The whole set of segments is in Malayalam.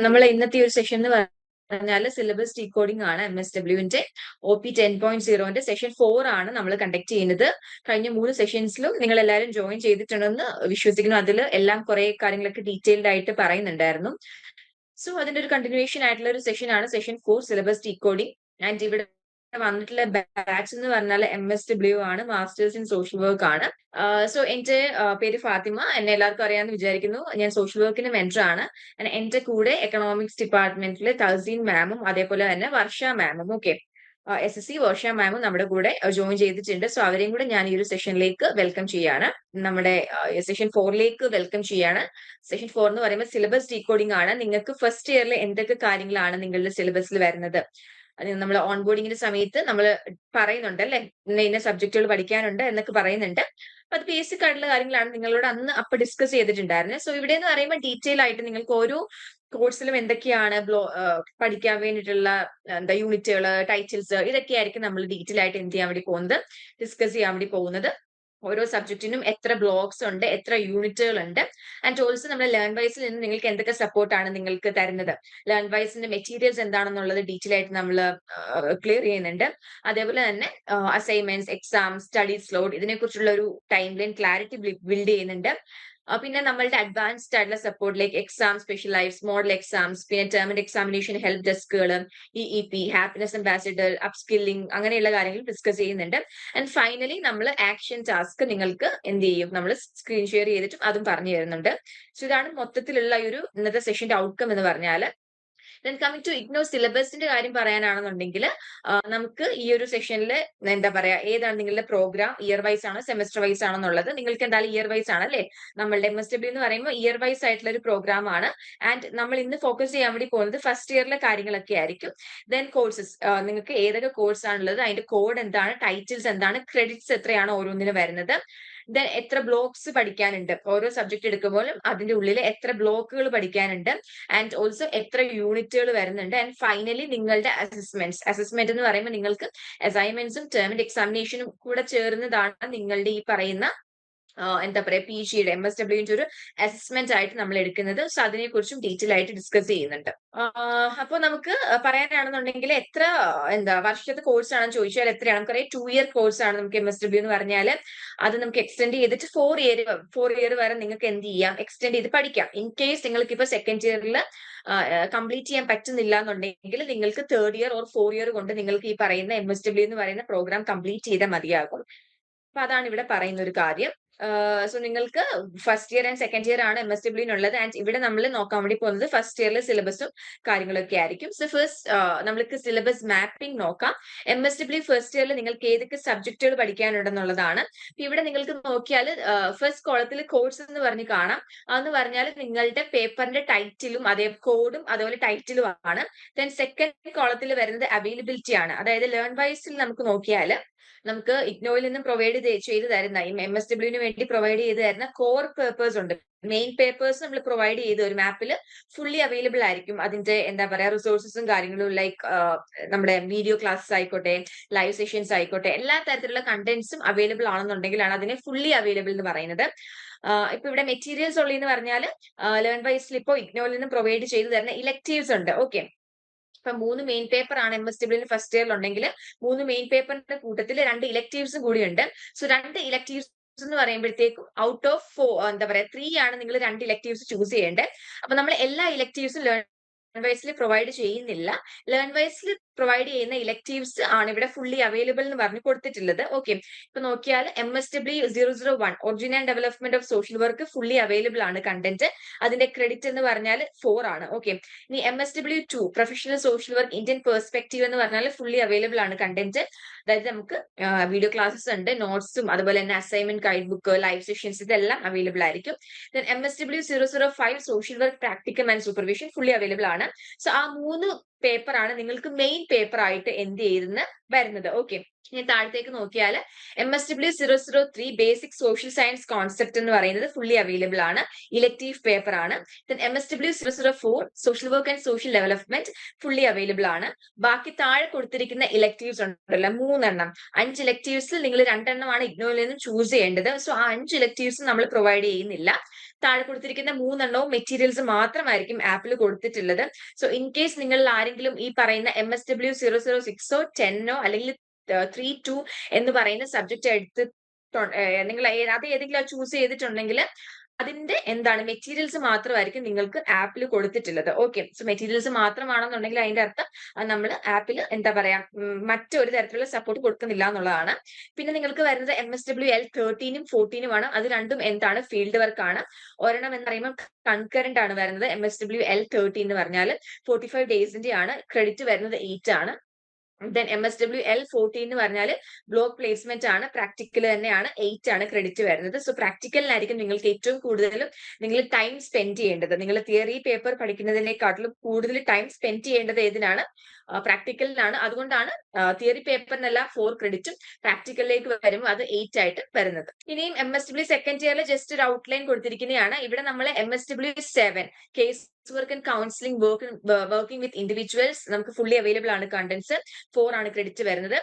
നമ്മൾ ഇന്നത്തെ ഒരു സെഷൻ എന്ന് പറഞ്ഞാൽ സിലബസ് ഡീകോഡിംഗ് ആണ്. MSWന്റെ OP 10.0ന്റെ സെഷൻ 4 ആണ് നമ്മൾ കണ്ടക്ട് ചെയ്യുന്നത്. കഴിഞ്ഞ 3 സെഷൻസിലും നിങ്ങൾ എല്ലാവരും ജോയിൻ ചെയ്തിട്ടുണ്ടെന്ന് വിശ്വസിക്കുന്നു. അതിൽ എല്ലാം കുറെ കാര്യങ്ങളൊക്കെ ഡീറ്റെയിൽഡ് ആയിട്ട് പറയുന്നുണ്ടായിരുന്നു. സോ അതിന്റെ ഒരു കണ്ടിന്യൂവേഷൻ ആയിട്ടുള്ള ഒരു സെഷൻ ആണ് സെഷൻ 4 സിലബസ് ഡീകോഡിംഗ്. ആൻഡ് ഇവിടെ വന്നിട്ടുള്ള ബാച്ച് എന്ന് പറഞ്ഞാൽ MSW ആണ്, മാസ്റ്റേഴ്സ് ഇൻ സോഷ്യൽ വർക്ക് ആണ്. സോ എന്റെ പേര് ഫാത്തിമ, എന്നെ എല്ലാവർക്കും അറിയാമെന്ന് വിചാരിക്കുന്നു. ഞാൻ സോഷ്യൽ വർക്കിന് മെന്റർ ആണ്. എന്റെ കൂടെ എക്കണോമിക്സ് ഡിപ്പാർട്ട്മെന്റിലെ തഹസീൻ മാമും അതേപോലെ തന്നെ വർഷ മാമും, ഓക്കെ, SSC വർഷ മാമും നമ്മുടെ കൂടെ ജോയിൻ ചെയ്തിട്ടുണ്ട്. സോ അവരെയും കൂടെ ഞാൻ ഈ ഒരു സെഷനിലേക്ക് വെൽക്കം ചെയ്യാണ്. നമ്മുടെ സെഷൻ 4ലേക്ക് വെൽക്കം ചെയ്യാണ്. സെഷൻ 4 എന്ന് പറയുമ്പോൾ സിലബസ് ഡീകോഡിംഗ് ആണ്. നിങ്ങൾക്ക് ഫസ്റ്റ് ഇയറിൽ എന്തൊക്കെ കാര്യങ്ങളാണ് നിങ്ങളുടെ സിലബസിൽ വരുന്നത്, നമ്മൾ ഓൺ ബോർഡിങ്ങിന്റെ സമയത്ത് നമ്മൾ പറയുന്നുണ്ട് അല്ലെ, ഇന്ന സബ്ജക്റ്റുകൾ പഠിക്കാനുണ്ട് എന്നൊക്കെ പറയുന്നുണ്ട്. അപ്പൊ അത് ബേസിക് ആയിട്ടുള്ള കാര്യങ്ങളാണ് നിങ്ങളോട് അപ്പൊ ഡിസ്കസ് ചെയ്തിട്ടുണ്ടായിരുന്നത്. സോ ഇവിടെ എന്ന് പറയുമ്പോൾ ഡീറ്റെയിൽ ആയിട്ട് നിങ്ങൾക്ക് ഓരോ കോഴ്സിലും എന്തൊക്കെയാണ് പഠിക്കാൻ വേണ്ടിയിട്ടുള്ള എന്താ യൂണിറ്റുകൾ, ടൈറ്റിൽസ്, ഇതൊക്കെയായിരിക്കും നമ്മൾ ഡീറ്റെയിൽ ആയിട്ട് എന്ത് ചെയ്യാൻ വേണ്ടി പോകുന്നത്, ഡിസ്കസ് ചെയ്യാൻ വേണ്ടി പോകുന്നത്. ഓരോ സബ്ജക്റ്റിനും എത്ര ബ്ലോക്സ് ഉണ്ട്, എത്ര യൂണിറ്റുകൾ ഉണ്ട്, ആൻഡ് ഓൾസോ നമ്മുടെ ലേൺ വൈസിൽ നിന്ന് നിങ്ങൾക്ക് എന്തൊക്കെ സപ്പോർട്ടാണ് നിങ്ങൾക്ക് തരുന്നത്, ലേൺ വൈസിന്റെ മെറ്റീരിയൽസ് എന്താണെന്നുള്ളത് ഡീറ്റെയിൽ ആയിട്ട് നമ്മൾ ക്ലിയർ ചെയ്യുന്നുണ്ട്. അതേപോലെ തന്നെ അസൈൻമെന്റ്സ്, എക്സാം, സ്റ്റഡി സ്ലോട്ട്, ഇതിനെക്കുറിച്ചുള്ള ഒരു ടൈം ലൈൻ ക്ലാരിറ്റി ബിൽഡ് ചെയ്യുന്നുണ്ട്. പിന്നെ നമ്മളുടെ അഡ്വാൻസ്ഡ് ആയിട്ടുള്ള support like exam specialise, model exams, പിന്നെ ടേം ആൻഡ് എക്സാമിനേഷൻ ഹെൽപ്പ് ഡെസ്കുകൾ, EEP, ഹാപ്പിനെസ് അംബാസിഡർ, അപ്സ്കില്ലിംഗ്, അങ്ങനെയുള്ള കാര്യങ്ങൾ ഡിസ്കസ് ചെയ്യുന്നുണ്ട്. ആൻഡ് ഫൈനലി നമ്മൾ ആക്ഷൻ ടാസ്ക് നിങ്ങൾക്ക് എന്ത് ചെയ്യും, നമ്മൾ സ്ക്രീൻ ഷെയർ ചെയ്തിട്ടും അതും പറഞ്ഞു തരുന്നുണ്ട്. സോ ഇതാണ് മൊത്തത്തിലുള്ള ഒരു ഇന്നത്തെ സെഷന്റെ ഔട്ട്കം എന്ന് പറഞ്ഞാൽ. ദെൻ കമ്മിങ് ടു ഇഗ്നോ സിലബസിന്റെ കാര്യം പറയാനാണെന്നുണ്ടെങ്കിൽ നമുക്ക് ഈ ഒരു സെഷനിൽ എന്താ പറയാ, ഏതാണ് നിങ്ങളുടെ പ്രോഗ്രാം, ഇയർ വൈസ് ആണോ സെമസ്റ്റർ വൈസ് ആണോ എന്നുള്ളത്, നിങ്ങൾക്ക് എന്തായാലും ഇയർ വൈസ് ആണ് അല്ലേ. നമ്മളുടെ MSW എന്ന് പറയുമ്പോൾ ഇയർ വൈസ് ആയിട്ടുള്ള ഒരു പ്രോഗ്രാം ആണ്. ആൻഡ് നമ്മൾ ഇന്ന് ഫോക്കസ് ചെയ്യാൻ വേണ്ടി പോകുന്നത് ഫസ്റ്റ് ഇയറിലെ കാര്യങ്ങളൊക്കെ ആയിരിക്കും. ദെൻ കോഴ്സസ്, നിങ്ങൾക്ക് ഏതൊക്കെ കോഴ്സ് ആണുള്ളത്, അതിന്റെ കോഡ് എന്താണ്, ടൈറ്റിൽസ് എന്താണ്, ക്രെഡിറ്റ്സ് എത്രയാണ് ഓരോന്നിനും വരുന്നത്, ദെൻ എത്ര ബ്ലോക്സ് പഠിക്കാനുണ്ട്, ഓരോ സബ്ജക്ട് എടുക്കുമ്പോഴും അതിന്റെ ഉള്ളിൽ എത്ര ബ്ലോക്കുകൾ പഠിക്കാനുണ്ട്, ആൻഡ് ഓൾസോ എത്ര യൂണിറ്റുകൾ വരുന്നുണ്ട്, ആൻഡ് ഫൈനലി നിങ്ങളുടെ അസസ്മെന്റ് എന്ന് പറയുമ്പോൾ നിങ്ങൾക്ക് അസൈൻമെന്റ്സും ടേം ആൻഡ് എക്സാമിനേഷനും കൂടെ ചേർന്നതാണ് നിങ്ങളുടെ ഈ പറയുന്ന എന്താ പറയാ PGയുടെ MSWന്റെ ഒരു അസസ്മെന്റ് ആയിട്ട് നമ്മൾ എടുക്കുന്നത്. സോ അതിനെ കുറിച്ചും ഡീറ്റെയിൽ ആയിട്ട് ഡിസ്കസ് ചെയ്യുന്നുണ്ട്. അപ്പോൾ നമുക്ക് പറയാനാണെന്നുണ്ടെങ്കിൽ എത്ര എന്താ വർഷത്തെ കോഴ്സ് ആണെന്ന് ചോദിച്ചാൽ എത്രയാണ്, നമുക്കറിയാം 2 ഇയർ കോഴ്സ് ആണ് നമുക്ക് MSW എന്ന് പറഞ്ഞാൽ. അത് നമുക്ക് എക്സ്റ്റെൻഡ് ചെയ്തിട്ട് 4 ഇയർ വരെ നിങ്ങൾക്ക് എന്ത് ചെയ്യാം, എക്സ്റ്റെൻഡ് ചെയ്ത് പഠിക്കാം. ഇൻ കേസ് നിങ്ങൾക്ക് ഇപ്പൊ സെക്കൻഡ് ഇയറിൽ കംപ്ലീറ്റ് ചെയ്യാൻ പറ്റുന്നില്ല എന്നുണ്ടെങ്കിൽ നിങ്ങൾക്ക് 3rd ഇയർ ഓർ 4 ഇയർ കൊണ്ട് നിങ്ങൾക്ക് ഈ പറയുന്ന MSW എന്ന് പറയുന്ന പ്രോഗ്രാം കംപ്ലീറ്റ് ചെയ്താൽ മതിയാകും. അപ്പൊ അതാണ് ഇവിടെ പറയുന്ന ഒരു കാര്യം. സോ നിങ്ങൾക്ക് first year and second year ആണ് MSWനുള്ളത്. ആൻഡ് ഇവിടെ നമ്മൾ നോക്കാൻ വേണ്ടി പോകുന്നത് ഫസ്റ്റ് ഇയറിലെ സിലബസും കാര്യങ്ങളൊക്കെ ആയിരിക്കും. സോ ഫസ്റ്റ് നമ്മൾക്ക് സിലബസ് മാപ്പിംഗ് നോക്കാം. MSW ഫസ്റ്റ് ഇയറിൽ നിങ്ങൾക്ക് ഏതൊക്കെ സബ്ജക്റ്റുകൾ പഠിക്കാനുണ്ടെന്നുള്ളതാണ്. ഇവിടെ നിങ്ങൾക്ക് നോക്കിയാൽ ഫസ്റ്റ് കോളത്തിൽ കോഴ്സ് എന്ന് പറഞ്ഞ് കാണാം. അതെന്ന് പറഞ്ഞാൽ നിങ്ങളുടെ പേപ്പറിന്റെ ടൈറ്റിലും അതേ കോഡും അതുപോലെ ടൈറ്റിലും ആണ്. ദെൻ സെക്കൻഡ് കോളത്തിൽ വരുന്നത് അവൈലബിലിറ്റി ആണ്. അതായത് ലേൺ വൈസിൽ നമുക്ക് നോക്കിയാൽ നമുക്ക് ഇഗ്നോയിൽ നിന്നും പ്രൊവൈഡ് ചെയ്ത് തരുന്ന MSWന് വേണ്ടി പ്രൊവൈഡ് ചെയ്ത് തരുന്ന കോർ പേപ്പേഴ്സ് ഉണ്ട്. മെയിൻ പേപ്പേഴ്സ് നമ്മൾ പ്രൊവൈഡ് ചെയ്ത് ഒരു മാപ്പിൽ ഫുള്ളി അവൈലബിൾ ആയിരിക്കും. അതിന്റെ എന്താ പറയാ റിസോഴ്സസും കാര്യങ്ങളും ലൈക്ക് നമ്മുടെ വീഡിയോ ക്ലാസ്സസ് ആയിക്കോട്ടെ, ലൈവ് സെഷൻസ് ആയിക്കോട്ടെ, എല്ലാ തരത്തിലുള്ള കണ്ടന്റ്സും അവൈലബിൾ ആണെന്നുണ്ടെങ്കിലാണ് അതിനെ ഫുള്ളി അവൈലബിൾ എന്ന് പറയുന്നത്. ഇപ്പൊ ഇവിടെ മെറ്റീരിയൽസ് ഉള്ളതെന്ന് പറഞ്ഞാൽ ലേൺ വൈസിൽ ഇപ്പോൾ ഇഗ്നോയിൽ നിന്നും പ്രൊവൈഡ് ചെയ്ത് തരുന്ന ഇലക്ടീവ്സ് ഉണ്ട്. ഓക്കെ, ഇപ്പൊ 3 മെയിൻ പേപ്പർ ആണ് MSWന് ഫസ്റ്റ് ഇയറിൽ ഉണ്ടെങ്കിൽ 3 മെയിൻ പേപ്പറിന്റെ കൂട്ടത്തിൽ 2 ഇലക്ടീവ്സും കൂടി ഉണ്ട്. സോ 2 ഇലക്ടീവ്സ് എന്ന് പറയുമ്പോഴത്തേക്കും ഔട്ട് ഓഫ് എന്താ പറയാ 3 ആണ് നിങ്ങൾ 2 ഇലക്ടീവ്സ് ചൂസ് ചെയ്യേണ്ടത്. അപ്പൊ നമ്മൾ എല്ലാ ഇലക്ടീവ്സും ലേൺ വൈസിൽ പ്രൊവൈഡ് ചെയ്യുന്നില്ല. ലേൺ വൈസിൽ പ്രൊവൈഡ് ചെയ്യുന്ന ഇലക്ടീവ്സ് ആണ് ഇവിടെ ഫുള്ളി അവൈലബിൾ എന്ന് പറഞ്ഞ് കൊടുത്തിട്ടുള്ളത്. ഓക്കെ, ഇപ്പൊ നോക്കിയാൽ MSW 001 original development of social work fully available ആണ് കണ്ടന്റ്. അതിന്റെ ക്രെഡിറ്റ് എന്ന് പറഞ്ഞാൽ 4 ആണ്. ഓക്കെ, ഇനി MSW 2 professional social work Indian perspective എന്ന് പറഞ്ഞാൽ ഫുള്ളി അവൈലബിൾ ആണ് കണ്ടന്റ്. അതായത് നമുക്ക് വീഡിയോ ക്ലാസ്സസ് ഉണ്ട്, നോട്ട്സും അതുപോലെ തന്നെ assignment, guide book, live sessions, ഇതെല്ലാം അവൈലബിൾ ആയിരിക്കും. Then MSW 005 social work practicum and supervision fully available ആണ്. സോ ആ 3 പേപ്പർ ആണ് നിങ്ങൾക്ക് മെയിൻ പേപ്പർ ആയിട്ട് എന്ത് ചെയ്യുന്ന വരുന്നത്. ഓക്കെ, ഇനി താഴത്തേക്ക് നോക്കിയാൽ MSW003 basic social science concept എന്ന് പറയുന്നത് ഫുള്ളി അവൈലബിൾ ആണ്, ഇലക്ടീവ് പേപ്പർ ആണ്. MSW004 social work and social development fully available ആണ്. ബാക്കി താഴെ കൊടുത്തിരിക്കുന്ന ഇലക്ടീവ്സ് ഉണ്ടല്ലോ 3 എണ്ണം, 5 ഇലക്ടീവ്സിൽ നിങ്ങൾ 2 എണ്ണമാണ് ഇഗ്നോയിൽ നിന്നും ചൂസ് ചെയ്യേണ്ടത്. സോ ആ 5 ഇലക്ടീവ്സ് നമ്മൾ പ്രൊവൈഡ് ചെയ്യുന്നില്ല. താഴെ കൊടുത്തിരിക്കുന്ന 3 എണ്ണവും മെറ്റീരിയൽസ് മാത്രമായിരിക്കും ആപ്പിൽ കൊടുത്തിട്ടുള്ളത്. സോ ഇൻ കേസ് നിങ്ങൾ ആരെങ്കിലും ഈ പറയുന്ന MSW006 10 അല്ലെങ്കിൽ 3-2 എന്ന് പറയുന്ന സബ്ജക്ട് എടുത്ത് നിങ്ങൾ അത് ഏതെങ്കിലും ചൂസ് ചെയ്തിട്ടുണ്ടെങ്കിൽ അതിന്റെ എന്താണ് മെറ്റീരിയൽസ് മാത്രമായിരിക്കും നിങ്ങൾക്ക് ആപ്പിൽ കൊടുത്തിട്ടുള്ളത്. ഓക്കെ, സോ മെറ്റീരിയൽസ് മാത്രമാണെന്നുണ്ടെങ്കിൽ അതിന്റെ അർത്ഥം നമ്മൾ ആപ്പിൽ എന്താ പറയാ മറ്റൊരു തരത്തിലുള്ള സപ്പോർട്ട് കൊടുക്കുന്നില്ല എന്നുള്ളതാണ്. പിന്നെ നിങ്ങൾക്ക് വരുന്നത് MSWL13-ഉം 14-ഉമാണ്. അത് രണ്ടും എന്താണ് ഫീൽഡ് വർക്ക് ആണ്. ഒരെണ്ണം എന്ന് പറയുമ്പോൾ കൺകറന്റ് ആണ് വരുന്നത്. MSWL13 എന്ന് പറഞ്ഞാൽ 45 ഡേയ്സിന്റെ ആണ്. ക്രെഡിറ്റ് വരുന്നത് 8 ആണ്. ദെൻ MSWL14 എന്ന് പറഞ്ഞാൽ ബ്ലോക്ക് പ്ലേസ്മെന്റ് ആണ്, പ്രാക്ടിക്കൽ തന്നെയാണ്, 8 ആണ് ക്രെഡിറ്റ് വരുന്നത്. സോ പ്രാക്ടിക്കലിനായിരിക്കും നിങ്ങൾക്ക് ഏറ്റവും കൂടുതലും നിങ്ങൾ ടൈം സ്പെൻഡ് ചെയ്യേണ്ടത്. നിങ്ങൾ തിയറി പേപ്പർ പഠിക്കുന്നതിനെക്കാട്ടിലും കൂടുതൽ ടൈം സ്പെൻഡ് ചെയ്യേണ്ടത് ഏതിനാണ്? പ്രാക്ടിക്കലിനാണ്. അതുകൊണ്ടാണ് തിയറി പേപ്പറിനല്ല 4 ക്രെഡിറ്റും, പ്രാക്ടിക്കലിലേക്ക് വരുമ്പോൾ അത് 8 ആയിട്ട് വരുന്നത്. ഇനിയും MSW സെക്കൻഡ് ഇയറിൽ ജസ്റ്റ് ഒരു ഔട്ട്ലൈൻ കൊടുത്തിരിക്കുന്നതാണ്. ഇവിടെ നമ്മൾ MSW7 case work and counselling working with individuals നമുക്ക് ഫുള്ളി അവൈലബിൾ ആണ്. കണ്ടന്റ്സ് 4 ആണ് ക്രെഡിറ്റ് വരുന്നത്.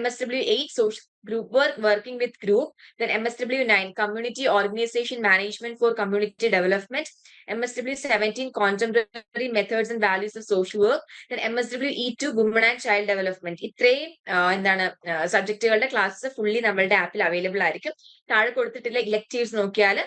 MSW8 social group work working with group. Then MSW9 community organization management for community development. MSW17 contemporary methods and values of social work. Then MSWE2 women and child development. ഇത്രയും എന്താണ് സബ്ജക്റ്റുകളുടെ ക്ലാസ്സസ് ഫുള്ളി നമ്മളുടെ ആപ്പിൽ അവൈലബിൾ ആയിരിക്കും. താഴെ കൊടുത്തിട്ടുള്ള ഇലക്ടീവ്സ് നോക്കിയാൽ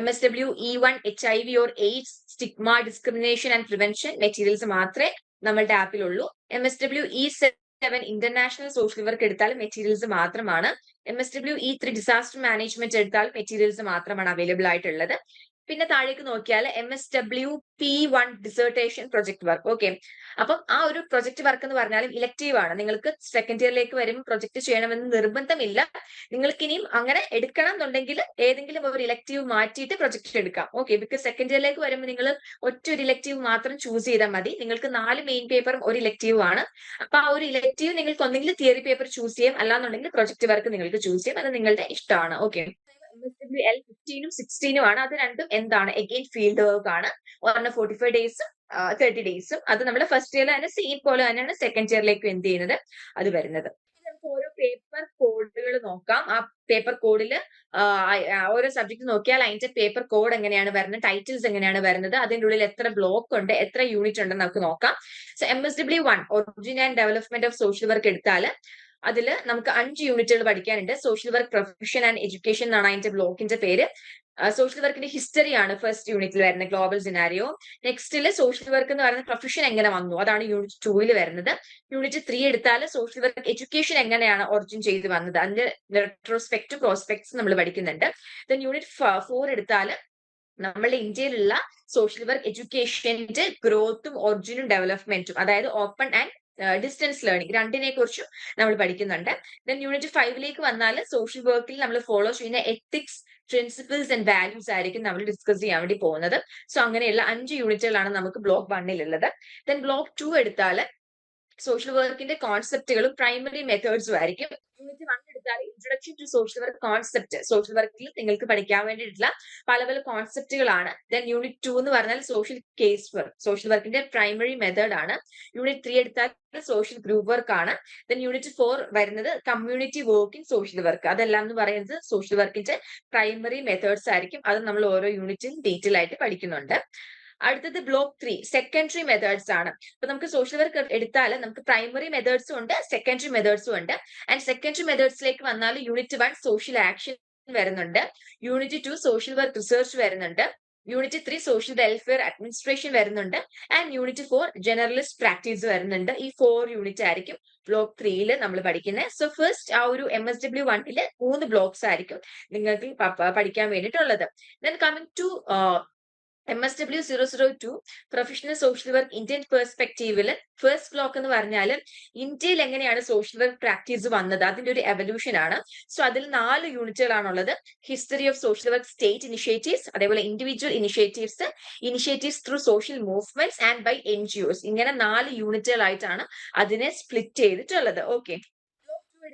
MSWE1 HIV or AIDS stigma discrimination and prevention materials മാത്രമേ നമ്മളുടെ ആപ്പിലുള്ളൂ. MSWE7 ഇന്റർനാഷണൽ സോഷ്യൽ വർക്ക് എടുത്താൽ മെറ്റീരിയൽസ് മാത്രമാണ്. MSWE3 ഡിസാസ്റ്റർ മാനേജ്മെന്റ് എടുത്താൽ മെറ്റീരിയൽസ് മാത്രമാണ് അവൈലബിൾ ആയിട്ടുള്ളത്. പിന്നെ താഴേക്ക് നോക്കിയാൽ MSWP1 dissertation project work. Okay, അപ്പം ആ ഒരു പ്രൊജക്ട് വർക്ക് എന്ന് പറഞ്ഞാലും ഇലക്റ്റീവ് ആണ്. നിങ്ങൾക്ക് സെക്കൻഡ് ഇയറിലേക്ക് വരുമ്പോൾ പ്രൊജക്ട് ചെയ്യണമെന്ന് നിർബന്ധമില്ല. നിങ്ങൾക്ക് ഇനിയും അങ്ങനെ എടുക്കണം എന്നുണ്ടെങ്കിൽ ഏതെങ്കിലും ഒരു ഇലക്റ്റീവ് മാറ്റിയിട്ട് പ്രൊജക്ട് എടുക്കാം. ഓക്കെ, ബിക്കോസ് സെക്കൻഡ് ഇയറിലേക്ക് വരുമ്പോൾ നിങ്ങൾ ഒറ്റ ഒരു ഇലക്റ്റീവ് മാത്രം ചൂസ് ചെയ്താൽ മതി. നിങ്ങൾക്ക് 4 മെയിൻ പേപ്പറും ഒരു ഇലക്റ്റീവ് ആണ്. അപ്പൊ ആ ഒരു ഇലക്റ്റീവ് നിങ്ങൾക്ക് ഒന്നെങ്കിൽ തിയറി പേപ്പർ ചൂസ് ചെയ്യാം, അല്ലാന്നുണ്ടെങ്കിൽ പ്രൊജക്ട് വർക്ക് നിങ്ങൾക്ക് ചൂസ് ചെയ്യാം. അത് നിങ്ങളുടെ ഇഷ്ടമാണ്. ഓക്കെ, MSWL15-ഉം 16-ഉം ആണ്. അത് രണ്ടും എന്താണ് എഗെയിൻ ഫീൽഡ് വർക്ക് ആണ്. ഒരെണ്ണം 45 ഡേയ്സും 30 ഡേയ്സും. അത് നമ്മുടെ ഫസ്റ്റ് ഇയറിൽ തന്നെ സെയിം പോലെ തന്നെയാണ് സെക്കൻഡ് ഇയറിലേക്ക് എന്ത് ചെയ്യുന്നത് അത് വരുന്നത്. നമുക്ക് ഓരോ പേപ്പർ കോഡുകൾ നോക്കാം. ആ പേപ്പർ കോഡിൽ ഓരോ സബ്ജക്ട് നോക്കിയാൽ അതിന്റെ പേപ്പർ കോഡ് എങ്ങനെയാണ് വരുന്നത്, ടൈറ്റിൽസ് എങ്ങനെയാണ് വരുന്നത്, അതിന്റെ ഉള്ളിൽ എത്ര ബ്ലോക്ക് ഉണ്ട്, എത്ര യൂണിറ്റ് ഉണ്ടെന്ന് നമുക്ക് നോക്കാം. So MSW1 origin and development of social work എടുത്താൽ അതിൽ നമുക്ക് 5 യൂണിറ്റുകൾ പഠിക്കാനുണ്ട്. Social work profession and education എന്നാണ് അതിന്റെ ബ്ലോക്കിന്റെ പേര്. സോഷ്യൽ വർക്കിന്റെ ഹിസ്റ്ററി ആണ് ഫസ്റ്റ് യൂണിറ്റിൽ വരുന്നത്, ഗ്ലോബൽ സിനാരിയോ. നെക്സ്റ്റില് സോഷ്യൽ വർക്ക് എന്ന് പറയുന്ന പ്രൊഫഷൻ എങ്ങനെ വന്നു, അതാണ് യൂണിറ്റ് 2-ൽ വരുന്നത്. യൂണിറ്റ് 3 എടുത്താൽ സോഷ്യൽ വർക്ക് എഡ്യൂക്കേഷൻ എങ്ങനെയാണ് ഒറിജിൻ ചെയ്ത് വന്നത്, അതിന്റെ റെട്രോസ്പെക്ട് പ്രോസ്പെക്ട്സ് നമ്മൾ പഠിക്കുന്നുണ്ട്. ദെൻ യൂണിറ്റ് 4 എടുത്താൽ നമ്മളുടെ ഇന്ത്യയിലുള്ള സോഷ്യൽ വർക്ക് എഡ്യൂക്കേഷന്റെ ഗ്രോത്തും ഒറിജിനും ഡെവലപ്മെന്റും, അതായത് ഓപ്പൺ ആൻഡ് ഡിസ്റ്റൻസ് ലേണിംഗ് രണ്ടിനെ കുറിച്ചും നമ്മൾ പഠിക്കുന്നുണ്ട്. ദെൻ യൂണിറ്റ് 5-ലേക്ക് വന്നാൽ സോഷ്യൽ വർക്കിൽ നമ്മൾ ഫോളോ ചെയ്യുന്ന എത്തിക്സ്, പ്രിൻസിപ്പിൾസ് ആൻഡ് വാല്യൂസ് ആയിരിക്കും നമ്മൾ ഡിസ്കസ് ചെയ്യാൻ വേണ്ടി പോകുന്നത്. സോ അങ്ങനെയുള്ള 5 യൂണിറ്റുകളാണ് നമുക്ക് ബ്ലോക്ക് 1-ൽ ഉള്ളത്. ദെൻ ബ്ലോക്ക് 2 എടുത്താൽ സോഷ്യൽ വർക്കിന്റെ കോൺസെപ്റ്റുകളും പ്രൈമറി മെത്തേഡ്സും ആയിരിക്കും. യൂണിറ്റ് 1 എടുത്താൽ introduction to social work concept, social വർക്കിൽ നിങ്ങൾക്ക് പഠിക്കാൻ വേണ്ടിയിട്ടുള്ള പല പല കോൺസെപ്റ്റുകളാണ്. ദെൻ യൂണിറ്റ് 2 എന്ന് പറഞ്ഞാൽ സോഷ്യൽ കേസ് വർക്ക്, സോഷ്യൽ വർക്കിന്റെ പ്രൈമറി മെത്തേഡ് ആണ്. യൂണിറ്റ് 3 എടുത്താൽ സോഷ്യൽ ഗ്രൂപ്പ് വർക്ക് ആണ്. ദെൻ യൂണിറ്റ് 4 വരുന്നത് കമ്മ്യൂണിറ്റി വർക്കിംഗ് സോഷ്യൽ വർക്ക്, അതെല്ലാം എന്ന് പറയുന്നത് സോഷ്യൽ വർക്കിന്റെ പ്രൈമറി മെത്തേഡ്സ് ആയിരിക്കും. അത് നമ്മൾ ഓരോ യൂണിറ്റും ഡീറ്റെയിൽ ആയിട്ട് പഠിക്കുന്നുണ്ട്. അടുത്തത് ബ്ലോക്ക് 3 സെക്കൻഡറി മെത്തേഡ്സ് ആണ്. അപ്പൊ നമുക്ക് സോഷ്യൽ വർക്ക് എടുത്താൽ നമുക്ക് പ്രൈമറി മെത്തേഡ്സും ഉണ്ട്, സെക്കൻഡറി മെത്തേഡ്സും ഉണ്ട്. ആൻഡ് സെക്കൻഡറി മെത്തേഡ്സിലേക്ക് വന്നാൽ യൂണിറ്റ് 1 സോഷ്യൽ ആക്ഷൻ വരുന്നുണ്ട്, യൂണിറ്റ് 2 സോഷ്യൽ വർക്ക് റിസർച്ച് വരുന്നുണ്ട്, യൂണിറ്റ് 3 സോഷ്യൽ വെൽഫെയർ അഡ്മിനിസ്ട്രേഷൻ വരുന്നുണ്ട്, ആൻഡ് യൂണിറ്റ് 4 ജനറലിസ്റ്റ് പ്രാക്ടീസ് വരുന്നുണ്ട്. ഈ 4 യൂണിറ്റ് ആയിരിക്കും ബ്ലോക്ക് 3-ൽ നമ്മൾ പഠിക്കുന്നത്. സോ ഫസ്റ്റ് ആ ഒരു MSW1-ൽ 3 ബ്ലോക്സ് ആയിരിക്കും നിങ്ങൾക്ക് പഠിക്കാൻ വേണ്ടിയിട്ടുള്ളത്. Then coming to MSW002 professional social work Indian പെർസ്പെക്റ്റീവിൽ ഫസ്റ്റ് ബ്ലോക്ക് എന്ന് പറഞ്ഞാൽ ഇന്ത്യയിൽ എങ്ങനെയാണ് സോഷ്യൽ വർക്ക് പ്രാക്ടീസ് വന്നത് അതിന്റെ ഒരു എവല്യൂഷൻ ആണ്. സോ അതിൽ 4 യൂണിറ്റുകളാണുള്ളത്. History of social work state initiatives, അതേപോലെ individual initiatives, initiatives through social movements and by NGOs, ഇങ്ങനെ 4 യൂണിറ്റുകളായിട്ടാണ് അതിനെ സ്പ്ലിറ്റ് ചെയ്തിട്ടുള്ളത്. ഓക്കെ,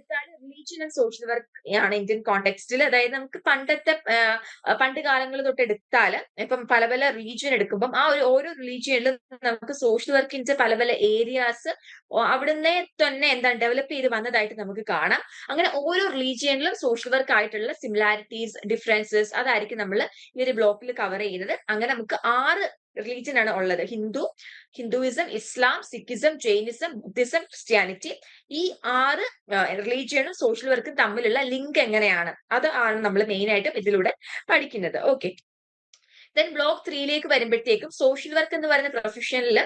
എടുത്താൽ റിലീജിയൻ ആൻഡ് സോഷ്യൽ വർക്ക് ആണ് ഇന്ത്യൻ കോണ്ടെക്സ്റ്റിൽ. അതായത് നമുക്ക് പണ്ട് കാലങ്ങൾ തൊട്ട് എടുത്താൽ ഇപ്പം പല പല റിലീജിയൻ എടുക്കുമ്പോൾ ആ ഒരു ഓരോ റിലീജിയനിലും നമുക്ക് സോഷ്യൽ വർക്കിന്റെ പല പല ഏരിയാസ് അവിടുന്ന് തന്നെ എന്താണ് ഡെവലപ്പ് ചെയ്ത് വന്നതായിട്ട് നമുക്ക് കാണാം. അങ്ങനെ ഓരോ റിലീജിയനിലും സോഷ്യൽ വർക്ക് ആയിട്ടുള്ള സിമിലാരിറ്റീസ്, ഡിഫറൻസസ് അതായിരിക്കും നമ്മൾ ഈ ഒരു ബ്ലോക്കിൽ കവർ ചെയ്യുന്നത്. അങ്ങനെ നമുക്ക് 6 റിലീജിയൻ ആണ് ഉള്ളത്. ഹിന്ദുയിസം, ഇസ്ലാം, സിഖിസം, ജൈനിസം, ബുദ്ധിസം, ക്രിസ്ത്യാനിറ്റി. ഈ 6 റിലീജിയനും സോഷ്യൽ വർക്കും തമ്മിലുള്ള ലിങ്ക് എങ്ങനെയാണ് അതാണ് നമ്മൾ മെയിൻ ആയിട്ടും ഇതിലൂടെ പഠിക്കുന്നത്. ഓക്കെ, ദെൻ ബ്ലോക്ക് 3ലേക്ക് വരുമ്പോഴത്തേക്കും സോഷ്യൽ വർക്ക് എന്ന് പറയുന്ന പ്രൊഫഷനിൽ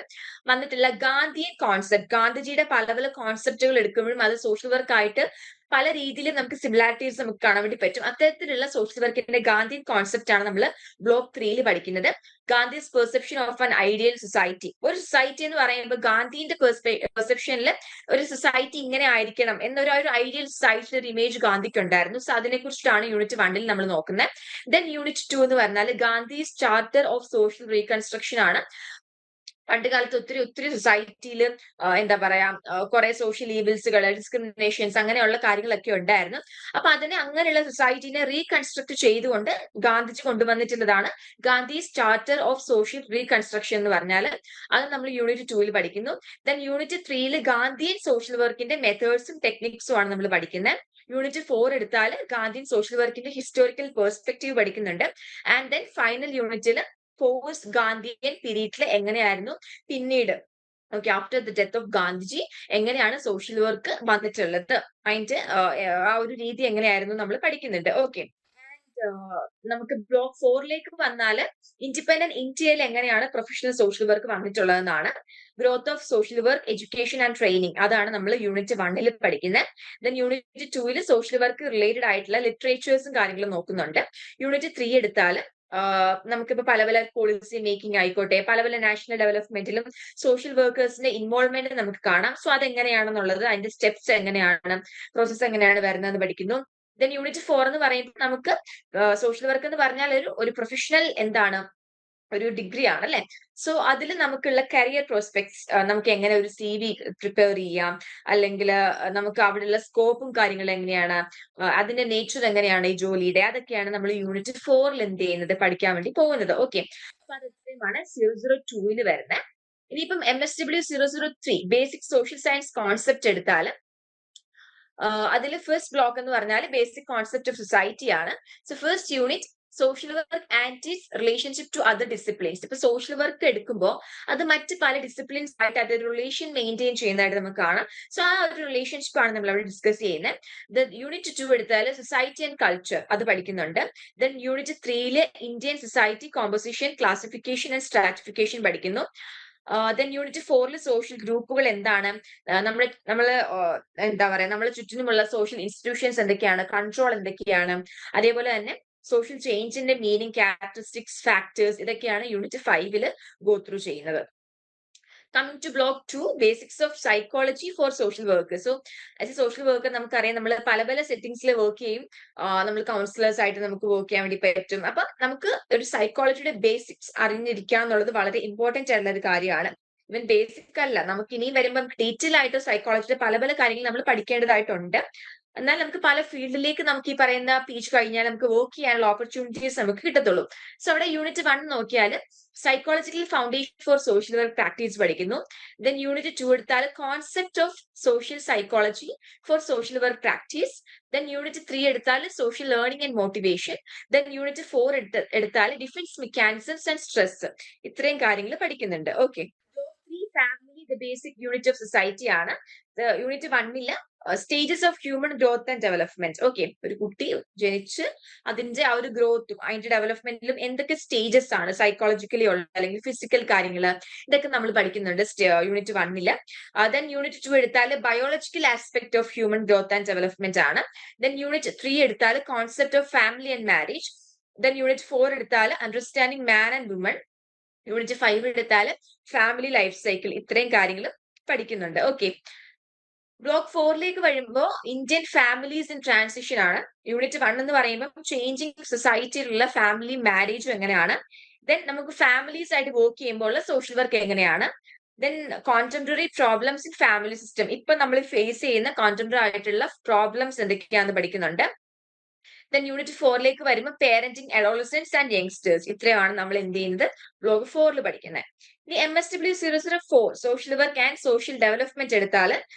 വന്നിട്ടുള്ള ഗാന്ധിയൻ കോൺസെപ്റ്റ്, ഗാന്ധിജിയുടെ പല പല കോൺസെപ്റ്റുകൾ എടുക്കുമ്പോഴും അത് സോഷ്യൽ വർക്ക് ആയിട്ട് പല രീതിയിലും നമുക്ക് സിമിലാരിറ്റീസ് നമുക്ക് കാണാൻ വേണ്ടി പറ്റും. അത്തരത്തിലുള്ള സോഷ്യൽ വർക്കിന്റെ ഗാന്ധിയൻ കോൺസെപ്റ്റ് ആണ് നമ്മൾ ബ്ലോക്ക് 3യിൽ പഠിക്കുന്നത്. Gandhi's perception of an ideal society. ഒരു സൊസൈറ്റി എന്ന് പറയുമ്പോൾ ഗാന്ധിന്റെ പെർസെപ്ഷനിൽ ഒരു സൊസൈറ്റി ഇങ്ങനെ ആയിരിക്കണം എന്നൊരു ഐഡിയൽ സൊസൈറ്റി ഒരു ഇമേജ് ഗാന്ധിക്ക് ഉണ്ടായിരുന്നു. സോ അതിനെ കുറിച്ചിട്ടാണ് യൂണിറ്റ് 1ൽ നമ്മൾ നോക്കുന്നത്. ദെൻ യൂണിറ്റ് 2 എന്ന് പറഞ്ഞാൽ Gandhi's charter of social reconstruction ആണ്. പണ്ട് കാലത്ത് ഒത്തിരി സൊസൈറ്റിയിൽ എന്താ പറയാ കുറെ സോഷ്യൽ ഈവിൽസുകൾ, ഡിസ്ക്രിമിനേഷൻസ് അങ്ങനെയുള്ള കാര്യങ്ങളൊക്കെ ഉണ്ടായിരുന്നു. അപ്പൊ അങ്ങനെയുള്ള സൊസൈറ്റിനെ റീകൺസ്ട്രക്ട് ചെയ്തുകൊണ്ട് ഗാന്ധിജി കൊണ്ടുവന്നിട്ടുള്ളതാണ് Gandhi's charter of social reconstruction എന്ന് പറഞ്ഞാൽ. അത് നമ്മൾ യൂണിറ്റ് 2ൽ പഠിക്കുന്നു. ദെൻ യൂണിറ്റ് 3ൽ ഗാന്ധിയൻ സോഷ്യൽ വർക്കിന്റെ മെത്തേഡ്സും ടെക്നിക്സും ആണ് നമ്മൾ പഠിക്കുന്നത്. യൂണിറ്റ് 4 എടുത്താൽ ഗാന്ധിയൻ സോഷ്യൽ വർക്കിന്റെ ഹിസ്റ്റോറിക്കൽ പെർസ്പെക്റ്റീവ് പഠിക്കുന്നുണ്ട്. ആൻഡ് ദെൻ ഫൈനൽ യൂണിറ്റിൽ പോസ്റ്റ് ഗാന്ധിയൻ പീരീഡിൽ എങ്ങനെയായിരുന്നു പിന്നീട് after the death of Gandhiji എങ്ങനെയാണ് സോഷ്യൽ വർക്ക് വന്നിട്ടുള്ളത്, അതിന്റെ ആ ഒരു രീതി എങ്ങനെയായിരുന്നു നമ്മൾ പഠിക്കുന്നുണ്ട്. ഓക്കെ, നമുക്ക് ബ്ലോക്ക് 4ലേക്ക് വന്നാല് ഇൻഡിപെൻഡന്റ് ഇന്ത്യയിൽ എങ്ങനെയാണ് പ്രൊഫഷണൽ സോഷ്യൽ വർക്ക് വന്നിട്ടുള്ളതെന്നാണ്. Growth of social work, education and training അതാണ് നമ്മൾ യൂണിറ്റ് 1ൽ പഠിക്കുന്നത്. ദെൻ യൂണിറ്റ് 2ൽ സോഷ്യൽ വർക്ക് റിലേറ്റഡ് ആയിട്ടുള്ള ലിറ്ററേച്ചേഴ്സും കാര്യങ്ങളും നോക്കുന്നുണ്ട്. യൂണിറ്റ് 3 എടുത്താൽ നമുക്കിപ്പോ പല പല പോളിസി മേക്കിംഗ് ആയിക്കോട്ടെ, പല പല നാഷണൽ ഡെവലപ്മെന്റിലും സോഷ്യൽ വർക്കേഴ്സിന്റെ ഇൻവോൾവ്മെന്റ് നമുക്ക് കാണാം. സോ അതെങ്ങനെയാണെന്നുള്ളത്, അതിന്റെ സ്റ്റെപ്സ് എങ്ങനെയാണ്, പ്രോസസ് എങ്ങനെയാണ് വരുന്നതെന്ന് പഠിക്കുന്നു. ദെൻ യൂണിറ്റ് 4 എന്ന് പറയുമ്പോൾ നമുക്ക് സോഷ്യൽ വർക്ക് എന്ന് പറഞ്ഞാൽ ഒരു പ്രൊഫഷണൽ ഒരു ഡിഗ്രി ആണ് അല്ലെ. സോ അതിൽ നമുക്കുള്ള കരിയർ പ്രോസ്പെക്ട്സ്, നമുക്ക് എങ്ങനെ ഒരു CV പ്രിപ്പയർ ചെയ്യാം, അല്ലെങ്കിൽ നമുക്ക് അവിടെയുള്ള സ്കോപ്പും കാര്യങ്ങളും എങ്ങനെയാണ്, അതിന്റെ നേച്ചർ എങ്ങനെയാണ് ഈ ജോലിയുടെ, അതൊക്കെയാണ് നമ്മൾ യൂണിറ്റ് 4ൽ എന്ത് ചെയ്യുന്നത് പഠിക്കാൻ വേണ്ടി പോകുന്നത്. ഓക്കെ, അപ്പൊ അതൊക്കെയാണ് 002ൽ വരുന്നത്. ഇനിയിപ്പം MSW 003 basic social science concept എടുത്താൽ അതിൽ ഫസ്റ്റ് ബ്ലോക്ക് എന്ന് പറഞ്ഞാൽ ബേസിക് കോൺസെപ്റ്റ് ഓഫ് സൊസൈറ്റി ആണ്. So first unit social work and its relationship to other disciplines. ഇപ്പൊ സോഷ്യൽ വർക്ക് എടുക്കുമ്പോൾ അത് മറ്റ് പല ഡിസിപ്ലിൻസ് ആയിട്ട് അത് റിലേഷൻ മെയിൻറ്റെയിൻ ചെയ്യുന്നതായിട്ട് നമുക്ക് കാണാം. സോ ആ ഒരു റിലേഷൻഷിപ്പ് ആണ് നമ്മൾ അവിടെ ഡിസ്കസ് ചെയ്യുന്നത്. യൂണിറ്റ് 2 എടുത്താൽ സൊസൈറ്റി ആൻഡ് കൾച്ചർ അത് പഠിക്കുന്നുണ്ട്. ദെൻ യൂണിറ്റ് 3ല് Indian society composition, classification and stratification പഠിക്കുന്നു. ദെൻ യൂണിറ്റ് 4ല് സോഷ്യൽ ഗ്രൂപ്പുകൾ എന്താണ്, നമ്മള് എന്താ പറയാ നമ്മളെ ചുറ്റിനുമുള്ള സോഷ്യൽ ഇൻസ്റ്റിറ്റ്യൂഷൻസ് എന്തൊക്കെയാണ്, കൺട്രോൾ എന്തൊക്കെയാണ്, അതേപോലെ തന്നെ സോഷ്യൽ ചേഞ്ചിന്റെ മീനിങ്, ക്യാരക്ടറിസ്റ്റിക്സ്, ഫാക്ടേഴ്സ് ഇതൊക്കെയാണ് യൂണിറ്റ് 5ല് ഗോ ത്രൂ ചെയ്യുന്നത്. Coming to block 2 basics of psychology for social workers. So as a social worker നമുക്കറിയാം നമ്മൾ പല പല സെറ്റിംഗ്സിൽ വർക്ക് ചെയ്യും. നമ്മൾ കൗൺസിലേഴ്സ് ആയിട്ട് നമുക്ക് വർക്ക് ചെയ്യാൻ വേണ്ടി പറ്റും. അപ്പൊ നമുക്ക് ഒരു സൈക്കോളജിയുടെ ബേസിക്സ് അറിഞ്ഞിരിക്കുക എന്നുള്ളത് വളരെ ഇമ്പോർട്ടന്റ് ആയിട്ടുള്ള ഒരു കാര്യമാണ്. ഇവൻ ബേസിക് അല്ല, നമുക്ക് ഇനിയും വരുമ്പോൾ ഡീറ്റെയിൽ ആയിട്ട് സൈക്കോളജിയുടെ പല പല കാര്യങ്ങൾ നമ്മൾ പഠിക്കേണ്ടതായിട്ടുണ്ട്. എന്നാൽ നമുക്ക് പല ഫീൽഡിലേക്ക് നമുക്ക് ഈ പറയുന്ന PG കഴിഞ്ഞാൽ നമുക്ക് വർക്ക് ചെയ്യാനുള്ള ഓപ്പർച്യൂണിറ്റീസ് നമുക്ക് കിട്ടത്തുള്ളൂ. സോ അവിടെ യൂണിറ്റ് 1 നോക്കിയാൽ psychological foundation for social work practice പഠിക്കുന്നു. ദെൻ യൂണിറ്റ് 2 എടുത്താൽ concept of social psychology for social work practice. Then unit 3 എടുത്താൽ social learning and motivation. Then unit 4 എടുത്താൽ ഡിഫൻസ് മെക്കാനിസംസ് ആൻഡ് സ്ട്രെസ്. ഇത്രയും കാര്യങ്ങൾ പഠിക്കുന്നുണ്ട്. Okay, family the basic unit of society ആണ്. യൂണിറ്റ് 1ല് stages of human growth and development. Okay, ഒരു കുട്ടി ജനിച്ച് അതിന്റെ ആ ഒരു ഗ്രോത്തും അതിന്റെ ഡെവലപ്മെന്റിലും എന്തൊക്കെ സ്റ്റേജസ് ആണ് സൈക്കോളജിക്കലി ഉള്ള അല്ലെങ്കിൽ ഫിസിക്കൽ കാര്യങ്ങള് ഇതൊക്കെ നമ്മൾ പഠിക്കുന്നുണ്ട് യൂണിറ്റ് 1ല്. ദെൻ യൂണിറ്റ് 2 എടുത്താൽ biological aspect of human growth and development ആണ്. ദെൻ യൂണിറ്റ് 3 എടുത്താൽ concept of family and marriage. Then unit 4 എടുത്താൽ understanding man and woman. Unit 5 എടുത്താൽ ഫാമിലി ലൈഫ് സൈക്കിൾ. ഇത്രയും കാര്യങ്ങൾ പഠിക്കുന്നുണ്ട്. ഓക്കെ, ബ്ലോക്ക് 4ലേക്ക് വരുമ്പോൾ ഇന്ത്യൻ ഫാമിലീസ് ഇൻ ട്രാൻസിഷൻ ആണ്. യൂണിറ്റ് 1 എന്ന് പറയുമ്പോൾ ചേഞ്ചിങ് സൊസൈറ്റിയിലുള്ള ഫാമിലി മാരേജും എങ്ങനെയാണ്. ദെൻ നമുക്ക് ഫാമിലീസ് ആയിട്ട് വർക്ക് ചെയ്യുമ്പോൾ സോഷ്യൽ വർക്ക് എങ്ങനെയാണ്. Then contemporary problems in family system. ഇപ്പൊ നമ്മൾ ഫേസ് ചെയ്യുന്ന കോൺടെമ്പററി ആയിട്ടുള്ള പ്രോബ്ലംസ് എന്തൊക്കെയാണെന്ന് പഠിക്കുന്നുണ്ട്. ദെൻ യൂണിറ്റ് 4ലേക്ക് വരുമ്പോൾ പേരന്റിങ് അഡോളസൻസ് ആൻഡ് യങ്സ്റ്റേഴ്സ്. ഇത്രയാണ് നമ്മൾ എന്ത് ചെയ്യുന്നത് ബ്ലോക്ക് 4ൽ പഠിക്കുന്നത്. ഇനി MSW004 social work and social development എടുത്താൽ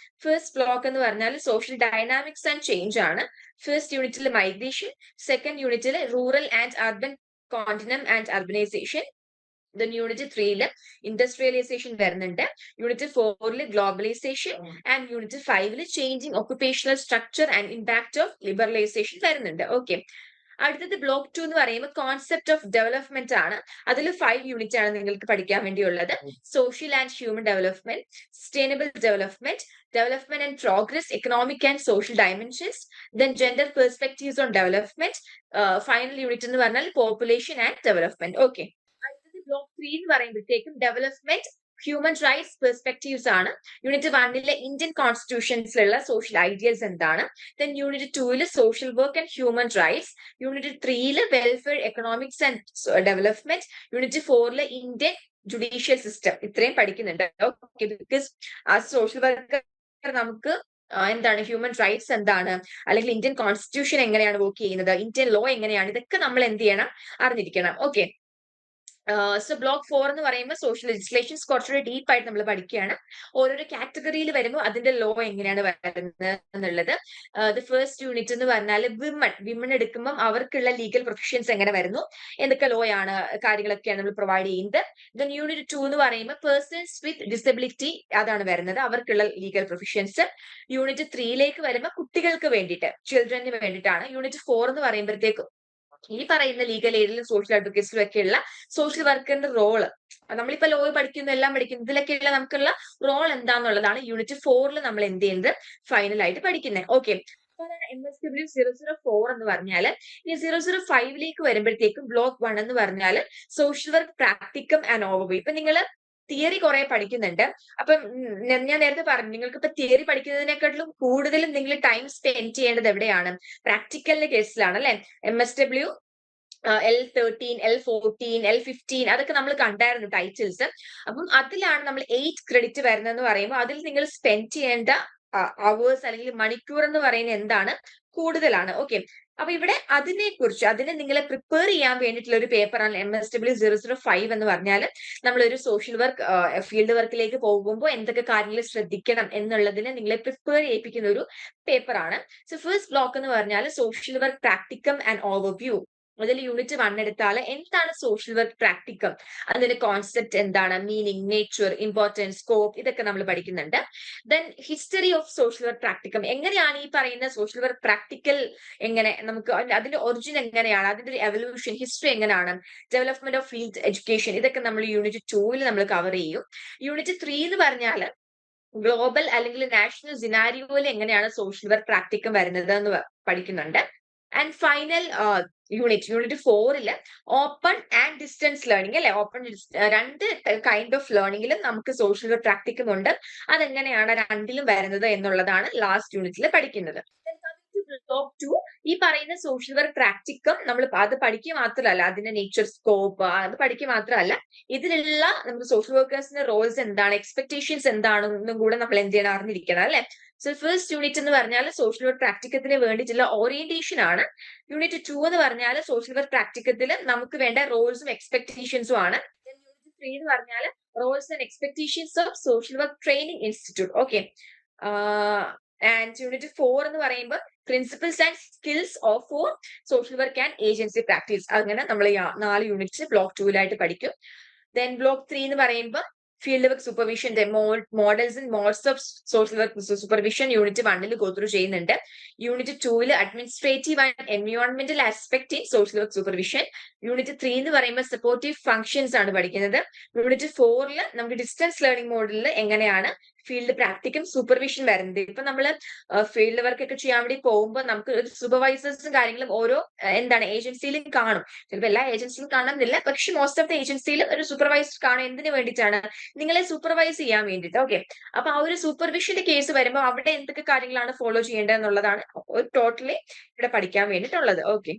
ഫസ്റ്റ് ബ്ലോക്ക് എന്ന് പറഞ്ഞാൽ സോഷ്യൽ ഡൈനാമിക്സ് ആൻഡ് ചേഞ്ച് ആണ്. ഫസ്റ്റ് യൂണിറ്റിൽ മൈഗ്രേഷൻ, സെക്കൻഡ് യൂണിറ്റിൽ rural and urban continuum and urbanisation. Then unit 3ല് ഇൻഡസ്ട്രിയലൈസേഷൻ വരുന്നുണ്ട്. യൂണിറ്റ് 4ല് ഗ്ലോബലൈസേഷൻ ആൻഡ് യൂണിറ്റ് 5ല് changing occupational structure and impact of liberalisation വരുന്നുണ്ട്. ഓക്കെ, അടുത്തത് ബ്ലോക്ക് 2 എന്ന് പറയുമ്പോൾ കോൺസെപ്റ്റ് ഓഫ് ഡെവലപ്മെന്റ് ആണ്. അതിൽ 5 യൂണിറ്റ് ആണ് നിങ്ങൾക്ക് പഠിക്കാൻ വേണ്ടിയുള്ളത്. Social and human development, sustainable development, development and progress, economic and social dimensions, then gender perspectives on development. Final unit എന്ന് പറഞ്ഞാൽ population and development. Okay, block 3 എന്ന് പറയുമ്പോഴത്തേക്കും ഡെവലപ്മെന്റ് ഹ്യൂമൻ റൈറ്റ്സ് പെർസ്പെക്ടീവ്സ് ആണ്. യൂണിറ്റ് 1ലെ ഇന്ത്യൻ കോൺസ്റ്റിറ്റ്യൂഷൻസിലുള്ള സോഷ്യൽ ഐഡിയൽസ് എന്താണ്. ദെൻ യൂണിറ്റ് 2ല് social work and human rights. Unit 3ല് welfare, economics and development. Unit 4ല് ഇന്ത്യൻ ജുഡീഷ്യൽ സിസ്റ്റം. ഇത്രയും പഠിക്കുന്നുണ്ട്. ഓക്കെ, ബിക്കോസ് ആ സോഷ്യൽ വർക്കർ നമുക്ക് എന്താണ് ഹ്യൂമൻ റൈറ്റ്സ് എന്താണ്, അല്ലെങ്കിൽ ഇന്ത്യൻ കോൺസ്റ്റിറ്റ്യൂഷൻ എങ്ങനെയാണ് വർക്ക് ചെയ്യുന്നത്, ഇന്ത്യൻ ലോ എങ്ങനെയാണ്, ഇതൊക്കെ നമ്മൾ എന്ത് ചെയ്യണം, അറിഞ്ഞിരിക്കണം. ഓക്കെ, സോ ബ്ലോക്ക് 4 എന്ന് പറയുമ്പോൾ സോഷ്യൽ ലെജിസ്ലേഷൻസ് കുറച്ചുകൂടി ഡീപ്പ് ആയിട്ട് നമ്മൾ പഠിക്കുകയാണ്. ഓരോരോ കാറ്റഗറിയിൽ വരുമ്പോൾ അതിന്റെ ലോ എങ്ങനെയാണ് വരുന്നത് എന്നുള്ളത്. ഫസ്റ്റ് യൂണിറ്റ് എന്ന് പറഞ്ഞാൽ വിമൺ എടുക്കുമ്പോൾ അവർക്കുള്ള ലീഗൽ പ്രൊഫഷൻസ് എങ്ങനെ വരുന്നു, എന്തൊക്കെ ലോ ആണ്, കാര്യങ്ങളൊക്കെയാണ് നമ്മൾ പ്രൊവൈഡ് ചെയ്യുന്നത്. ദെൻ യൂണിറ്റ് 2 എന്ന് പറയുമ്പോൾ പേഴ്സൺസ് വിത്ത് ഡിസബിലിറ്റി, അതാണ് വരുന്നത്, അവർക്കുള്ള ലീഗൽ പ്രൊഫഷൻസ്. യൂണിറ്റ് 3ലേക്ക് വരുമ്പോൾ കുട്ടികൾക്ക് വേണ്ടിയിട്ട്, ചിൽഡ്രന് വേണ്ടിയിട്ടാണ്. യൂണിറ്റ് 4 എന്ന് പറയുമ്പോഴത്തേക്കും ഈ പറയുന്ന ലീഗൽ എയ്ഡിലും സോഷ്യൽ അഡ്വക്കേറ്റ്സിലും ഒക്കെയുള്ള സോഷ്യൽ വർക്കറിന്റെ റോള്, നമ്മളിപ്പോ ലോ പഠിക്കുന്നു, എല്ലാം പഠിക്കുന്നു, ഇതിലൊക്കെയുള്ള നമുക്കുള്ള റോൾ എന്താന്നുള്ളതാണ് യൂണിറ്റ് 4ൽ നമ്മൾ എന്ത് ചെയ്യുന്നത് ഫൈനൽ ആയിട്ട് പഠിക്കുന്നത്. ഓക്കെ, അതാണ് MSW004 എന്ന് പറഞ്ഞാൽ. ഇനി 005ലേക്ക് വരുമ്പോഴത്തേക്കും ബ്ലോക്ക് 1 എന്ന് പറഞ്ഞാൽ social work practicum and overview. ഇപ്പൊ നിങ്ങൾ തിയറി കുറെ പഠിക്കുന്നുണ്ട്. അപ്പം ഞാൻ നേരത്തെ പറഞ്ഞു, നിങ്ങൾക്ക് ഇപ്പൊ തിയറി പഠിക്കുന്നതിനെക്കാട്ടിലും കൂടുതലും നിങ്ങൾ ടൈം സ്പെൻഡ് ചെയ്യേണ്ടത് എവിടെയാണ്, പ്രാക്ടിക്കലിന്റെ കേസിലാണ് അല്ലെ. MSW L13, L14, L15 അതൊക്കെ നമ്മൾ കണ്ടായിരുന്നു ടൈറ്റിൽസ്. അപ്പം അതിലാണ് നമ്മൾ 8 ക്രെഡിറ്റ് വരുന്നതെന്ന് പറയുമ്പോൾ അതിൽ നിങ്ങൾ സ്പെൻഡ് ചെയ്യേണ്ട അവേഴ്സ് അല്ലെങ്കിൽ മണിക്കൂർ എന്ന് പറയുന്നത് എന്താണ്, കൂടുതലാണ്. ഓക്കെ, അപ്പൊ ഇവിടെ അതിനെ നിങ്ങളെ പ്രിപ്പയർ ചെയ്യാൻ വേണ്ടിയിട്ടുള്ള ഒരു പേപ്പറാണ് MSW005 എന്ന് പറഞ്ഞാൽ. നമ്മളൊരു സോഷ്യൽ വർക്ക് ഫീൽഡ് വർക്കിലേക്ക് പോകുമ്പോൾ എന്തൊക്കെ കാര്യങ്ങൾ ശ്രദ്ധിക്കണം എന്നുള്ളതിനെ നിങ്ങളെ പ്രിപ്പയർ ചെയ്യിപ്പിക്കുന്ന ഒരു പേപ്പറാണ്. സോ ഫസ്റ്റ് ബ്ലോക്ക് എന്ന് പറഞ്ഞാൽ social work practicum and overview. അതിൽ യൂണിറ്റ് 1 എടുത്താൽ എന്താണ് സോഷ്യൽ വർക്ക് പ്രാക്ടിക്കം, അതിന്റെ കോൺസെപ്റ്റ് എന്താണ്, മീനിങ്, നേച്ചർ, ഇമ്പോർട്ടൻസ്, സ്കോപ്പ്, ഇതൊക്കെ നമ്മൾ പഠിക്കുന്നുണ്ട്. Then history of social work practicum, എങ്ങനെയാണ് ഈ പറയുന്ന സോഷ്യൽ വർക്ക് പ്രാക്ടിക്കൽ, എങ്ങനെ നമുക്ക് അതിന്റെ ഒറിജിൻ എങ്ങനെയാണ്, അതിന്റെ ഒരു എവല്യൂഷൻ ഹിസ്റ്ററി എങ്ങനെയാണ്, ഡെവലപ്മെന്റ് ഓഫ് ഫീൽഡ് എഡ്യൂക്കേഷൻ, ഇതൊക്കെ നമ്മൾ യൂണിറ്റ് 2ൽ നമ്മൾ കവർ ചെയ്യും. യൂണിറ്റ് 3 എന്ന് പറഞ്ഞാൽ ഗ്ലോബൽ അല്ലെങ്കിൽ നാഷണൽ സിനാരിയോയിൽ എങ്ങനെയാണ് സോഷ്യൽ വർക്ക് പ്രാക്ടിക്കം വരുന്നത് എന്ന് പഠിക്കുന്നുണ്ട്. ആൻഡ് ഫൈനൽ യൂണിറ്റ് 4ൽ ഓപ്പൺ ആൻഡ് ഡിസ്റ്റൻസ് ലേണിംഗ് അല്ലെ. രണ്ട് കൈൻഡ് ഓഫ് ലേണിംഗിലും നമുക്ക് സോഷ്യൽ വർക്ക് പ്രാക്ടിക്കം ഉണ്ട്. അതെങ്ങനെയാണ് രണ്ടിലും വരുന്നത് എന്നുള്ളതാണ് ലാസ്റ്റ് യൂണിറ്റിൽ പഠിക്കുന്നത്. ബ്ലോക്ക് 2 ഈ പറയുന്ന സോഷ്യൽ വർക്ക് പ്രാക്ടിക്കം നമ്മൾ അത് പഠിക്കുക മാത്രമല്ല, അതിന്റെ നേച്ചർ, സ്കോപ്പ് അത് പഠിക്കുക മാത്രമല്ല, ഇതിലുള്ള നമുക്ക് സോഷ്യൽ വർക്കേഴ്സിന്റെ റോൾസ് എന്താണ്, എക്സ്പെക്ടേഷൻസ് എന്താണെന്നും കൂടെ നമ്മൾ എന്ത് ചെയ്യണം, അറിഞ്ഞിരിക്കണം അല്ലെ. സോ ഫസ്റ്റ് യൂണിറ്റ് എന്ന് പറഞ്ഞാൽ സോഷ്യൽ വർക്ക് പ്രാക്ടിക്കത്തിന് വേണ്ടിയിട്ടുള്ള ഓറിയന്റേഷൻ ആണ്. യൂണിറ്റ് 2 എന്ന് പറഞ്ഞാൽ സോഷ്യൽ വർക്ക് പ്രാക്ടിക്കത്തിൽ നമുക്ക് വേണ്ട റോൾസും എക്സ്പെക്ടേഷൻസും ആണ്. യൂണിറ്റ് 3 എന്ന് പറഞ്ഞാൽ roles and expectations of social work training institute. Okay, and unit 4 എന്ന് പറയുമ്പോൾ principles and skills of for social work and agency practice. അങ്ങനെ നമ്മൾ 4 യൂണിറ്റ്സ് ബ്ലോക്ക് 2ലായിട്ട് പഠിക്കും. ദെൻ ബ്ലോക്ക് 3 എന്ന് പറയുമ്പോൾ ഫീൽഡ് വർക്ക് സൂപ്പർവിഷന്റെ models and modes of social work supervision unit 1ൽ ഗോ ത്രൂ ചെയ്യുന്നുണ്ട്. യൂണിറ്റ് 2ൽ അഡ്മിനിസ്ട്രേറ്റീവ് ആൻഡ് എൻവയോൺമെന്റൽ aspect in social work supervision. Unit 3 എന്ന് പറയുമ്പോൾ സപ്പോർട്ടീവ് ഫംഗ്ഷൻസ് ആണ് പഠിക്കുന്നത്. യൂണിറ്റ് 4ൽ നമുക്ക് ഡിസ്റ്റൻസ് ലേണിംഗ് മോഡലിൽ എങ്ങനെയാണ് ഫീൽഡ് പ്രാക്ടിക്കും സൂപ്പർവിഷൻ വരുന്നത്. ഇപ്പൊ നമ്മൾ ഫീൽഡ് വർക്ക് ഒക്കെ ചെയ്യാൻ വേണ്ടി പോകുമ്പോൾ നമുക്ക് സൂപ്പർവൈസേഴ്സും കാര്യങ്ങളും ഓരോ എന്താണ് ഏജൻസിയിലും കാണും. ചിലപ്പോൾ എല്ലാ ഏജൻസിയിലും കാണണമെന്നില്ല, പക്ഷെ മോസ്റ്റ് ഓഫ് ദ ഏജൻസിയിലും ഒരു സൂപ്പർവൈസർ കാണും. എന്തിനു വേണ്ടിയിട്ടാണ്, നിങ്ങളെ സൂപ്പർവൈസ് ചെയ്യാൻ വേണ്ടിയിട്ട്. ഓക്കെ, അപ്പൊ ആ ഒരു സൂപ്പർവിഷന്റെ കേസ് വരുമ്പോൾ അവിടെ എന്തൊക്കെ കാര്യങ്ങളാണ് ഫോളോ ചെയ്യേണ്ടത് എന്നുള്ളതാണ് ടോട്ടലി ഇവിടെ പഠിക്കാൻ വേണ്ടിയിട്ടുള്ളത്. ഓക്കെ,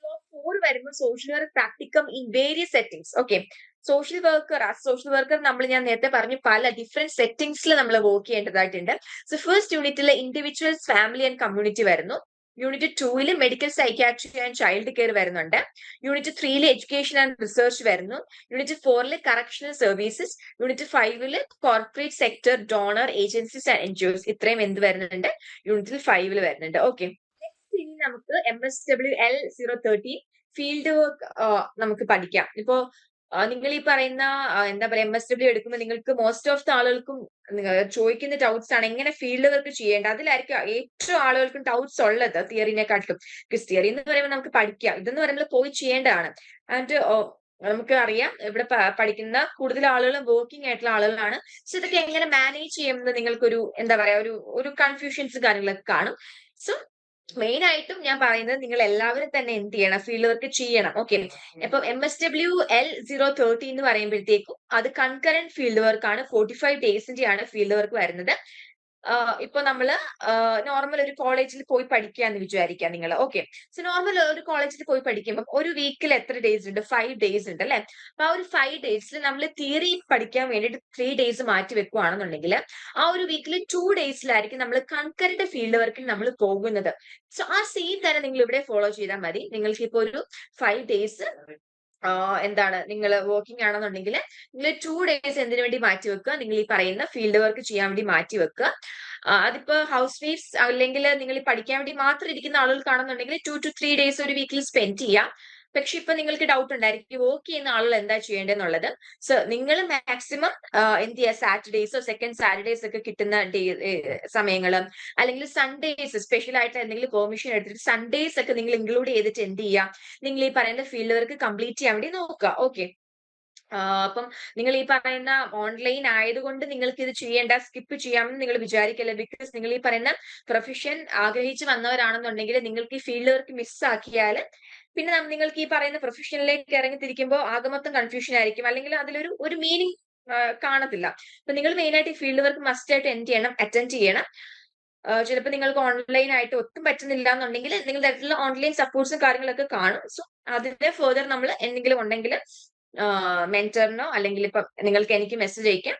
ബ്ലോക്ക് 4 വരുമ്പോൾ social work practicum in various settings. Okay, social worker ഞാൻ നേരത്തെ പറഞ്ഞു പല ഡിഫറെന്റ് സെറ്റിംഗ്സിൽ നമ്മൾ വർക്ക് ചെയ്യേണ്ടതായിട്ടുണ്ട്. സോ ഫസ്റ്റ് യൂണിറ്റിൽ ഇൻഡിവിജ്വൽസ്, ഫാമിലി ആൻഡ് കമ്മ്യൂണിറ്റി വരുന്നു. Unit 2 medical psychiatry and child care വരുന്നുണ്ട്. യൂണിറ്റ് 3 എഡ്യൂക്കേഷൻ ആൻഡ് റിസർച്ച് വരുന്നു. Unit 4 correctional services. Unit 5 corporate sector, donor agencies and NGOs. ഇത്രയും എന്ത് വരുന്നുണ്ട്, യൂണിറ്റിൽ 5 വരുന്നുണ്ട്. ഓക്കെ, നെക്സ്റ്റ് ഇനി നമുക്ക് MSWL013 ഫീൽഡ് വർക്ക് നമുക്ക് പഠിക്കാം. ഇപ്പോ നിങ്ങൾ ഈ പറയുന്ന എന്താ പറയാ MSW എടുക്കുമ്പോൾ നിങ്ങൾക്ക് മോസ്റ്റ് ഓഫ് ദ ആളുകൾക്കും ചോദിക്കുന്ന ഡൗട്ട്സ് ആണ് എങ്ങനെ ഫീൽഡ് വർക്ക് ചെയ്യേണ്ടത്. അതിലായിരിക്കും ഏറ്റവും ആളുകൾക്കും ഡൗട്ട്സ് ഉള്ളത് തിയറിനെക്കാട്ടിലും. തിയറി എന്ന് പറയുമ്പോൾ നമുക്ക് പഠിക്കാം, ഇതെന്ന് പറയുമ്പോൾ പോയി ചെയ്യേണ്ടതാണ്. ആൻഡ് നമുക്ക് അറിയാം ഇവിടെ പഠിക്കുന്ന കൂടുതൽ ആളുകളും വർക്കിംഗ് ആയിട്ടുള്ള ആളുകളാണ്. സോ ഇതൊക്കെ എങ്ങനെ മാനേജ് ചെയ്യുന്നത് നിങ്ങൾക്കൊരു എന്താ പറയാ ഒരു കൺഫ്യൂഷൻസ് കാര്യങ്ങളൊക്കെ കാണും. സോ മെയിൻ ആയിട്ടും ഞാൻ പറയുന്നത് നിങ്ങൾ എല്ലാവരും തന്നെ എന്ത് ചെയ്യണം, ഫീൽഡ് വർക്ക് ചെയ്യണം. ഓക്കെ, ഇപ്പൊ MSWL013 എന്ന് പറയുമ്പോഴത്തേക്കും അത് കൺകറന്റ് ഫീൽഡ് വർക്ക് ആണ്. 45 ഡേയ്സിന്റെ ആണ് ഫീൽഡ് വർക്ക് വരുന്നത്. ഇപ്പൊ നമ്മള് നോർമൽ ഒരു കോളേജിൽ പോയി പഠിക്കാന്ന് വിചാരിക്കാം നിങ്ങൾ. ഓക്കെ, സോ നോർമൽ ഒരു കോളേജിൽ പോയി പഠിക്കുമ്പോൾ ഒരു വീക്കിൽ എത്ര ഡേയ്സ് ഉണ്ട്? 5 ഡേയ്സ് ഉണ്ട് അല്ലെ? അപ്പൊ ആ ഒരു 5 ഡേയ്സിൽ നമ്മൾ തിയറി പഠിക്കാൻ വേണ്ടിയിട്ട് 3 ഡേയ്സ് മാറ്റി വെക്കുകയാണെന്നുണ്ടെങ്കിൽ ആ ഒരു വീക്കിൽ 2 ഡേയ്സിലായിരിക്കും നമ്മൾ കൺകറന്റ് ഫീൽഡ് വർക്കിൽ നമ്മൾ പോകുന്നത്. സോ ആ സെയിം തന്നെ നിങ്ങൾ ഇവിടെ ഫോളോ ചെയ്താൽ മതി. നിങ്ങൾക്ക് ഇപ്പൊ ഒരു 5 ഡേയ്സ് എന്താണ് നിങ്ങൾ വർക്കിംഗ് ആണെന്നുണ്ടെങ്കിൽ നിങ്ങൾ 2 ഡേയ്സ് എന്തിനു വേണ്ടി മാറ്റി വെക്കുക? നിങ്ങൾ ഈ പറയുന്ന ഫീൽഡ് വർക്ക് ചെയ്യാൻ വേണ്ടി മാറ്റി വെക്കുക. അതിപ്പോ ഹൗസ് വൈഫ്സ് അല്ലെങ്കിൽ നിങ്ങൾ പഠിക്കാൻ വേണ്ടി മാത്രം ഇരിക്കുന്ന ആളുകൾക്കാണെന്നുണ്ടെങ്കിൽ 2 to 3 ഡേയ്സ് ഒരു വീക്കിൽ സ്പെൻഡ് ചെയ്യാം. പക്ഷെ ഇപ്പൊ നിങ്ങൾക്ക് ഡൗട്ട് ഉണ്ടായിരിക്കും വർക്ക് ചെയ്യുന്ന ആളുകൾ എന്താ ചെയ്യേണ്ടതെന്നുള്ളത്. സോ നിങ്ങൾ മാക്സിമം എന്ത് ചെയ്യുക, സാറ്റർഡേയ്സോ സെക്കൻഡ് സാറ്റർഡേയ്സ് ഒക്കെ കിട്ടുന്ന സമയങ്ങൾ, അല്ലെങ്കിൽ സൺഡേയ്സ് സ്പെഷ്യൽ ആയിട്ട് എന്തെങ്കിലും പെർമിഷൻ എടുത്തിട്ട് സൺഡേയ്സ് ഒക്കെ നിങ്ങൾ ഇൻക്ലൂഡ് ചെയ്തിട്ട് എന്ത് ചെയ്യുക, നിങ്ങൾ ഈ പറയുന്ന ഫീൽഡ് വർക്ക് കംപ്ലീറ്റ് ചെയ്യാൻ വേണ്ടി നോക്കുക. ഓക്കെ, അപ്പം നിങ്ങൾ ഈ പറയുന്ന ഓൺലൈൻ ആയതുകൊണ്ട് നിങ്ങൾക്ക് ഇത് ചെയ്യേണ്ട, സ്കിപ്പ് ചെയ്യാമെന്ന് നിങ്ങൾ വിചാരിക്കല്ല. ബിക്കോസ് നിങ്ങൾ ഈ പറയുന്ന പ്രൊഫഷൻ ആഗ്രഹിച്ച് വന്നവരാണെന്നുണ്ടെങ്കിൽ നിങ്ങൾക്ക് ഈ ഫീൽഡ് വർക്ക് മിസ്സാക്കിയാൽ പിന്നെ നിങ്ങൾക്ക് ഈ പറയുന്ന പ്രൊഫഷനിലേക്ക് ഇറങ്ങിത്തിരിക്കുമ്പോൾ ആകെ മൊത്തം കൺഫ്യൂഷൻ ആയിരിക്കും, അല്ലെങ്കിൽ അതിലൊരു മീനിങ് കാണത്തില്ല. അപ്പൊ നിങ്ങൾ മെയിൻ ആയിട്ട് ഈ ഫീൽഡ് വർക്ക് മസ്റ്റ് ആയിട്ട് അറ്റൻഡ് ചെയ്യണം. ചിലപ്പോൾ നിങ്ങൾക്ക് ഓൺലൈൻ ആയിട്ട് ഒട്ടും പറ്റുന്നില്ല എന്നുണ്ടെങ്കിൽ എന്തെങ്കിലും തരത്തിലുള്ള ഓൺലൈൻ സപ്പോർട്ട്സും കാര്യങ്ങളൊക്കെ കാണും. സോ അതിന്റെ ഫെർദർ നമ്മൾ എന്തെങ്കിലും ഉണ്ടെങ്കിൽ മെന്ററിനോ അല്ലെങ്കിൽ ഇപ്പൊ നിങ്ങൾക്ക് എനിക്ക് മെസ്സേജ് അയക്കാം.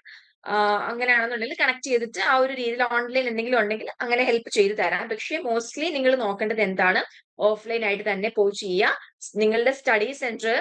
അങ്ങനെയാണെന്നുണ്ടെങ്കിൽ കണക്ട് ചെയ്തിട്ട് ആ ഒരു രീതിയിൽ ഓൺലൈൻ എന്തെങ്കിലും ഉണ്ടെങ്കിൽ അങ്ങനെ ഹെൽപ്പ് ചെയ്തു തരാം. പക്ഷേ മോസ്റ്റ്ലി നിങ്ങൾ നോക്കേണ്ടത് എന്താണ്, ഓഫ്ലൈൻ ആയിട്ട് തന്നെ പോയി ചെയ്യുക. നിങ്ങളുടെ സ്റ്റഡി സെന്റർ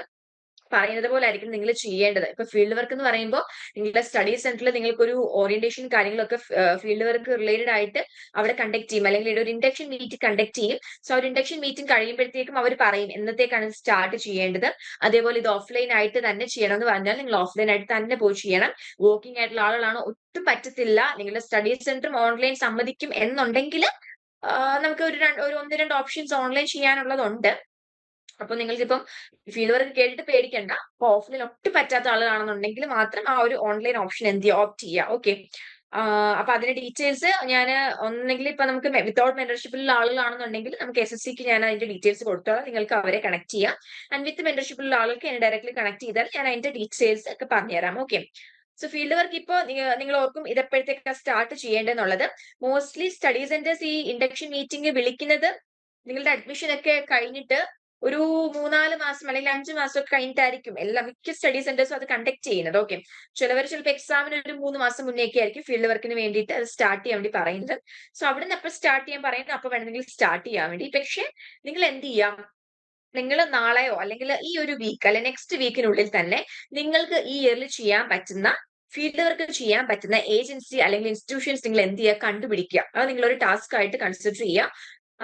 പറയുന്നത് പോലെ ആയിരിക്കും നിങ്ങൾ ചെയ്യേണ്ടത്. ഇപ്പൊ ഫീൽഡ് വർക്ക് എന്ന് പറയുമ്പോൾ നിങ്ങളുടെ സ്റ്റഡി സെന്ററിൽ നിങ്ങൾക്കൊരു ഓറിയന്റേഷൻ കാര്യങ്ങളൊക്കെ ഫീൽഡ് വർക്ക് റിലേറ്റഡ് ആയിട്ട് അവിടെ കണ്ടക്ട് ചെയ്യും, അല്ലെങ്കിൽ ഒരു ഇൻഡക്ഷൻ മീറ്റിംഗ് കണ്ടക്ട് ചെയ്യും. സോ ഒരു ഇൻഡക്ഷൻ മീറ്റിംഗ് കഴിയുമ്പോഴത്തേക്കും അവർ പറയും എന്നത്തേക്കാണ് സ്റ്റാർട്ട് ചെയ്യേണ്ടത്. അതേപോലെ ഇത് ഓഫ്ലൈൻ ആയിട്ട് തന്നെ ചെയ്യണം എന്ന് പറഞ്ഞാൽ നിങ്ങൾ ഓഫ്ലൈൻ ആയിട്ട് തന്നെ പോയി ചെയ്യണം. വർക്കിംഗ് ആയിട്ടുള്ള ആളുകളാണ് ഒട്ടും പറ്റത്തില്ല, നിങ്ങളുടെ സ്റ്റഡി സെന്ററും ഓൺലൈൻ സമ്മതിക്കും എന്നുണ്ടെങ്കിൽ നമുക്ക് ഒരു 1-2 ഓപ്ഷൻസ് ഓൺലൈൻ ചെയ്യാനുള്ളതുണ്ട്. അപ്പൊ നിങ്ങൾക്കിപ്പം ഫീൽഡ് വർക്ക് കേട്ടിട്ട് പേടിക്കണ്ട. അപ്പൊ ഓഫ്ലൈൻ ഒട്ടും പറ്റാത്ത ആളാണെന്നുണ്ടെങ്കിൽ മാത്രം ആ ഒരു ഓൺലൈൻ ഓപ്ഷൻ എന്ത് ചെയ്യുക, ഓപ്റ്റ് ചെയ്യുക. ഓക്കെ, അപ്പൊ അതിന്റെ ഡീറ്റെയിൽസ് ഞാൻ ഒന്നെങ്കിൽ ഇപ്പൊ നമുക്ക് വിത്തൗട്ട് മെന്റർഷിപ്പിലുള്ള ആളുകളാണെന്നുണ്ടെങ്കിൽ നമുക്ക് SSCക്ക് ഞാൻ അതിന്റെ ഡീറ്റെയിൽസ് കൊടുത്തോളാം, നിങ്ങൾക്ക് അവരെ കണക്ട് ചെയ്യാം. ആൻഡ് വിത്ത് മെന്റർഷിപ്പിലുള്ള ആൾക്ക് എന്നെ ഡയറക്ട്ലി കണക്ട് ചെയ്താൽ ഞാൻ അതിന്റെ ഡീറ്റെയിൽസ് ഒക്കെ പറഞ്ഞുതരാം. ഓക്കെ, സോ ഫീൽഡ് വർക്ക് ഇപ്പൊ നിങ്ങൾ ഓർക്കും ഇതെപ്പോഴത്തേക്കാണ് സ്റ്റാർട്ട് ചെയ്യേണ്ടതെന്നുള്ളത്. മോസ്റ്റ്ലി സ്റ്റഡി സെന്റേഴ്സ് ഈ ഇൻഡക്ഷൻ മീറ്റിംഗ് വിളിക്കുന്നത് നിങ്ങളുടെ അഡ്മിഷൻ ഒക്കെ കഴിഞ്ഞിട്ട് ഒരു 3-4 മാസം അല്ലെങ്കിൽ 5 മാസം ഒക്കെ കഴിഞ്ഞിട്ടായിരിക്കും മിക്ക സ്റ്റഡി സെന്റേഴ്സും അത് കണ്ടക്ട് ചെയ്യുന്നത്. ഓക്കെ, ചിലവർ ചിലപ്പോൾ എക്സാമിന് ഒരു 3 മാസം മുന്നേക്ക് ആയിരിക്കും ഫീൽഡ് വർക്കിന് വേണ്ടിയിട്ട് അത് സ്റ്റാർട്ട് ചെയ്യാൻ വേണ്ടി പറയുന്നത്. സോ അവിടെ നിന്ന് എപ്പോൾ സ്റ്റാർട്ട് ചെയ്യാൻ പറയുന്നത് അപ്പൊ വേണമെങ്കിൽ സ്റ്റാർട്ട് ചെയ്യാൻ വേണ്ടി. പക്ഷെ നിങ്ങൾ എന്ത് ചെയ്യാം, നിങ്ങൾ നാളെയോ അല്ലെങ്കിൽ ഈ ഒരു വീക്ക് അല്ലെങ്കിൽ നെക്സ്റ്റ് വീക്കിനുള്ളിൽ തന്നെ നിങ്ങൾക്ക് ഈ ഇയറിൽ ചെയ്യാൻ പറ്റുന്ന ഫീൽഡ് വർക്ക് ചെയ്യാൻ പറ്റുന്ന ഏജൻസി അല്ലെങ്കിൽ ഇൻസ്റ്റിറ്റ്യൂഷൻസ് നിങ്ങൾ എന്ത് ചെയ്യുക, കണ്ടുപിടിക്കുക. അത് നിങ്ങളൊരു ടാസ്ക് ആയിട്ട് കൺസിഡർ ചെയ്യുക.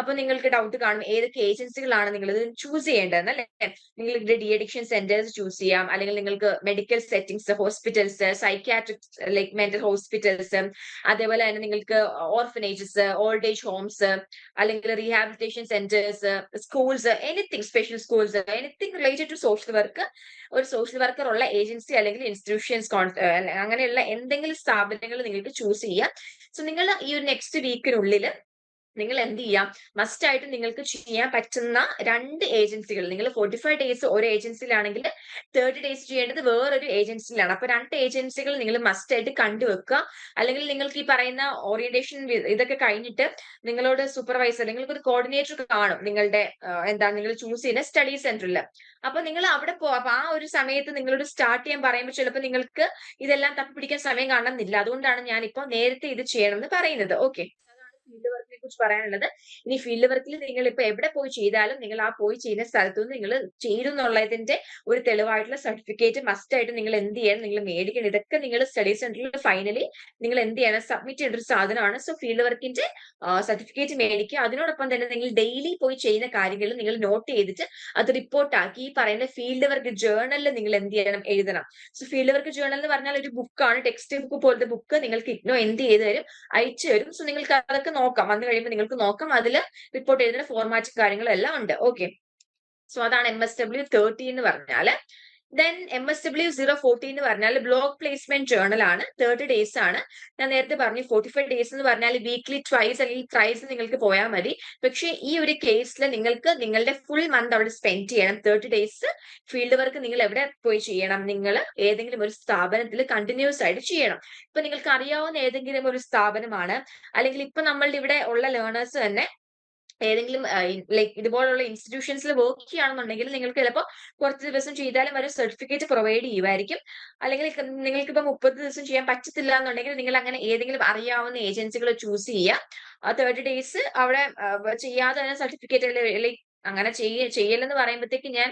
അപ്പൊ നിങ്ങൾക്ക് ഡൗട്ട് കാണും ഏതൊക്കെ ഏജൻസികളാണ് നിങ്ങൾ ഇത് ചൂസ് ചെയ്യേണ്ടതെന്ന് അല്ലെ? നിങ്ങൾക്ക് ഡി അഡിക്ഷൻ സെന്റേഴ്സ് ചൂസ് ചെയ്യാം, അല്ലെങ്കിൽ നിങ്ങൾക്ക് medical settings, hospitals, psychiatric like mental hospitals, അതേപോലെ തന്നെ നിങ്ങൾക്ക് ഓർഫനേജസ്, ഓൾഡ് ഏജ് ഹോംസ്, അല്ലെങ്കിൽ rehabilitation centres, schools, anything special schools, anything related to social work, ഒരു സോഷ്യൽ വർക്കർ ഉള്ള ഏജൻസി അല്ലെങ്കിൽ ഇൻസ്റ്റിറ്റ്യൂഷൻസ് അങ്ങനെയുള്ള എന്തെങ്കിലും സ്ഥാപനങ്ങൾ നിങ്ങൾക്ക് ചൂസ് ചെയ്യാം. സോ നിങ്ങൾ ഈ ഒരു നെക്സ്റ്റ് വീക്കിനുള്ളിൽ നിങ്ങൾ എന്ത് ചെയ്യാം, മസ്റ്റ് ആയിട്ട് നിങ്ങൾക്ക് ചെയ്യാൻ പറ്റുന്ന 2 ഏജൻസികൾ, നിങ്ങൾ 45 ഡേയ്സ് ഒരു ഏജൻസിയിലാണെങ്കിൽ 30 ഡേയ്സ് ചെയ്യേണ്ടത് വേറൊരു ഏജൻസിയിലാണ്. അപ്പൊ 2 ഏജൻസികൾ നിങ്ങൾ മസ്റ്റ് ആയിട്ട് കണ്ടുവെക്കുക. അല്ലെങ്കിൽ നിങ്ങൾക്ക് ഈ പറയുന്ന ഓറിയന്റേഷൻ ഇതൊക്കെ കഴിഞ്ഞിട്ട് നിങ്ങളോട് സൂപ്പർവൈസർ, നിങ്ങൾക്ക് ഒരു കോർഡിനേറ്റർ കാണും നിങ്ങളുടെ എന്താ നിങ്ങൾ ചൂസ് ചെയ്യുന്ന സ്റ്റഡി സെന്ററിൽ. അപ്പൊ നിങ്ങൾ അവിടെ അപ്പൊ ആ ഒരു സമയത്ത് നിങ്ങളോട് സ്റ്റാർട്ട് ചെയ്യാൻ പറയുമ്പോൾ ചിലപ്പോൾ നിങ്ങൾക്ക് ഇതെല്ലാം തപ്പിപ്പിടിക്കാൻ സമയം കാണണമെന്നില്ല. അതുകൊണ്ടാണ് ഞാൻ ഇപ്പോൾ നേരത്തെ ഇത് ചെയ്യണം എന്ന് പറയുന്നത്. ഓക്കെ, ഫീൽഡ് വർക്കിനെ കുറിച്ച് പറയാനുള്ളത്. ഇനി ഫീൽഡ് വർക്കിൽ നിങ്ങൾ ഇപ്പൊ എവിടെ പോയി ചെയ്താലും നിങ്ങൾ ആ പോയി ചെയ്യുന്ന സ്ഥലത്തു നിന്ന് നിങ്ങൾ ചെയ്തു എന്നുള്ളതിന്റെ ഒരു തെളിവായിട്ടുള്ള സർട്ടിഫിക്കറ്റ് മസ്റ്റ് ആയിട്ട് നിങ്ങൾ എന്ത് ചെയ്യണം, നിങ്ങൾ മേടിക്കണം. ഇതൊക്കെ നിങ്ങൾ സ്റ്റഡി സെന്ററിൽ ഫൈനലി നിങ്ങൾ എന്ത് ചെയ്യണം, സബ്മിറ്റ് ചെയ്യേണ്ട ഒരു സാധനമാണ്. സോ ഫീൽഡ് വർക്കിന്റെ സർട്ടിഫിക്കറ്റ് മേടിക്കുക. അതിനോടൊപ്പം തന്നെ നിങ്ങൾ ഡെയിലി പോയി ചെയ്യുന്ന കാര്യങ്ങൾ നിങ്ങൾ നോട്ട് ചെയ്തിട്ട് അത് റിപ്പോർട്ട് ആക്കി ഈ പറയുന്ന ഫീൽഡ് വർക്ക് ജേർണലിൽ നിങ്ങൾ എന്ത് ചെയ്യണം, എഴുതണം. സോ ഫീൽഡ് വർക്ക് ജേർണൽ എന്ന് പറഞ്ഞാൽ ഒരു ബുക്കാണ്, ടെക്സ്റ്റ് ബുക്ക് പോലത്തെ ബുക്ക് നിങ്ങൾക്ക് ഇഗ്നോ എന്ത് ചെയ്ത് തരും, അയച്ചു തരും. സോ നിങ്ങൾക്ക് അതൊക്കെ നോക്കാം, വന്നു കഴിയുമ്പോൾ നിങ്ങൾക്ക് നോക്കാം. അതിൽ റിപ്പോർട്ട് ചെയ്തതിന് ഫോർമാറ്റ് കാര്യങ്ങളും എല്ലാം ഉണ്ട്. ഓക്കെ, സോ അതാണ് MSW30 എന്ന് പറഞ്ഞാല്. ദെൻ MSW040 എന്ന് പറഞ്ഞാൽ ബ്ലോക്ക് പ്ലേസ്മെന്റ് ജേർണൽ ആണ്. 30 ഡേയ്സ് ആണ്. ഞാൻ നേരത്തെ പറഞ്ഞു 45 ഡേയ്സ് എന്ന് പറഞ്ഞാൽ വീക്ക്ലി ട്വൈസ് അല്ലെങ്കിൽ ത്രൈസ് നിങ്ങൾക്ക് പോയാൽ മതി. പക്ഷേ ഈ ഒരു കേസിൽ നിങ്ങൾക്ക് നിങ്ങളുടെ ഫുൾ മന്ത് അവിടെ സ്പെൻഡ് ചെയ്യണം. 30 ഡേയ്സ് ഫീൽഡ് വർക്ക് നിങ്ങൾ എവിടെ പോയി ചെയ്യണം, നിങ്ങൾ ഏതെങ്കിലും ഒരു സ്ഥാപനത്തിൽ കണ്ടിന്യൂസ് ആയിട്ട് ചെയ്യണം. ഇപ്പൊ നിങ്ങൾക്ക് അറിയാവുന്ന ഏതെങ്കിലും ഒരു സ്ഥാപനമാണ്, അല്ലെങ്കിൽ ഇപ്പൊ നമ്മളുടെ ഇവിടെ ഉള്ള ലേണേഴ്സ് തന്നെ ഏതെങ്കിലും ലൈക്ക് ഇതുപോലുള്ള ഇൻസ്റ്റിറ്റ്യൂഷൻസിൽ വർക്ക് ചെയ്യുകയാണെന്നുണ്ടെങ്കിൽ നിങ്ങൾക്ക് ചിലപ്പോൾ കുറച്ച് ദിവസം ചെയ്താലും ഒരു സർട്ടിഫിക്കറ്റ് പ്രൊവൈഡ് ചെയ്യുമായിരിക്കും. അല്ലെങ്കിൽ നിങ്ങൾക്ക് ഇപ്പൊ 30 ദിവസം ചെയ്യാൻ പറ്റത്തില്ല എന്നുണ്ടെങ്കിൽ നിങ്ങൾ അങ്ങനെ ഏതെങ്കിലും അറിയാവുന്ന ഏജൻസികൾ ചൂസ് ചെയ്യുക. 30 ഡേയ്സ് അവിടെ ചെയ്യാതെ തന്നെ സർട്ടിഫിക്കറ്റ് ലൈക്ക് അങ്ങനെ ചെയ്യലെന്ന് പറയുമ്പോഴത്തേക്ക് ഞാൻ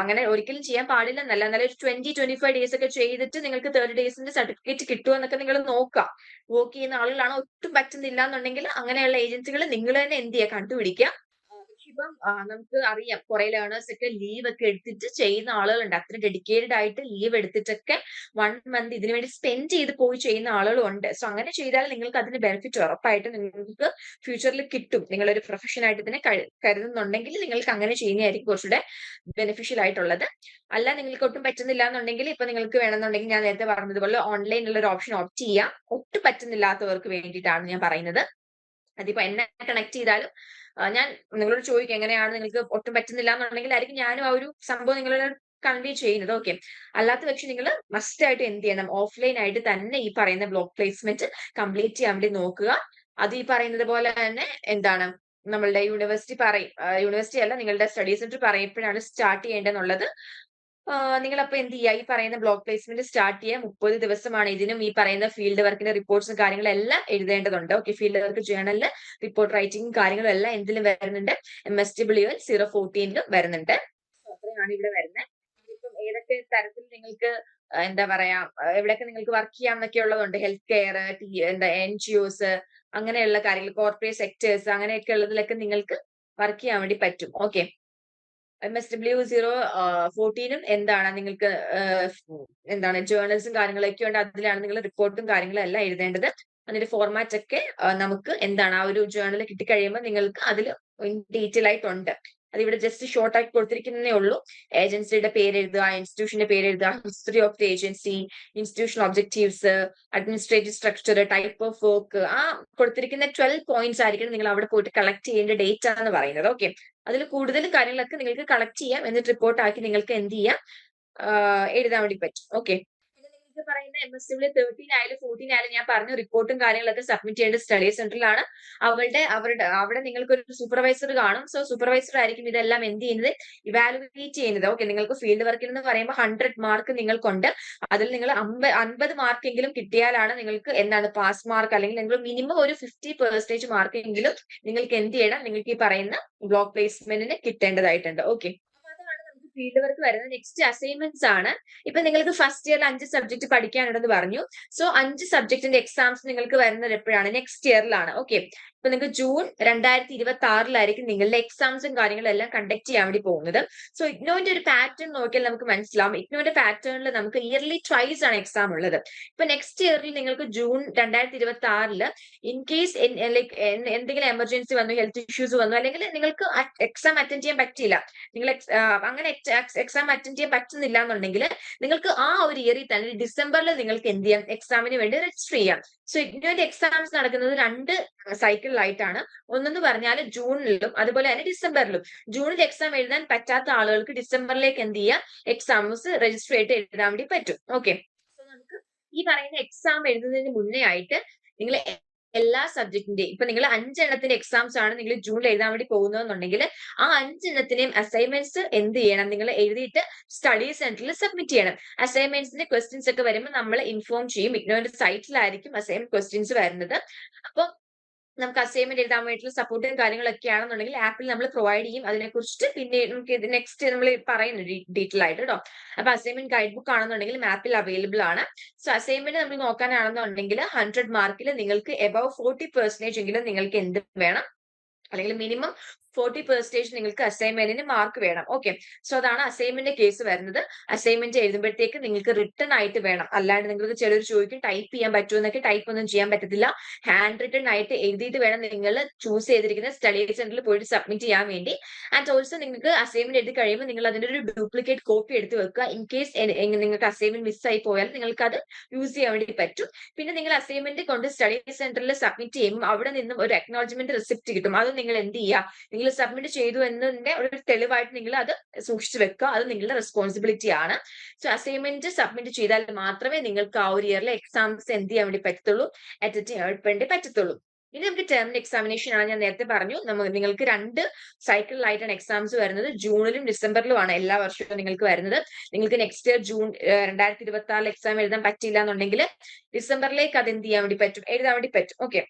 അങ്ങനെ ഒരിക്കലും ചെയ്യാൻ പാടില്ലെന്നല്ല. എന്നാലും ഒരു 20-25 ഡേയ്സ് ഒക്കെ ചെയ്തിട്ട് നിങ്ങൾക്ക് 30 ഡേയ്സിന്റെ സർട്ടിഫിക്കറ്റ് കിട്ടുമോ എന്നൊക്കെ നിങ്ങൾ നോക്കാം. വർക്ക് ചെയ്യുന്ന ആളുകളാണ്. ഒട്ടും പറ്റുന്നില്ല എന്നുണ്ടെങ്കിൽ അങ്ങനെയുള്ള ഏജൻസികൾ നിങ്ങൾ തന്നെ എന്ത് ചെയ്യുക, കണ്ടുപിടിക്കുക. പക്ഷെ ഇപ്പം നമുക്ക് അറിയാം കുറെ ലേണേഴ്സ് ഒക്കെ ലീവ് ഒക്കെ എടുത്തിട്ട് ചെയ്യുന്ന ആളുകളുണ്ട്. അത്ര ഡെഡിക്കേറ്റഡ് ആയിട്ട് ലീവ് എടുത്തിട്ടൊക്കെ 1 മന്ത് ഇതിനു വേണ്ടി സ്പെൻഡ് ചെയ്ത് പോയി ചെയ്യുന്ന ആളുകളും ഉണ്ട്. സോ അങ്ങനെ ചെയ്താൽ നിങ്ങൾക്ക് അതിന് ബെനിഫിറ്റ് ഉറപ്പായിട്ട് നിങ്ങൾക്ക് ഫ്യൂച്ചറിൽ കിട്ടും. നിങ്ങളൊരു പ്രൊഫഷൻ ആയിട്ട് ഇതിനെ കരുതുന്നുണ്ടെങ്കിൽ നിങ്ങൾക്ക് അങ്ങനെ ചെയ്യുന്നതായിരിക്കും കുറച്ചുകൂടെ ബെനിഫിഷ്യൽ ആയിട്ടുള്ളത്. അല്ല നിങ്ങൾക്ക് ഒട്ടും പറ്റുന്നില്ല എന്നുണ്ടെങ്കിൽ ഇപ്പൊ നിങ്ങൾക്ക് വേണമെന്നുണ്ടെങ്കിൽ ഞാൻ നേരത്തെ പറഞ്ഞതുപോലെ ഓൺലൈനിലുള്ള ഒരു ഓപ്ഷൻ ഓപ്റ്റ് ചെയ്യാം. ഒട്ടും പറ്റുന്നില്ലാത്തവർക്ക് വേണ്ടിയിട്ടാണ് ഞാൻ പറയുന്നത്. അതിപ്പോ എന്നെ കണക്ട് ചെയ്താലും ഞാൻ നിങ്ങളോട് ചോദിക്കും എങ്ങനെയാണ് നിങ്ങൾക്ക് ഒട്ടും പറ്റുന്നില്ല എന്നുണ്ടെങ്കിൽ ആയിരിക്കും ഞാനും ആ ഒരു സംഭവം നിങ്ങളോട് കൺവേ ചെയ്യുന്നത്. ഓക്കെ, അല്ലാത്ത പക്ഷെ നിങ്ങൾ മസ്റ്റ് ആയിട്ട് എന്ത് ചെയ്യണം, ഓഫ്ലൈൻ ആയിട്ട് തന്നെ ഈ പറയുന്ന ബ്ലോക്ക് പ്ലേസ്മെന്റ് കംപ്ലീറ്റ് ചെയ്യാൻ വേണ്ടി നോക്കുക. അത് ഈ പറയുന്നത് പോലെ തന്നെ എന്താണ് നമ്മളുടെ യൂണിവേഴ്സിറ്റി അല്ല, നിങ്ങളുടെ സ്റ്റഡി സെന്റർ പറയപ്പോഴാണ് സ്റ്റാർട്ട് ചെയ്യേണ്ടതെന്നുള്ളത്. നിങ്ങൾ അപ്പൊ എന്ത് ചെയ്യുക, ഈ പറയുന്ന ബ്ലോക്ക് പ്ലേസ്മെന്റ് സ്റ്റാർട്ട് ചെയ്യാൻ 30 ദിവസമാണ്. ഇതിനും ഈ പറയുന്ന ഫീൽഡ് വർക്കിന്റെ റിപ്പോർട്ട്സും കാര്യങ്ങളും എല്ലാം എഴുതേണ്ടതുണ്ട്. ഓക്കെ, ഫീൽഡ് വർക്ക് ജേർണലിൽ റിപ്പോർട്ട് റൈറ്റിംഗും കാര്യങ്ങളും എല്ലാം എന്തിലും വരുന്നുണ്ട്, MSW014 വരുന്നുണ്ട്. അത്രയാണ് ഇവിടെ വരുന്നത്. ഇപ്പം ഏതൊക്കെ തരത്തിൽ നിങ്ങൾക്ക് എന്താ പറയാ എവിടെയൊക്കെ നിങ്ങൾക്ക് വർക്ക് ചെയ്യാം എന്നൊക്കെ ഉള്ളതുണ്ട്. ഹെൽത്ത് കെയർ, എന്താ NGOs, അങ്ങനെയുള്ള കാര്യങ്ങൾ, കോർപ്പറേറ്റ് സെക്ടേഴ്സ്, അങ്ങനെയൊക്കെ ഉള്ളതിലൊക്കെ നിങ്ങൾക്ക് വർക്ക് ചെയ്യാൻ വേണ്ടി പറ്റും. ഓക്കെ, MSW014 എന്താണ് നിങ്ങൾക്ക് എന്താണ് ജേർണൽസും കാര്യങ്ങളൊക്കെ ഉണ്ട്. അതിലാണ് നിങ്ങൾ റിപ്പോർട്ടും കാര്യങ്ങളും എല്ലാം എഴുതേണ്ടത്. അതിന്റെ ഫോർമാറ്റ് ഒക്കെ നമുക്ക് എന്താണ് ആ ഒരു ജേർണൽ കിട്ടിക്കഴിയുമ്പോൾ നിങ്ങൾക്ക് അതിൽ ഡീറ്റെയിൽ ആയിട്ടുണ്ട്. അതിവിടെ ജസ്റ്റ് ഷോർട്ട് ആക്കി കൊടുത്തിരിക്കുന്നേ ഉള്ളൂ. ഏജൻസിയുടെ പേര് എഴുതുക, ഇൻസ്റ്റിറ്റ്യൂഷന്റെ പേര് എഴുതുക, history of the agency, institution objectives, administrative structure, type of work, ആ കൊടുത്തിരിക്കുന്ന 12 പോയിന്റ്സ് ആയിരിക്കും നിങ്ങൾ അവിടെ പോയിട്ട് കളക്ട് ചെയ്യേണ്ട ഡേറ്റ എന്ന് പറയുന്നത്. ഓക്കെ, അതിൽ കൂടുതൽ കാര്യങ്ങളൊക്കെ നിങ്ങൾക്ക് കളക്ട് ചെയ്യാം. എന്നിട്ട് റിപ്പോർട്ട് ആക്കി നിങ്ങൾക്ക് എന്ത് ചെയ്യാം, എഴുതാൻ വേണ്ടി പറ്റും. ഓക്കെ, പിന്നെ നിങ്ങൾക്ക് പറയുന്ന MSW13 ആയാലും 14 ആയാലും ഞാൻ പറഞ്ഞു റിപ്പോർട്ടും കാര്യങ്ങളൊക്കെ സബ്മിറ്റ് ചെയ്യേണ്ട സ്റ്റഡി സെന്ററിലാണ്. അവിടെ നിങ്ങൾക്ക് ഒരു സൂപ്പർവൈസർ കാണും. സോ സൂപ്പർവൈസർ ആയിരിക്കും ഇതെല്ലാം എന്ത് ചെയ്യുന്നത്, ഇവാലുവേറ്റ് ചെയ്യുന്നത്. ഓക്കെ, നിങ്ങൾക്ക് ഫീൽഡ് വർക്കിൽ എന്ന് പറയുമ്പോൾ 100 മാർക്ക് നിങ്ങൾക്കുണ്ട്. അതിൽ നിങ്ങൾ 50 മാർക്കെങ്കിലും കിട്ടിയാലാണ് നിങ്ങൾക്ക് എന്താണ് പാസ് മാർക്ക്, അല്ലെങ്കിൽ നിങ്ങൾ മിനിമം ഒരു 50% മാർക്കെങ്കിലും നിങ്ങൾക്ക് എന്ത് ചെയ്യണം, നിങ്ങൾക്ക് ഈ പറയുന്ന ബ്ലോക്ക് പ്ലേസ്മെന്റിന് കിട്ടേണ്ടതായിട്ടുണ്ട്. ഓക്കെ, ഫീൽഡ് വർക്ക് വരുന്നത്. നെക്സ്റ്റ് അസൈൻമെന്റ്സ് ആണ്. ഇപ്പൊ നിങ്ങൾക്ക് ഫസ്റ്റ് ഇയറിൽ 5 സബ്ജക്ട് പഠിക്കാനുണ്ടെന്ന് പറഞ്ഞു. സോ 5 സബ്ജക്റ്റിന്റെ എക്സാംസ് നിങ്ങൾക്ക് വരുന്നത് എപ്പോഴാണ്, നെക്സ്റ്റ് ഇയറിലാണ്. ഓക്കെ, ഇപ്പൊ നിങ്ങൾക്ക് ജൂൺ 2026 നിങ്ങളുടെ എക്സാംസും കാര്യങ്ങളും എല്ലാം കണ്ടക്ട് ചെയ്യാൻ വേണ്ടി പോകുന്നത്. സോ ഇഗ്നോന്റെ ഒരു പാറ്റേൺ നോക്കിയാൽ നമുക്ക് മനസ്സിലാവും. ഇഗ്നോന്റെ പാറ്റേണിൽ നമുക്ക് ഇയർലി ട്വൈസ് ആണ് എക്സാം ഉള്ളത്. ഇപ്പൊ നെക്സ്റ്റ് ഇയറിൽ നിങ്ങൾക്ക് ജൂൺ 2026 ഇൻ കേസ് ലൈക്ക് എന്തെങ്കിലും എമർജൻസി വന്നു, ഹെൽത്ത് ഇഷ്യൂസ് വന്നു, അല്ലെങ്കിൽ നിങ്ങൾക്ക് എക്സാം അറ്റൻഡ് ചെയ്യാൻ പറ്റിയില്ല, നിങ്ങൾ അങ്ങനെ എക്സാം അറ്റൻഡ് ചെയ്യാൻ പറ്റുന്നില്ല എന്നുണ്ടെങ്കിൽ നിങ്ങൾക്ക് ആ ഒരു ഇയറിൽ തന്നെ ഡിസംബറിൽ നിങ്ങൾക്ക് എന്ത് ചെയ്യാം, എക്സാമിന് വേണ്ടി രജിസ്റ്റർ ചെയ്യാം. സോ ഇഗ്നോന്റെ എക്സാംസ് നടക്കുന്നത് 2 സൈക്കിളിലായിട്ടാണ്. ഒന്നെന്ന് പറഞ്ഞാൽ ജൂണിലും അതുപോലെ തന്നെ ഡിസംബറിലും. ജൂണിൽ എക്സാം എഴുതാൻ പറ്റാത്ത ആളുകൾക്ക് ഡിസംബറിലേക്ക് എന്ത് ചെയ്യാം, എക്സാംസ് രജിസ്റ്റർ ചെയ്തിട്ട് എഴുതാൻ വേണ്ടി പറ്റും. ഓക്കെ, സോ നമുക്ക് ഈ പറയുന്ന എക്സാം എഴുതുന്നതിന് മുന്നേ ആയിട്ട് നിങ്ങൾ എല്ലാ സബ്ജക്റ്റിന്റെയും, ഇപ്പൊ നിങ്ങൾ 5 എക്സാംസ് ആണ് നിങ്ങൾ ജൂണിൽ എഴുതാൻ വേണ്ടി പോകുന്നതെന്നുണ്ടെങ്കിൽ ആ 5 അസൈൻമെന്റ്സ് എന്ത് ചെയ്യണം, നിങ്ങൾ എഴുതിയിട്ട് സ്റ്റഡി സെന്ററിൽ സബ്മിറ്റ് ചെയ്യണം. അസൈൻമെന്റ്സിന്റെ ക്വസ്റ്റ്യൻസ് ഒക്കെ വരുമ്പോൾ നമ്മൾ ഇൻഫോം ചെയ്യും. ഇഗ്നോന്റെ സൈറ്റിലായിരിക്കും അസൈൻമെന്റ് ക്വസ്റ്റ്യൻസ് വരുന്നത്. അപ്പൊ നമുക്ക് അസൈൻമെന്റ് എഴുതാൻ വേണ്ടിയിട്ടുള്ള സപ്പോർട്ടും കാര്യങ്ങളൊക്കെ ആണെന്നുണ്ടെങ്കിൽ ആപ്പിൽ നമ്മൾ പ്രൊവൈഡ് ചെയ്യും. അതിനെക്കുറിച്ച് പിന്നെ നമുക്ക് ഇത് നെക്സ്റ്റ് നമ്മൾ പറയുന്നു ഡീറ്റെയിൽ ആയിട്ട് കേട്ടോ. അപ്പൊ അസൈൻമെന്റ് ഗൈഡ് ബുക്ക് ആണെന്നുണ്ടെങ്കിൽ ആപ്പിൽ അവൈലബിൾ ആണ്. സോ അസൈൻമെന്റ് നമ്മൾ നോക്കാനാണെന്നുണ്ടെങ്കിൽ 100 മാർക്കിൽ നിങ്ങൾക്ക് എബവ് 40% എങ്കിലും നിങ്ങൾക്ക് എന്ത് വേണം, അല്ലെങ്കിൽ മിനിമം 40% നിങ്ങൾക്ക് അസൈൻമെന്റിന് മാർക്ക് വേണം. ഓക്കെ, സോ അതാണ് അസൈൻമെന്റ് കേസ് വരുന്നത്. അസൈൻമെന്റ് എഴുതുമ്പോഴത്തേക്ക് നിങ്ങൾക്ക് റിട്ടൺ ആയിട്ട് വേണം. അല്ലാണ്ട് നിങ്ങൾക്ക് ചിലർ ചോദിക്കും ടൈപ്പ് ചെയ്യാൻ പറ്റുമോ എന്നൊക്കെ. ടൈപ്പ് ഒന്നും ചെയ്യാൻ പറ്റത്തില്ല. ഹാൻഡ് റിട്ടൺ ആയിട്ട് എഴുതിയിട്ട് വേണം നിങ്ങൾ ചൂസ് ചെയ്തിരിക്കുന്ന സ്റ്റഡി സെന്ററിൽ പോയിട്ട് സബ്മിറ്റ് ചെയ്യാൻ വേണ്ടി. ആൻഡ് ഓൾസോ നിങ്ങൾക്ക് അസൈൻമെന്റ് എഴുതി കഴിയുമ്പോൾ നിങ്ങൾ അതിന്റെ ഒരു ഡ്യൂപ്ലിക്കേറ്റ് കോപ്പി എടുത്ത് വെക്കുക. ഇൻ കേസ് നിങ്ങൾക്ക് അസൈൻമെന്റ് മിസ്സായി പോയാൽ നിങ്ങൾക്ക് അത് യൂസ് ചെയ്യാൻ വേണ്ടി പറ്റും. പിന്നെ നിങ്ങൾ അസൈൻമെന്റ് കൊണ്ട് സ്റ്റഡി സെന്ററിൽ സബ്മിറ്റ് ചെയ്യുമ്പോൾ അവിടെ നിന്നും ഒരു അക്നോളജ്മെന്റ് റിസിപ്റ്റ് കിട്ടും. അത് നിങ്ങൾ എന്ത് ചെയ്യുക, നിങ്ങൾ സബ്മിറ്റ് ചെയ്തു എന്നതിന്റെ ഒരു തെളിവായിട്ട് നിങ്ങൾ അത് സൂക്ഷിച്ചു വെക്കുക. അത് നിങ്ങളുടെ റെസ്പോൺസിബിലിറ്റി ആണ്. സോ അസൈൻമെന്റ് സബ്മിറ്റ് ചെയ്താൽ മാത്രമേ നിങ്ങൾക്ക് ആ ഒരു ഇയറിലെ എക്സാംസ് എന്ത് ചെയ്യാൻ വേണ്ടി പറ്റത്തുള്ളൂ, അറ്റൻഡ് ചെയ്യാൻ വേണ്ടി പറ്റത്തുള്ളൂ. ഇനി നമുക്ക് ടേമിന് എക്സാമിനേഷൻ ആണ്. ഞാൻ നേരത്തെ പറഞ്ഞു നിങ്ങൾക്ക് 2 സൈക്കിളിലായിട്ടാണ് എക്സാംസ് വരുന്നത്. ജൂണിലും ഡിസംബറിലും ആണ് എല്ലാ വർഷവും നിങ്ങൾക്ക് വരുന്നത്. നിങ്ങൾക്ക് നെക്സ്റ്റ് ഇയർ ജൂൺ 2026 എക്സാം എഴുതാൻ പറ്റില്ല എന്നുണ്ടെങ്കിൽ ഡിസംബറിലേക്ക് അത് എന്ത് ചെയ്യാൻ വേണ്ടി പറ്റും, എഴുതാൻ വേണ്ടി പറ്റും. ഓക്കെ,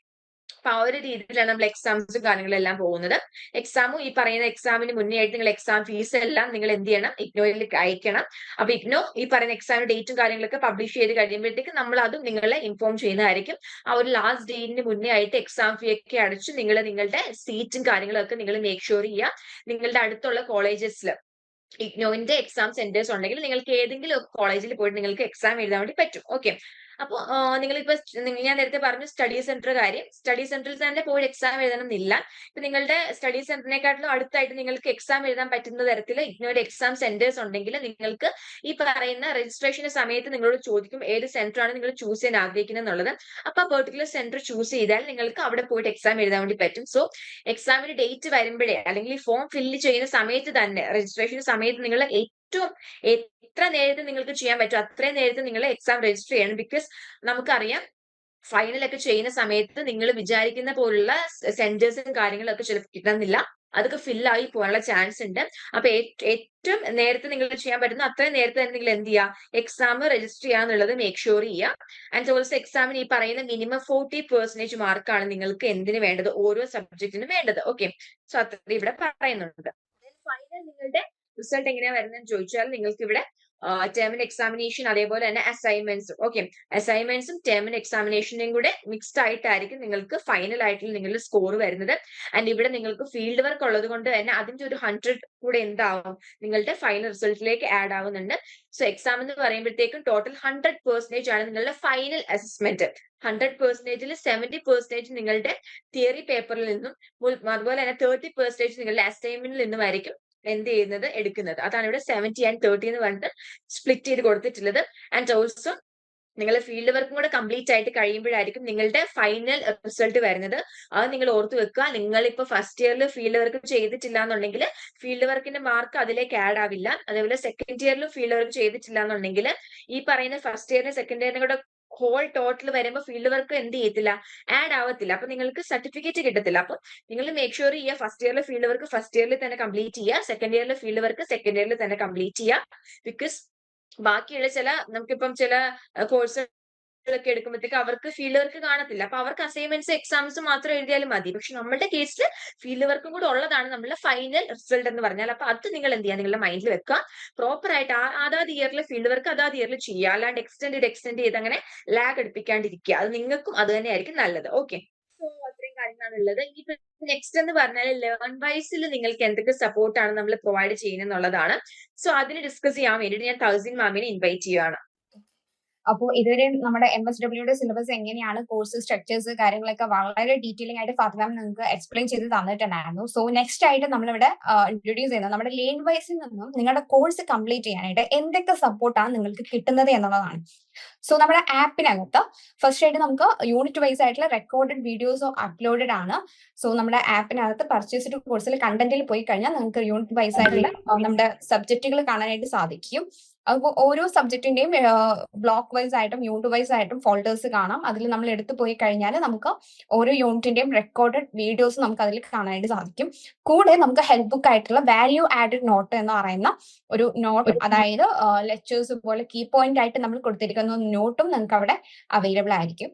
അപ്പൊ ആ ഒരു രീതിയിലാണ് നമ്മൾ എക്സാംസും കാര്യങ്ങളെല്ലാം പോകുന്നത്. എക്സാമും ഈ പറയുന്ന എക്സാമിന് മുന്നേ ആയിട്ട് നിങ്ങൾ എക്സാം ഫീസ് എല്ലാം നിങ്ങൾ എന്ത് ചെയ്യണം, ഇഗ്നോയിലേക്ക് അയക്കണം. അപ്പൊ ഇഗ്നോ ഈ പറയുന്ന എക്സാമിന്റെ ഡേറ്റും കാര്യങ്ങളൊക്കെ പബ്ലിഷ് ചെയ്ത് കഴിയുമ്പോഴത്തേക്ക് നമ്മൾ അതും നിങ്ങളെ ഇൻഫോം ചെയ്യുന്നതായിരിക്കും. ആ ഒരു ലാസ്റ്റ് ഡേറ്റിന് മുന്നേ ആയിട്ട് എക്സാം ഫീ ഒക്കെ അടച്ച് നിങ്ങൾ നിങ്ങളുടെ സീറ്റും കാര്യങ്ങളൊക്കെ നിങ്ങൾ മേക്ക് ഷുവർ ചെയ്യുക. നിങ്ങളുടെ അടുത്തുള്ള കോളേജസിൽ ഇഗ്നോയിന്റെ എക്സാം സെന്റേഴ്സ് ഉണ്ടെങ്കിൽ നിങ്ങൾക്ക് ഏതെങ്കിലും കോളേജിൽ പോയിട്ട് നിങ്ങൾക്ക് എക്സാം എഴുതാൻ വേണ്ടി പറ്റും. ഓക്കെ, അപ്പൊ നിങ്ങളിപ്പോ ഞാൻ നേരത്തെ പറഞ്ഞു സ്റ്റഡി സെന്റർ കാര്യം. സ്റ്റഡി സെന്ററിൽ തന്നെ പോയി എക്സാം എഴുതണമെന്നില്ല. ഇപ്പൊ നിങ്ങളുടെ സ്റ്റഡി സെന്ററിനെക്കാട്ടിലും അടുത്തായിട്ട് നിങ്ങൾക്ക് എക്സാം എഴുതാൻ പറ്റുന്ന തരത്തിൽ ഇഗ്നോയുടെ എക്സാം സെന്റേഴ്സ് ഉണ്ടെങ്കിൽ നിങ്ങൾക്ക് ഈ പറയുന്ന രജിസ്ട്രേഷന്റെ സമയത്ത് നിങ്ങളോട് ചോദിക്കും ഏത് സെന്റർ ആണ് നിങ്ങൾ ചൂസ് ചെയ്യാൻ ആഗ്രഹിക്കുന്നത് എന്നുള്ളത്. അപ്പൊ ആ പെർട്ടിക്കുലർ സെന്റർ ചൂസ് ചെയ്താൽ നിങ്ങൾക്ക് അവിടെ പോയിട്ട് എക്സാം എഴുതാൻ വേണ്ടി പറ്റും. സോ എക്സാമിന് ഡേറ്റ് വരുമ്പോഴേ, അല്ലെങ്കിൽ ഈ ഫോം ഫില്ല് ചെയ്യുന്ന സമയത്ത് തന്നെ, രജിസ്ട്രേഷൻ സമയത്ത് നിങ്ങൾ ഏറ്റവും എത്ര നേരത്തെ നിങ്ങൾക്ക് ചെയ്യാൻ പറ്റും അത്രയും നേരത്തെ നിങ്ങൾ എക്സാം രജിസ്റ്റർ ചെയ്യണം. ബിക്കോസ് നമുക്കറിയാം ഫൈനലൊക്കെ ചെയ്യുന്ന സമയത്ത് നിങ്ങൾ വിചാരിക്കുന്ന പോലുള്ള സെന്റേഴ്സും കാര്യങ്ങളൊക്കെ ചിലപ്പോൾ കിട്ടുന്നില്ല. അതൊക്കെ ഫില്ലായി പോകാനുള്ള ചാൻസ് ഉണ്ട്. അപ്പൊ ഏറ്റവും നേരത്തെ നിങ്ങൾ ചെയ്യാൻ പറ്റുന്ന അത്രയും നേരത്തെ തന്നെ നിങ്ങൾ എന്ത് ചെയ്യുക, എക്സാം രജിസ്റ്റർ ചെയ്യാന്നുള്ളത് മേക്ക് ഷുവർ ചെയ്യുക. ആൻഡ് ഓൾസോ എക്സാമിന് ഈ പറയുന്ന മിനിമം 40% മാർക്കാണ് നിങ്ങൾക്ക് എന്തിനു വേണ്ടത്, ഓരോ സബ്ജക്റ്റിനും വേണ്ടത്. ഓക്കെ, സോ അത്ര ഇവിടെ പറയുന്നുണ്ട്. ഫൈനൽ നിങ്ങളുടെ റിസൾട്ട് എങ്ങനെയാ വരുന്നതെന്ന് ചോദിച്ചാൽ നിങ്ങൾക്ക് ഇവിടെ ടേമിന് എക്സാമിനേഷൻ അതേപോലെ തന്നെ അസൈൻമെന്റ്സും. ഓക്കെ, അസൈൻമെന്റ്സും ടേമിന് എക്സാമിനേഷനും കൂടെ മിക്സ്ഡ് ആയിട്ടായിരിക്കും നിങ്ങൾക്ക് ഫൈനൽ ആയിട്ടുള്ള നിങ്ങളുടെ സ്കോർ വരുന്നത്. ആൻഡ് ഇവിടെ നിങ്ങൾക്ക് ഫീൽഡ് വർക്ക് ഉള്ളത് കൊണ്ട് തന്നെ അതിന്റെ ഒരു 100 കൂടെ എന്താവും, നിങ്ങളുടെ ഫൈനൽ റിസൾട്ടിലേക്ക് ആഡ് ആവുന്നുണ്ട്. സോ എക്സാം എന്ന് പറയുമ്പോഴത്തേക്കും ടോട്ടൽ 100% ആണ് നിങ്ങളുടെ ഫൈനൽ അസസ്മെന്റ്. 100%ൽ 70% നിങ്ങളുടെ തിയറി പേപ്പറിൽ നിന്നും അതുപോലെ തന്നെ 30% നിങ്ങളുടെ അസൈൻമെന്റിൽ നിന്നുമായിരിക്കും എന്ത് ചെയ്യുന്നത്, എടുക്കുന്നത്. അതാണ് ഇവിടെ 70 and 30 എന്ന് പറഞ്ഞിട്ട് സ്പ്ലിറ്റ് ചെയ്ത് കൊടുത്തിട്ടുള്ളത്. ആൻഡ് ഓൾസോ നിങ്ങൾ ഫീൽഡ് വർക്കും കൂടെ കംപ്ലീറ്റ് ആയിട്ട് കഴിയുമ്പോഴായിരിക്കും നിങ്ങളുടെ ഫൈനൽ റിസൾട്ട് വരുന്നത്. അത് നിങ്ങൾ ഓർത്ത് വെക്കുക. നിങ്ങൾ ഇപ്പൊ ഫസ്റ്റ് ഇയറിൽ ഫീൽഡ് വർക്ക് ചെയ്തിട്ടില്ല എന്നുണ്ടെങ്കിൽ ഫീൽഡ് വർക്കിന്റെ മാർക്ക് അതിലേക്ക് ആഡ് ആവില്ല. അതേപോലെ സെക്കൻഡ് ഇയറിലും ഫീൽഡ് വർക്ക് ചെയ്തിട്ടില്ല എന്നുണ്ടെങ്കിൽ ഈ പറയുന്ന ഫസ്റ്റ് ഇയറിനും സെക്കൻഡ് ഇയറിനും കൂടെ ഹോൾ ടോട്ടൽ വരുമ്പോൾ ഫീൽഡ് വർക്ക് എന്ത് ചെയ്യത്തില്ല, ആഡ് ആവത്തില്ല. അപ്പൊ നിങ്ങൾക്ക് സർട്ടിഫിക്കറ്റ് കിട്ടത്തില്ല. അപ്പൊ നിങ്ങൾ മേക്ക് ഷുവർ ചെയ്യുക ഫസ്റ്റ് ഇയറിലെ ഫീൽഡ് വർക്ക് ഫസ്റ്റ് ഇയറിൽ തന്നെ കംപ്ലീറ്റ് ചെയ്യുക, സെക്കൻഡ് ഇയറിലെ ഫീൽഡ് വർക്ക് സെക്കൻഡ് ഇയറിൽ തന്നെ കംപ്ലീറ്റ് ചെയ്യുക. ബിക്കോസ് ബാക്കിയുള്ള നമുക്കിപ്പം ചില കോഴ്സുകളൊക്കെ എടുക്കുമ്പോഴത്തേക്ക് അവർക്ക് ഫീൽഡ് വർക്ക് കാണത്തില്ല. അപ്പൊ അവർക്ക് അസൈൻമെന്റ്സ് എക്സാംസ് മാത്രം എഴുതിയാലും മതി. പക്ഷെ നമ്മുടെ കേസിൽ ഫീൽഡ് വർക്കും കൂടെ ഉള്ളതാണ് നമ്മളുടെ ഫൈനൽ റിസൾട്ട് എന്ന് പറഞ്ഞാൽ. അപ്പൊ അത് നിങ്ങൾ എന്ത് ചെയ്യുക, നിങ്ങളുടെ മൈൻഡിൽ വെക്കുക. പ്രോപ്പർ ആയിട്ട് അതാത് ഇയറിലെ ഫീൽഡ് വർക്ക് അതാത് ഇയറിൽ ചെയ്യുക. അല്ലാണ്ട് എക്സ്റ്റെൻഡ് ചെയ്ത് അങ്ങനെ ലാഗ് എടുപ്പിക്കാണ്ടിരിക്കുക. അത് നിങ്ങൾക്കും അത് തന്നെയായിരിക്കും നല്ലത്. ഓക്കെ, സോ അത്രയും കാര്യങ്ങളാണുള്ളത്. ഇനി നെക്സ്റ്റ് എന്ന് പറഞ്ഞാൽ ലേൺ വൈസിൽ നിങ്ങൾക്ക് എന്തൊക്കെ സപ്പോർട്ടാണ് നമ്മൾ പ്രൊവൈഡ് ചെയ്യുന്നത് എന്നുള്ളതാണ്. സോ അതിന് ഡിസ്കസ് ചെയ്യാൻ വേണ്ടിയിട്ട് ഞാൻ തൗസിൻ മാമിനെ ഇൻവൈറ്റ് ചെയ്യുകയാണ്. അപ്പോൾ ഇതുവരെ നമ്മുടെ MSWയുടെ സിലബസ് എങ്ങനെയാണ്, കോഴ്സ് സ്ട്രക്ചേഴ്സ് കാര്യങ്ങളൊക്കെ വളരെ ഡീറ്റെയിലിംഗ് ആയിട്ട് ഫാത്തിമ നിങ്ങൾക്ക് എക്സ്പ്ലെയിൻ ചെയ്ത് തന്നിട്ടുണ്ടായിരുന്നു. സോ നെക്സ്റ്റ് ആയിട്ട് നമ്മളിവിടെ ഇൻട്രൊഡ്യൂസ് ചെയ്യുന്നത് നമ്മുടെ ലേൺ വൈസിൽ നിന്നും നിങ്ങളുടെ കോഴ്സ് കംപ്ലീറ്റ് ചെയ്യാനായിട്ട് എന്തൊക്കെ സപ്പോർട്ടാണ് നിങ്ങൾക്ക് കിട്ടുന്നത് എന്നുള്ളതാണ്. സോ നമ്മുടെ ആപ്പിനകത്ത് ഫസ്റ്റ് ആയിട്ട് നമുക്ക് യൂണിറ്റ് വൈസ് ആയിട്ടുള്ള റെക്കോർഡഡ് വീഡിയോസ് അപ്ലോഡഡ് ആണ്. സോ നമ്മുടെ ആപ്പിനകത്ത് പർച്ചേസ്ഡ് കോഴ്സിൽ കണ്ടന്റിൽ പോയി കഴിഞ്ഞാൽ നിങ്ങൾക്ക് യൂണിറ്റ് വൈസ് ആയിട്ടുള്ള നമ്മുടെ സബ്ജക്റ്റുകൾ കാണാനായിട്ട് സാധിക്കും. അപ്പോൾ ഓരോ സബ്ജക്റ്റിന്റെയും ബ്ലോക്ക് വൈസ് ആയിട്ടും യൂണിറ്റ് വൈസ് ആയിട്ടും ഫോൾഡേഴ്സ് കാണാം. അതിൽ നമ്മൾ എടുത്തു പോയി കഴിഞ്ഞാൽ നമുക്ക് ഓരോ യൂണിറ്റിന്റെയും റെക്കോർഡഡ് വീഡിയോസ് നമുക്ക് അതിൽ കാണാനായിട്ട് സാധിക്കും. കൂടെ നമുക്ക് ഹെൽപ്പ് ബുക്ക് ആയിട്ടുള്ള വാല്യൂ ആഡഡ് നോട്ട് എന്ന് പറയുന്ന ഒരു നോട്ട്, അതായത് ലെക്ചേഴ്സ് പോലെ കീ പോയിന്റ് ആയിട്ട് നമ്മൾ കൊടുത്തിരിക്കുന്ന നോട്ടും നിങ്ങൾക്ക് അവിടെ അവൈലബിൾ ആയിരിക്കും.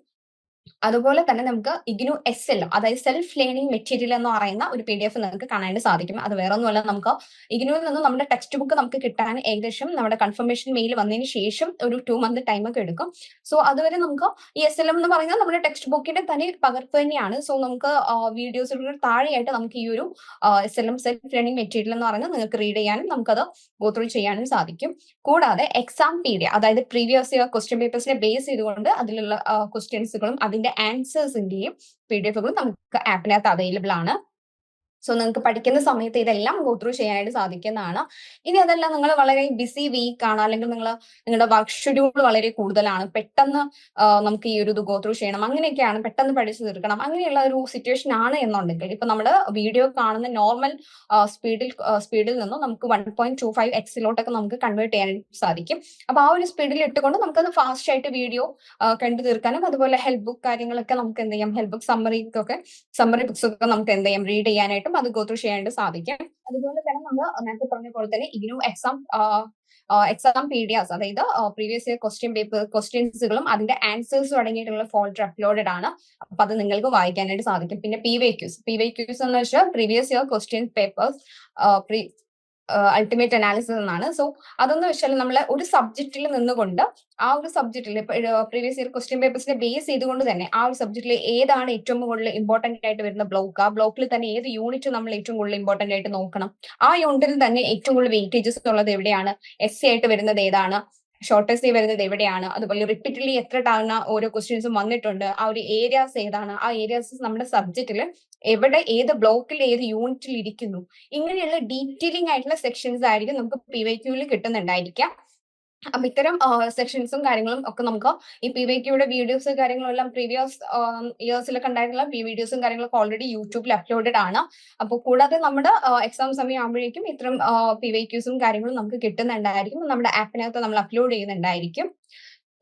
അതുപോലെ തന്നെ നമുക്ക് ഇഗ്നു SL, അതായത് സെൽഫ് ലേണിംഗ് മെറ്റീരിയൽ എന്ന് പറയുന്ന ഒരു PDF നിങ്ങൾക്ക് കാണാനായിട്ട് സാധിക്കും. അത് വേറെ ഒന്നുമല്ല, നമുക്ക് ഇഗ്നുവിൽ നിന്ന് നമ്മുടെ ടെക്സ്റ്റ് ബുക്ക് നമുക്ക് കിട്ടാൻ ഏകദേശം നമ്മുടെ കൺഫർമേഷൻ മെയിൽ വന്നതിന് ശേഷം ഒരു 2 month ടൈം ഒക്കെ എടുക്കും. സോ അതുവരെ നമുക്ക് ഈ SLM എന്ന് പറയുന്നത് നമ്മുടെ ടെക്സ്റ്റ് ബുക്കിന്റെ തന്നെ പകർപ്പ് തന്നെയാണ്. സോ നമുക്ക് വീഡിയോസുകൾ താഴെയായിട്ട് നമുക്ക് ഈ ഒരു SLM സെൽഫ് ലേണിംഗ് മെറ്റീരിയൽ എന്ന് പറയുന്നത് നിങ്ങൾക്ക് റീഡ് ചെയ്യാനും നമുക്കത് ഗോ ത്രൂ ചെയ്യാനും സാധിക്കും. കൂടാതെ എക്സാം PDF, അതായത് പ്രീവിയസ് ഇയർ ക്വസ്റ്റ്യൻ പേപ്പേഴ്സിനെ ബേസ് ചെയ്തുകൊണ്ട് അതിലുള്ള ക്വസ്റ്റ്യൻസുകളും അതിന്റെ ആൻസേഴ്സിന്റെയും PDF നമുക്ക് ആപ്പിനകത്ത് അവൈലബിൾ ആണ്. സോ നിങ്ങൾക്ക് പഠിക്കുന്ന സമയത്ത് ഇതെല്ലാം ഗോ ത്രൂ ചെയ്യാനായിട്ട് സാധിക്കുന്നതാണ്. ഇനി അതല്ല, നിങ്ങൾ വളരെ ബിസി വീക്ക് ആണ്, അല്ലെങ്കിൽ നിങ്ങളുടെ വർക്ക് ഷെഡ്യൂൾ വളരെ കൂടുതലാണ്, പെട്ടെന്ന് നമുക്ക് ഈ ഒരു ഇത് ഗോ ത്രൂ ചെയ്യണം, അങ്ങനെയൊക്കെയാണ്, പെട്ടെന്ന് പഠിച്ചു തീർക്കണം, അങ്ങനെയുള്ള ഒരു സിറ്റുവേഷൻ ആണ് എന്നുണ്ടെങ്കിൽ ഇപ്പൊ നമ്മുടെ വീഡിയോ കാണുന്ന നോർമൽ സ്പീഡിൽ നിന്നും നമുക്ക് 1.25x നമുക്ക് കൺവേർട്ട് ചെയ്യാനായിട്ട് സാധിക്കും. അപ്പൊ ആ ഒരു സ്പീഡിൽ ഇട്ടുകൊണ്ട് നമുക്കത് ഫാസ്റ്റ് ആയിട്ട് വീഡിയോ കണ്ടു തീർക്കാനും, അതുപോലെ ഹെൽപ്പ് ബുക്ക് കാര്യങ്ങളൊക്കെ നമുക്ക് എന്ത് ചെയ്യാം, ഹെൽപ്പ് ബുക്ക് സമ്മറി ബുക്സ് ഒക്കെ നമുക്ക് എന്ത് ചെയ്യാം, റീഡ് ചെയ്യാനായിട്ടും അത് ഗോ ത്രൂ ചെയ്യാനായിട്ട് സാധിക്കും. അതുപോലെ തന്നെ നമ്മൾ നേരത്തെ പറഞ്ഞ പോലെ തന്നെ ഇഗ്നു എക്സാം PDFs, അതായത് പ്രീവിയസ് ഇയർ ക്വസ്റ്റ്യൻസുകളും അതിന്റെ ആൻസേഴ്സും അടങ്ങിയിട്ടുള്ള ഫോൾഡർ അപ്ലോഡഡ് ആണ്. അപ്പൊ അത് നിങ്ങൾക്ക് വായിക്കാനായിട്ട് സാധിക്കും. പിന്നെ PYQs എന്ന് വെച്ചാൽ previous year question papers ultimate analysis എന്നാണ്. സോ അതെന്ന് വെച്ചാൽ നമ്മൾ ഒരു സബ്ജക്റ്റിൽ നിന്നുകൊണ്ട് ആ ഒരു സബ്ജക്റ്റിൽ പ്രീവിയസ് ഇയർ ക്വസ്റ്റ്യൻ പേപ്പേഴ്സിനെ ബേസ് ചെയ്തുകൊണ്ട് തന്നെ ആ ഒരു സബ്ജക്റ്റിൽ ഏതാണ് ഏറ്റവും കൂടുതൽ ഇമ്പോർട്ടന്റ് ആയിട്ട് വരുന്ന ബ്ലോക്ക്, ആ ബ്ലോക്കിൽ തന്നെ ഏത് യൂണിറ്റ് നമ്മൾ ഏറ്റവും കൂടുതൽ ഇമ്പോർട്ടന്റ് ആയിട്ട് നോക്കണം, ആ യൂണിറ്റിൽ തന്നെ ഏറ്റവും കൂടുതൽ വെയിറ്റേജസ് ഉള്ളത് എവിടെയാണ്, SC ആയിട്ട് വരുന്നത് ഏതാണ്, ഷോർട്ടസ്റ്റ് വരുന്നത് എവിടെയാണ്, അതുപോലെ റിപ്പീറ്റഡ്ലി എത്ര തവണ ഓരോ ക്വസ്റ്റ്യൻസും വന്നിട്ടുണ്ട്, ആ ഒരു ഏരിയാസ് ഏതാണ്, ആ ഏരിയാസ് നമ്മുടെ സബ്ജക്റ്റിൽ എവിടെ, ഏത് ബ്ലോക്കിൽ, ഏത് യൂണിറ്റിൽ ഇരിക്കുന്നു, ഇങ്ങനെയുള്ള ഡീറ്റെയിലിംഗ് ആയിട്ടുള്ള സെക്ഷൻസ് ആയിരിക്കും നമുക്ക് PYQയിൽ കിട്ടുന്നുണ്ടായിരിക്കാം. അപ്പൊ ഇത്തരം സെക്ഷൻസും കാര്യങ്ങളും ഒക്കെ നമുക്ക് ഈ PYQയുടെ വീഡിയോസ് കാര്യങ്ങളും എല്ലാം പ്രീവിയസ് ഇയേഴ്സിലൊക്കെ ഉണ്ടായിട്ടുള്ള വീഡിയോസും കാര്യങ്ങളൊക്കെ ഓൾറെഡി യൂട്യൂബിൽ അപ്ലോഡഡ് ആണ്. അപ്പോൾ കൂടാതെ നമ്മുടെ എക്സാം സമയം ആകുമ്പോഴേക്കും ഇത്തരം PYQസും കാര്യങ്ങളും നമുക്ക് കിട്ടുന്നുണ്ടായിരിക്കും, നമ്മുടെ ആപ്പിനകത്ത് നമ്മൾ അപ്ലോഡ് ചെയ്യുന്നുണ്ടായിരിക്കും.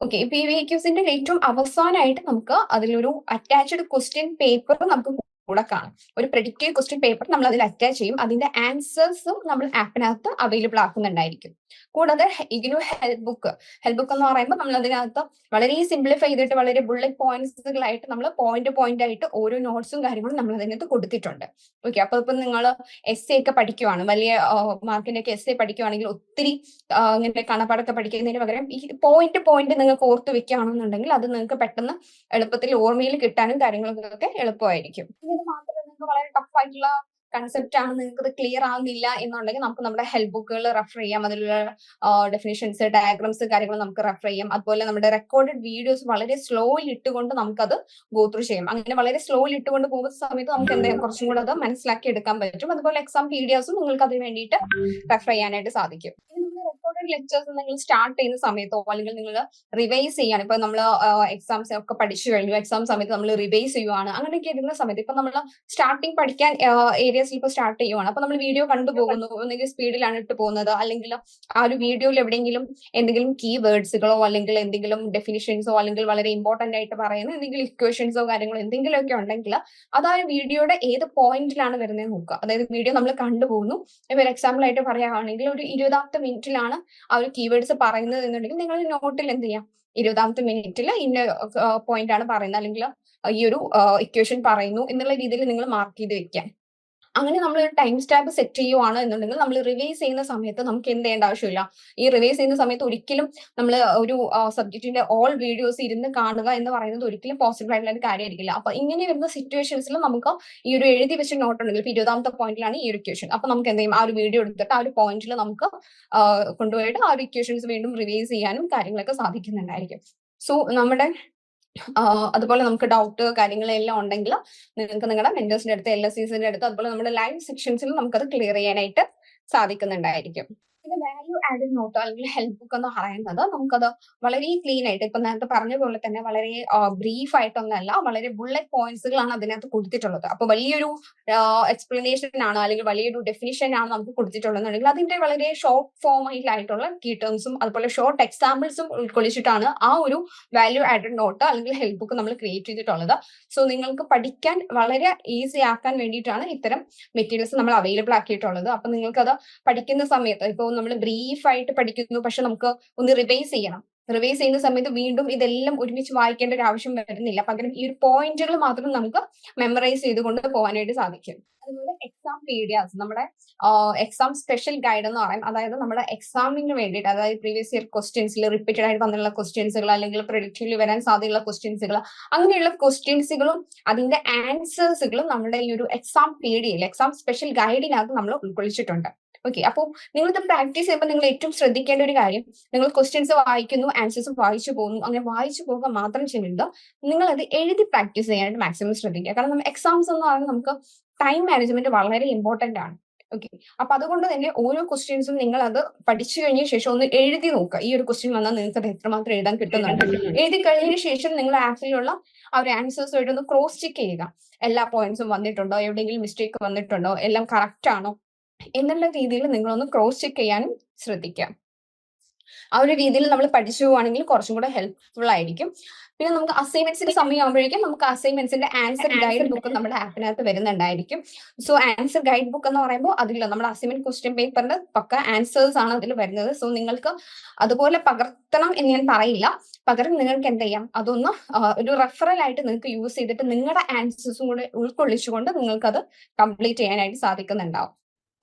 ഓക്കെ, PYQസിന്റെ ഏറ്റവും അവസാനമായിട്ട് നമുക്ക് അതിലൊരു അറ്റാച്ച്ഡ് ക്വസ്റ്റ്യൻ പേപ്പർ നമുക്ക് കൂടെ കാണും. ഒരു പ്രെഡിക്റ്റീവ് ക്വസ്റ്റ്യൻ പേപ്പർ നമ്മൾ അതിൽ അറ്റാച്ച് ചെയ്യും, അതിന്റെ ആൻസേഴ്സും നമ്മൾ ആപ്പിനകത്ത് അവൈലബിൾ ആക്കുന്നുണ്ടായിരിക്കും. കൂടാതെ ഇഗ്നു ഹെൽപ്പ് ബുക്ക് എന്ന് പറയുമ്പോൾ നമ്മൾ അതിനകത്ത് വളരെ സിംപ്ലിഫൈ ചെയ്തിട്ട് വളരെ ബുള്ളറ്റ് പോയിന്റ്സുകളായിട്ട് നമ്മൾ പോയിന്റ് ആയിട്ട് ഓരോ നോട്ട്സും കാര്യങ്ങളും നമ്മൾ അതിനകത്ത് കൊടുത്തിട്ടുണ്ട്. ഓക്കെ, അപ്പൊ ഇപ്പൊ നിങ്ങൾ SA ഒക്കെ പഠിക്കുവാണ്, വലിയ മാർക്കിന്റെ ഒക്കെ SA പഠിക്കുവാണെങ്കിൽ ഒത്തിരി ഇങ്ങനെ കണപ്പാടൊക്കെ പഠിക്കുന്നതിന് പകരം ഈ പോയിന്റ് നിങ്ങൾക്ക് ഓർത്ത് വെക്കുകയാണെന്നുണ്ടെങ്കിൽ അത് നിങ്ങൾക്ക് പെട്ടെന്ന് എളുപ്പത്തിൽ ഓർമ്മയിൽ കിട്ടാനും കാര്യങ്ങളൊക്കെ എളുപ്പമായിരിക്കും. ഇത് മാത്രമല്ല, നിങ്ങൾക്ക് വളരെ ടഫ് ആയിട്ടുള്ള കൺസെപ്റ്റ് ആണ്, നിങ്ങൾക്ക് ഇത് ക്ലിയർ ആകുന്നില്ല എന്നുണ്ടെങ്കിൽ നമുക്ക് നമ്മുടെ ഹെൽപ്പ് ബുക്കുകൾ റെഫർ ചെയ്യാം. അതിലുള്ള ഡെഫിനിഷൻസ്, ഡയഗ്രാംസ് കാര്യങ്ങൾ നമുക്ക് റെഫർ ചെയ്യാം. അതുപോലെ നമ്മുടെ റെക്കോർഡഡ് വീഡിയോസ് വളരെ സ്ലോയിൽ ഇട്ടുകൊണ്ട് നമുക്കത് ഗോ ത്രൂ ചെയ്യാം. അങ്ങനെ വളരെ സ്ലോയിൽ ഇട്ടുകൊണ്ട് പോകുന്ന സമയത്ത് നമുക്ക് എന്തായാലും കുറച്ചും കൂടെ അത് മനസ്സിലാക്കി എടുക്കാൻ പറ്റും. അതുപോലെ എക്സാം PDFസും നിങ്ങൾക്ക് അതിന് വേണ്ടിയിട്ട് റെഫർ ചെയ്യാനായിട്ട് സാധിക്കും. റെക്കോർഡഡ് ലെക്ചേഴ്സ് നിങ്ങൾ സ്റ്റാർട്ട് ചെയ്യുന്ന സമയത്തോ അല്ലെങ്കിൽ നിങ്ങൾ റിവൈസ് ചെയ്യാണ്, ഇപ്പൊ നമ്മൾ എക്സാംസ് ഒക്കെ പഠിച്ചു കഴിഞ്ഞു, എക്സാം സമയത്ത് നമ്മൾ റിവൈസ് ചെയ്യുവാണ്, അങ്ങനെയൊക്കെ ഇരുന്ന സമയത്ത് ഇപ്പൊ നമ്മൾ സ്റ്റാർട്ടിങ് പഠിക്കാൻ ഏരിയസിൽ ഇപ്പൊ സ്റ്റാർട്ട് ചെയ്യുവാണ്, അപ്പൊ നമ്മൾ വീഡിയോ കണ്ടുപോകുന്നു, ഒന്നെങ്കിൽ സ്പീഡിലാണ് ഇട്ട് പോകുന്നത്, അല്ലെങ്കിൽ ആ ഒരു വീഡിയോയിൽ എവിടെയെങ്കിലും എന്തെങ്കിലും കീ വേർഡ്സുകളോ അല്ലെങ്കിൽ എന്തെങ്കിലും ഡെഫിനിഷൻസോ അല്ലെങ്കിൽ വളരെ ഇമ്പോർട്ടന്റ് ആയിട്ട് പറയുന്ന എന്തെങ്കിലും ഇക്വേഷൻസോ കാര്യങ്ങളോ എന്തെങ്കിലുമൊക്കെ ഉണ്ടെങ്കിൽ അത് ആ വീഡിയോയുടെ ഏത് പോയിന്റിലാണ് വരുന്നത് നോക്കുക. അതായത് വീഡിയോ നമ്മൾ കണ്ടുപോകുന്നു, ഇപ്പൊ ഒരു എക്സാമ്പിൾ ആയിട്ട് പറയുകയാണെങ്കിൽ ഒരു 20ാമത്തെ മിനിറ്റിലാണ് ആ ഒരു കീവേഡ്സ് പറയുന്നത് എന്നുണ്ടെങ്കിൽ നിങ്ങൾ നോട്ടിൽ എന്ത് ചെയ്യാം, 20ാമത്തെ മിനിറ്റിൽ ഇന്ന പോയിന്റ് ആണ് പറയുന്നത്, അല്ലെങ്കിൽ ഈ ഒരു ഇക്വേഷൻ പറയുന്നു എന്നുള്ള രീതിയിൽ നിങ്ങൾ മാർക്ക് ചെയ്ത് വെക്കാം. അങ്ങനെ നമ്മൾ ഒരു ടൈം സ്റ്റാമ്പ് സെറ്റ് ചെയ്യുവാണ് എന്നുണ്ടെങ്കിൽ നമ്മൾ റിവൈസ് ചെയ്യുന്ന സമയത്ത് നമുക്ക് എന്ത് ചെയ്യേണ്ട ആവശ്യമില്ല. ഈ റിവൈസ് ചെയ്യുന്ന സമയത്ത് ഒരിക്കലും നമ്മൾ ഒരു സബ്ജക്റ്റിന്റെ ഓൾ വീഡിയോസ് ഇരുന്ന് കാണുക എന്ന് പറയുന്നത് ഒരിക്കലും പോസിബിൾ ആയിട്ടുള്ള ഒരു കാര്യമായിരിക്കില്ല. അപ്പൊ ഇങ്ങനെ വരുന്ന സിറ്റുവേഷൻസിൽ നമുക്ക് ഈ ഒരു എഴുതി വെച്ച നോട്ട് ഉണ്ടെങ്കിൽ ഇപ്പൊ 20ാമത്തെ പോയിന്റിലാണ് ഈ ഒരു ഇക്വേഷൻ. അപ്പൊ നമുക്ക് എന്ത് ചെയ്യും, ആ ഒരു വീഡിയോ എടുത്തിട്ട് ആ ഒരു പോയിന്റിൽ നമുക്ക് കൊണ്ടുപോയിട്ട് ആ ഒരു ഇക്വേഷൻസ് വീണ്ടും റിവൈസ് ചെയ്യാനും കാര്യങ്ങളൊക്കെ സാധിക്കുന്നുണ്ടായിരിക്കും. സോ നമ്മുടെ അതുപോലെ നമുക്ക് ഡൗട്ട് കാര്യങ്ങളെല്ലാം ഉണ്ടെങ്കിൽ നിങ്ങൾക്ക് നിങ്ങളുടെ മെന്റേഴ്സിന്റെ അടുത്ത്, LSCസിന്റെ അടുത്ത്, അതുപോലെ നമ്മുടെ ലൈവ് സെക്ഷൻസിൽ നമുക്കത് ക്ലിയർ ചെയ്യാനായിട്ട് സാധിക്കുന്നുണ്ടായിരിക്കും. പിന്നെ വാല്യൂ ആഡഡ് നോട്ട് അല്ലെങ്കിൽ ഹെൽപ്പ് ബുക്ക് എന്ന് പറയുന്നത് നമുക്കത് വളരെ ക്ലീൻ ആയിട്ട്, ഇപ്പൊ നേരത്തെ പറഞ്ഞ പോലെ തന്നെ വളരെ ബ്രീഫ് ആയിട്ടൊന്നല്ല, വളരെ ബുള്ളറ്റ് പോയിന്റ്സുകളാണ് അതിനകത്ത് കൊടുത്തിട്ടുള്ളത്. അപ്പൊ വലിയൊരു എക്സ്പ്ലനേഷൻ ആണ് അല്ലെങ്കിൽ വലിയൊരു ഡെഫിനിഷൻ ആണ് നമുക്ക് കൊടുത്തിട്ടുള്ളതെന്നുണ്ടെങ്കിൽ അതിന്റെ വളരെ ഷോർട്ട് ഫോമായിട്ടുള്ള കീ ടേംസും അതുപോലെ ഷോർട്ട് എക്സാമ്പിൾസും ഉൾക്കൊള്ളിച്ചിട്ടാണ് ആ ഒരു വാല്യൂ ആഡഡ് നോട്ട് അല്ലെങ്കിൽ ഹെൽപ്പ് ബുക്ക് നമ്മൾ ക്രിയേറ്റ് ചെയ്തിട്ടുള്ളത്. സോ നിങ്ങൾക്ക് പഠിക്കാൻ വളരെ ഈസി ആക്കാൻ വേണ്ടിയിട്ടാണ് ഇത്തരം മെറ്റീരിയൽസ് നമ്മൾ അവൈലബിൾ ആക്കിയിട്ടുള്ളത്. അപ്പൊ നിങ്ങൾക്കത് പഠിക്കുന്ന സമയത്ത് ഇപ്പോൾ നമ്മൾ ബ്രീഫ് ആയിട്ട് പഠിക്കുന്നു, പക്ഷെ നമുക്ക് ഒന്ന് റിവൈസ് ചെയ്യണം. റിവൈസ് ചെയ്യുന്ന സമയത്ത് വീണ്ടും ഇതെല്ലാം ഒരുമിച്ച് വായിക്കേണ്ട ഒരു ആവശ്യം വരുന്നില്ല. പകരം ഈ ഒരു പോയിന്റുകൾ മാത്രം നമുക്ക് മെമ്മറൈസ് ചെയ്തുകൊണ്ട് പോകാനായിട്ട് സാധിക്കും. അതുപോലെ എക്സാം പീഡിയാസ്, നമ്മുടെ എക്സാം സ്പെഷ്യൽ ഗൈഡ് എന്ന് പറയും. അതായത് നമ്മുടെ എക്സാമിന് വേണ്ടിയിട്ട്, അതായത് പ്രീവിയസ് ഇയർ ക്വസ്റ്റ്യൻസിൽ റിപ്പീറ്റഡ് ആയിട്ട് വന്നിട്ടുള്ള ക്വസ്റ്റ്യൻസുകൾ അല്ലെങ്കിൽ പ്രെഡിക്റ്റീവ്ലി വരാൻ സാധ്യതയുള്ള ക്വസ്റ്റ്യൻസുകൾ, അങ്ങനെയുള്ള ക്വസ്റ്റ്യൻസുകളും അതിന്റെ ആൻസേഴ്സുകളും നമ്മുടെ ഈ ഒരു എക്സാം പീഡിയയിൽ, എക്സാം സ്പെഷ്യൽ ഗൈഡിനകത്ത് നമ്മൾ ഉൾക്കൊള്ളിച്ചിട്ടുണ്ട്. ഓക്കെ, അപ്പോൾ നിങ്ങളിത് പ്രാക്ടീസ് ചെയ്യുമ്പോൾ നിങ്ങൾ ഏറ്റവും ശ്രദ്ധിക്കേണ്ട ഒരു കാര്യം, നിങ്ങൾ ക്വസ്റ്റ്യൻസ് വായിക്കുന്നു, ആൻസേഴ്സ് വായിച്ചു പോകുന്നു, അങ്ങനെ വായിച്ചു പോകുക മാത്രം ചെയ്യരുത്. നിങ്ങൾ അത് എഴുതി പ്രാക്ടീസ് ചെയ്യാനായിട്ട് മാക്സിമം ശ്രദ്ധിക്കുക. കാരണം എക്സാംസ് എന്ന് പറയുന്നത് നമുക്ക് ടൈം മാനേജ്മെന്റ് വളരെ ഇമ്പോർട്ടന്റ് ആണ്. ഓക്കെ, അപ്പൊ അതുകൊണ്ട് തന്നെ ഓരോ ക്വസ്റ്റ്യൻസും നിങ്ങൾ അത് പഠിച്ചു കഴിഞ്ഞ ശേഷം ഒന്ന് എഴുതി നോക്കുക. ഈ ഒരു ക്വസ്റ്റ്യൻ വന്നാൽ നിങ്ങൾക്ക് അത് എത്രമാത്രം എഴുതാൻ കിട്ടുന്നുണ്ട്. എഴുതി കഴിഞ്ഞ ശേഷം നിങ്ങൾ ആപ്പിലുള്ള ആ ഒരു ആൻസേഴ്സുമായിട്ട് ഒന്ന് ക്രോസ് ചെക്ക് ചെയ്യുക. എല്ലാ പോയിന്റ്സും വന്നിട്ടുണ്ടോ, എവിടെയെങ്കിലും മിസ്റ്റേക്ക് വന്നിട്ടുണ്ടോ, എല്ലാം കറക്റ്റ് ആണോ എന്നുള്ള രീതിയിൽ നിങ്ങളൊന്ന് ക്രോസ് ചെക്ക് ചെയ്യാനും ശ്രദ്ധിക്കാം. ആ ഒരു രീതിയിൽ നമ്മൾ പഠിച്ചു പോവുകയാണെങ്കിൽ കുറച്ചും കൂടെ ഹെൽപ്ഫുൾ ആയിരിക്കും. പിന്നെ നമുക്ക് അസൈൻമെന്റ്സിന്റെ സമയമാകുമ്പോഴേക്കും നമുക്ക് അസൈൻമെന്റ്സിന്റെ ആൻസർ ഗൈഡ് ബുക്ക് നമ്മുടെ ആപ്പിനകത്ത് വരുന്നുണ്ടായിരിക്കും. സോ ആൻസർ ഗൈഡ് ബുക്ക് എന്ന് പറയുമ്പോൾ അതിൽ നമ്മുടെ അസൈൻമെന്റ് ക്വസ്റ്റ്യൻ പേപ്പറിന്റെ പക്ക ആൻസേഴ്സ് ആണ് അതിൽ വരുന്നത്. സോ നിങ്ങൾക്ക് അതുപോലെ പകർത്തണം എന്ന് ഞാൻ പറയില്ല, പകരം നിങ്ങൾക്ക് എന്ത് ചെയ്യാം, അതൊന്ന് ഒരു റെഫറൽ ആയിട്ട് നിങ്ങൾക്ക് യൂസ് ചെയ്തിട്ട് നിങ്ങളുടെ ആൻസേഴ്സും കൂടെ ഉൾക്കൊള്ളിച്ചുകൊണ്ട് നിങ്ങൾക്ക് അത് കംപ്ലീറ്റ് ചെയ്യാനായിട്ട് സാധിക്കുന്നുണ്ടാവും.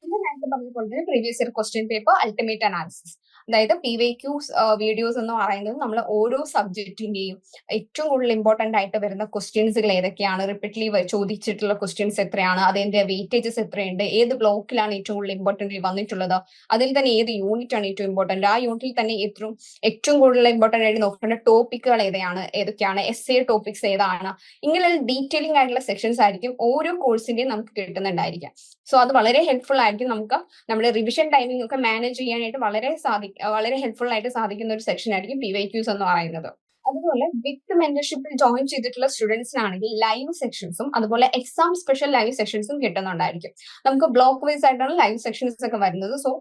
പിന്നെ നേരത്തെ പറഞ്ഞ previous year question paper ultimate analysis, അതായത് PYQs വീഡിയോസ് എന്ന് പറയുന്നത് നമ്മൾ ഓരോ സബ്ജക്റ്റിന്റെയും ഏറ്റവും കൂടുതൽ ഇമ്പോർട്ടന്റ് ആയിട്ട് വരുന്ന ക്വസ്റ്റ്യൻസുകൾ ഏതൊക്കെയാണ്, റിപ്പീറ്റ്ലി ചോദിച്ചിട്ടുള്ള ക്വസ്റ്റ്യൻസ് എത്രയാണ്, അതിന്റെ വെയിറ്റേജസ് എത്രയുണ്ട്, ഏത് ബ്ലോക്കിലാണ് ഏറ്റവും കൂടുതൽ ഇമ്പോർട്ടന്റ് വന്നിട്ടുള്ളത്, അതിൽ തന്നെ ഏത് യൂണിറ്റ് ആണ് ഏറ്റവും ഇമ്പോർട്ടന്റ്, ആ യൂണിറ്റിൽ തന്നെ ഏറ്റവും കൂടുതൽ ഇമ്പോർട്ടന്റ് ആയിട്ട് നോക്കേണ്ട ടോപ്പിക്കുകൾ ഏതൊക്കെയാണ്, essay ടോപ്പിക്സ് ഏതാണ്, ഇങ്ങനെയുള്ള ഡീറ്റെയിലിംഗ് ആയിട്ടുള്ള സെക്ഷൻസ് ആയിരിക്കും ഓരോ കോഴ്സിന്റെയും നമുക്ക് കിട്ടുന്നുണ്ടായിരിക്കാം. സോ അത് വളരെ ഹെൽപ്ഫുൾ ആയിരിക്കും. നമുക്ക് നമ്മുടെ റിവിഷൻ ടൈമിംഗ് ഒക്കെ മാനേജ് ചെയ്യാനായിട്ട് വളരെ ഹെൽപ്ഫുൾ ആയിട്ട് സാധിക്കുന്ന ഒരു സെക്ഷൻ ആയിരിക്കും PYQs എന്ന് പറയുന്നത്. അതുപോലെ വിത്ത് മെന്റർഷിപ്പിൽ ജോയിൻ ചെയ്തിട്ടുള്ള സ്റ്റുഡൻസിനാണെങ്കിൽ ലൈവ് സെക്ഷൻസും അതുപോലെ എക്സാം സ്പെഷ്യൽ ലൈവ് സെക്ഷൻസും കിട്ടുന്നുണ്ടായിരിക്കും. നമുക്ക് ബ്ലോക്ക് വൈസ് ആയിട്ടാണ് ലൈവ് സെക്ഷൻസ് ഒക്കെ വരുന്നത്. സോ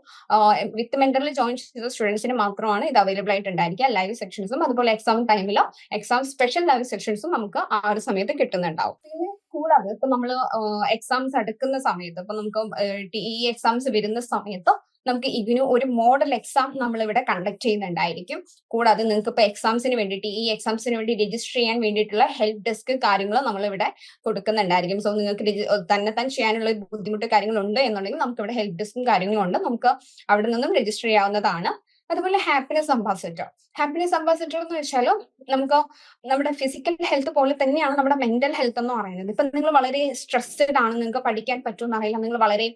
വിത്ത് മെന്ററിൽ ജോയിൻ ചെയ്ത സ്റ്റുഡൻസിന് മാത്രമാണ് ഇത് അവൈലബിൾ ആയിട്ടുണ്ടായിരിക്കുക. ലൈവ് സെക്ഷൻസും അതുപോലെ എക്സാം ടൈമിലോ എക്സാം സ്പെഷ്യൽ ലൈവ് സെക്ഷൻസും നമുക്ക് ആ ഒരു സമയത്ത് കിട്ടുന്നുണ്ടാവും. പിന്നെ കൂടാതെ ഇപ്പൊ നമ്മൾ എക്സാംസ് അടുക്കുന്ന സമയത്ത്, ഇപ്പൊ നമുക്ക് TE എക്സാംസ് വരുന്ന സമയത്ത് നമുക്ക് ഇതിന് ഒരു മോഡൽ എക്സാം നമ്മൾ ഇവിടെ കണ്ടക്ട് ചെയ്യുന്നുണ്ടായിരിക്കും. കൂടാതെ നിങ്ങൾക്ക് ഇപ്പൊ എക്സാംസിന് വേണ്ടിയിട്ട് ഈ എക്സാംസിന് വേണ്ടി രജിസ്റ്റർ ചെയ്യാൻ വേണ്ടിയിട്ടുള്ള ഹെൽപ്പ് ഡെസ്ക് കാര്യങ്ങൾ നമ്മൾ ഇവിടെ കൊടുക്കുന്നുണ്ടായിരിക്കും. സോ നിങ്ങൾക്ക് തന്നെ ചെയ്യാനുള്ള ബുദ്ധിമുട്ട് കാര്യങ്ങളുണ്ട് എന്നുണ്ടെങ്കിൽ നമുക്ക് ഇവിടെ ഹെൽപ്പ് ഡെസ്കും കാര്യങ്ങളും ഉണ്ട്, നമുക്ക് അവിടെ നിന്നും രജിസ്റ്റർ ചെയ്യാവുന്നതാണ്. അതുപോലെ ഹാപ്പിനെസ് അംബാസിഡർ എന്ന് വെച്ചാൽ നമുക്ക് നമ്മുടെ ഫിസിക്കൽ ഹെൽത്ത് പോലെ തന്നെയാണ് നമ്മുടെ മെന്റൽ ഹെൽത്ത് എന്ന് പറയുന്നത്. ഇപ്പൊ നിങ്ങൾ വളരെ സ്ട്രെസ്ഡ് ആണ്, നിങ്ങൾക്ക് പഠിക്കാൻ പറ്റുമെന്ന് അറിയില്ല, നിങ്ങൾ വളരെ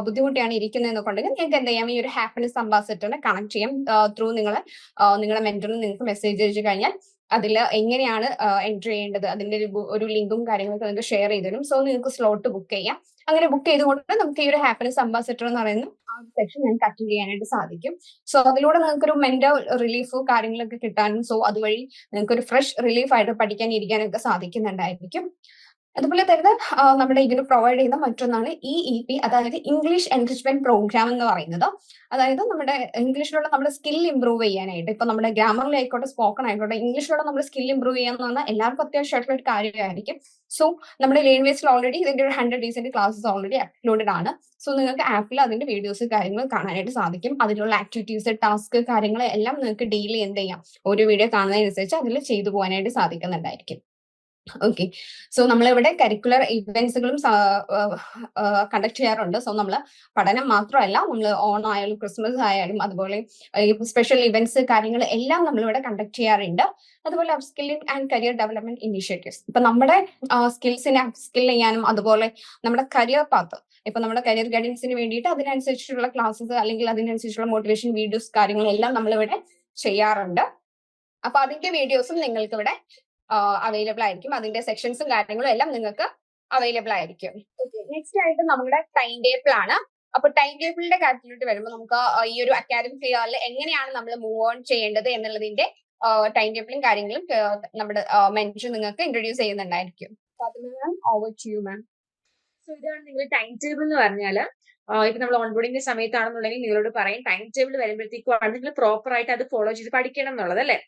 ബുദ്ധിമുട്ടിയാണ് ഇരിക്കുന്നതെന്നൊക്കെ ഉണ്ടെങ്കിൽ നിങ്ങൾക്ക് എന്ത് ചെയ്യാം, ഈ ഒരു ഹാപ്പിനെസ് അംബാസിഡറിനെ കണക്ട് ചെയ്യാം. ത്രൂ നിങ്ങളുടെ മെന്ററിന് നിങ്ങൾക്ക് മെസ്സേജ് അയച്ചു കഴിഞ്ഞാൽ അതിൽ എങ്ങനെയാണ് എൻട്രി ചെയ്യേണ്ടത്, അതിന്റെ ഒരു ലിങ്കും കാര്യങ്ങളൊക്കെ നിങ്ങൾക്ക് ഷെയർ ചെയ്ത് തരും. സോ നിങ്ങൾക്ക് സ്ലോട്ട് ബുക്ക് ചെയ്യാം. അങ്ങനെ ബുക്ക് ചെയ്തുകൊണ്ട് നമുക്ക് ഈ ഒരു ഹാപ്പിനെസ് അംബാസിഡർ എന്ന് പറയുന്ന ആ ഒരു സെക്ഷൻ നിങ്ങൾക്ക് അറ്റൻഡ് ചെയ്യാനായിട്ട് സാധിക്കും. സോ അതിലൂടെ നിങ്ങൾക്ക് ഒരു മെന്റൽ റിലീഫ് കാര്യങ്ങളൊക്കെ കിട്ടാനും, സോ അതുവഴി നിങ്ങൾക്ക് ഒരു ഫ്രഷ് റിലീഫ് ആയിട്ട് പഠിക്കാൻ ഇരിക്കാനൊക്കെ സാധിക്കുന്നുണ്ടായിരിക്കും. അതുപോലെ തന്നെ നമ്മുടെ ഇതിന് പ്രൊവൈഡ് ചെയ്യുന്ന മറ്റൊന്നാണ് EEP, അതായത് ഇംഗ്ലീഷ് എൻറിച്ച്മെന്റ് പ്രോഗ്രാം എന്ന് പറയുന്നത്. അതായത് നമ്മുടെ ഇംഗ്ലീഷിലുള്ള നമ്മുടെ സ്കിൽ ഇംപ്രൂവ് ചെയ്യാനായിട്ട്, ഇപ്പൊ നമ്മുടെ ഗ്രാമറിലായിക്കോട്ടെ സ്പോക്കൺ ആയിക്കോട്ടെ, ഇംഗ്ലീഷിലുള്ള നമ്മുടെ സ്കിൽ ഇംപ്രൂവ് ചെയ്യാന്ന് പറഞ്ഞാൽ എല്ലാവർക്കും അത്യാവശ്യമായിട്ടുള്ള ഒരു കാര്യമായിരിക്കും. സോ നമ്മുടെ ലേൺവേസിൽ ഓൾറെഡി ഇതിന്റെ ഒരു 100 ഡീസന്റ് ക്ലാസ്സസ് ഓൾറെഡി അപ്ലോഡഡ് ആണ്. സോ നിങ്ങൾക്ക് ആപ്പിൽ അതിന്റെ വീഡിയോസ് കാര്യങ്ങൾ കാണാനായിട്ട് സാധിക്കും. അതിലുള്ള ആക്ടിവിറ്റീസ്, ടാസ്ക് കാര്യങ്ങൾ എല്ലാം നിങ്ങൾക്ക് ഡെയിലി എന്ത് ചെയ്യാം, ഒരു വീഡിയോ കാണുന്നതിനനുസരിച്ച് അതിൽ ചെയ്തു പോകാനായിട്ട് സാധിക്കുന്നുണ്ടായിരിക്കും. ഓക്കെ. സോ നമ്മളിവിടെ കരിക്കുലർ ഇവന്റ്സുകളും കണ്ടക്ട് ചെയ്യാറുണ്ട്. സോ നമ്മൾ പഠനം മാത്രമല്ല, നമ്മൾ ഓണം ആയാലും ക്രിസ്മസ് ആയാലും അതുപോലെ ഈ സ്പെഷ്യൽ ഇവന്റ്സ് കാര്യങ്ങൾ എല്ലാം നമ്മളിവിടെ കണ്ടക്ട് ചെയ്യാറുണ്ട്. അതുപോലെ upskilling and career development initiatives. ഇപ്പൊ നമ്മുടെ സ്കിൽസിനെ അപ്സ്കിൽ ചെയ്യാനും അതുപോലെ നമ്മുടെ കരിയർ പാത്ത്, ഇപ്പൊ നമ്മുടെ കരിയർ ഗൈഡൻസിന് വേണ്ടിയിട്ട് അതിനനുസരിച്ചുള്ള ക്ലാസ്സസ് അല്ലെങ്കിൽ അതിനനുസരിച്ചുള്ള മോട്ടിവേഷൻ വീഡിയോസ് കാര്യങ്ങളെല്ലാം നമ്മളിവിടെ ചെയ്യാറുണ്ട്. അപ്പൊ അതിന്റെ വീഡിയോസും നിങ്ങൾക്ക് ഇവിടെ അവൈലബിൾ ആയിരിക്കും. അതിന്റെ സെക്ഷൻസും കാര്യങ്ങളും എല്ലാം നിങ്ങൾക്ക് അവൈലബിൾ ആയിരിക്കും. നെക്സ്റ്റ് ആയിട്ട് നമ്മുടെ ടൈം ടേബിൾ ആണ്. അപ്പൊ ടൈം ടേബിളിന്റെ കാര്യത്തിലോട്ട് വരുമ്പോൾ നമുക്ക് ഈ ഒരു അക്കാഡമിക് ഇയറിൽ എങ്ങനെയാണ് നമ്മൾ മൂവ് ഓൺ ചെയ്യേണ്ടത് എന്നുള്ളതിന്റെ ടൈം ടേബിളും കാര്യങ്ങളും നമ്മുടെ മെൻഷൻ നിങ്ങൾക്ക് ഇൻട്രൊഡ്യൂസ് ചെയ്യുന്നുണ്ടായിരിക്കും. Ma'am, over to you ma'am. So ഇതാണ് നിങ്ങൾ ടൈം ടേബിൾ എന്ന് പറഞ്ഞാല് ഇപ്പൊ നമ്മൾ ഓൺബോർഡിന്റെ സമയത്താണെന്നുണ്ടെങ്കിൽ നിങ്ങളോട് പറയും ടൈം ടേബിൾ വരുമ്പോഴത്തേക്കും നിങ്ങൾ പ്രോപ്പർ ആയിട്ട് അത് ഫോളോ ചെയ്ത് പഠിക്കണം എന്നുള്ളത് അല്ലേ.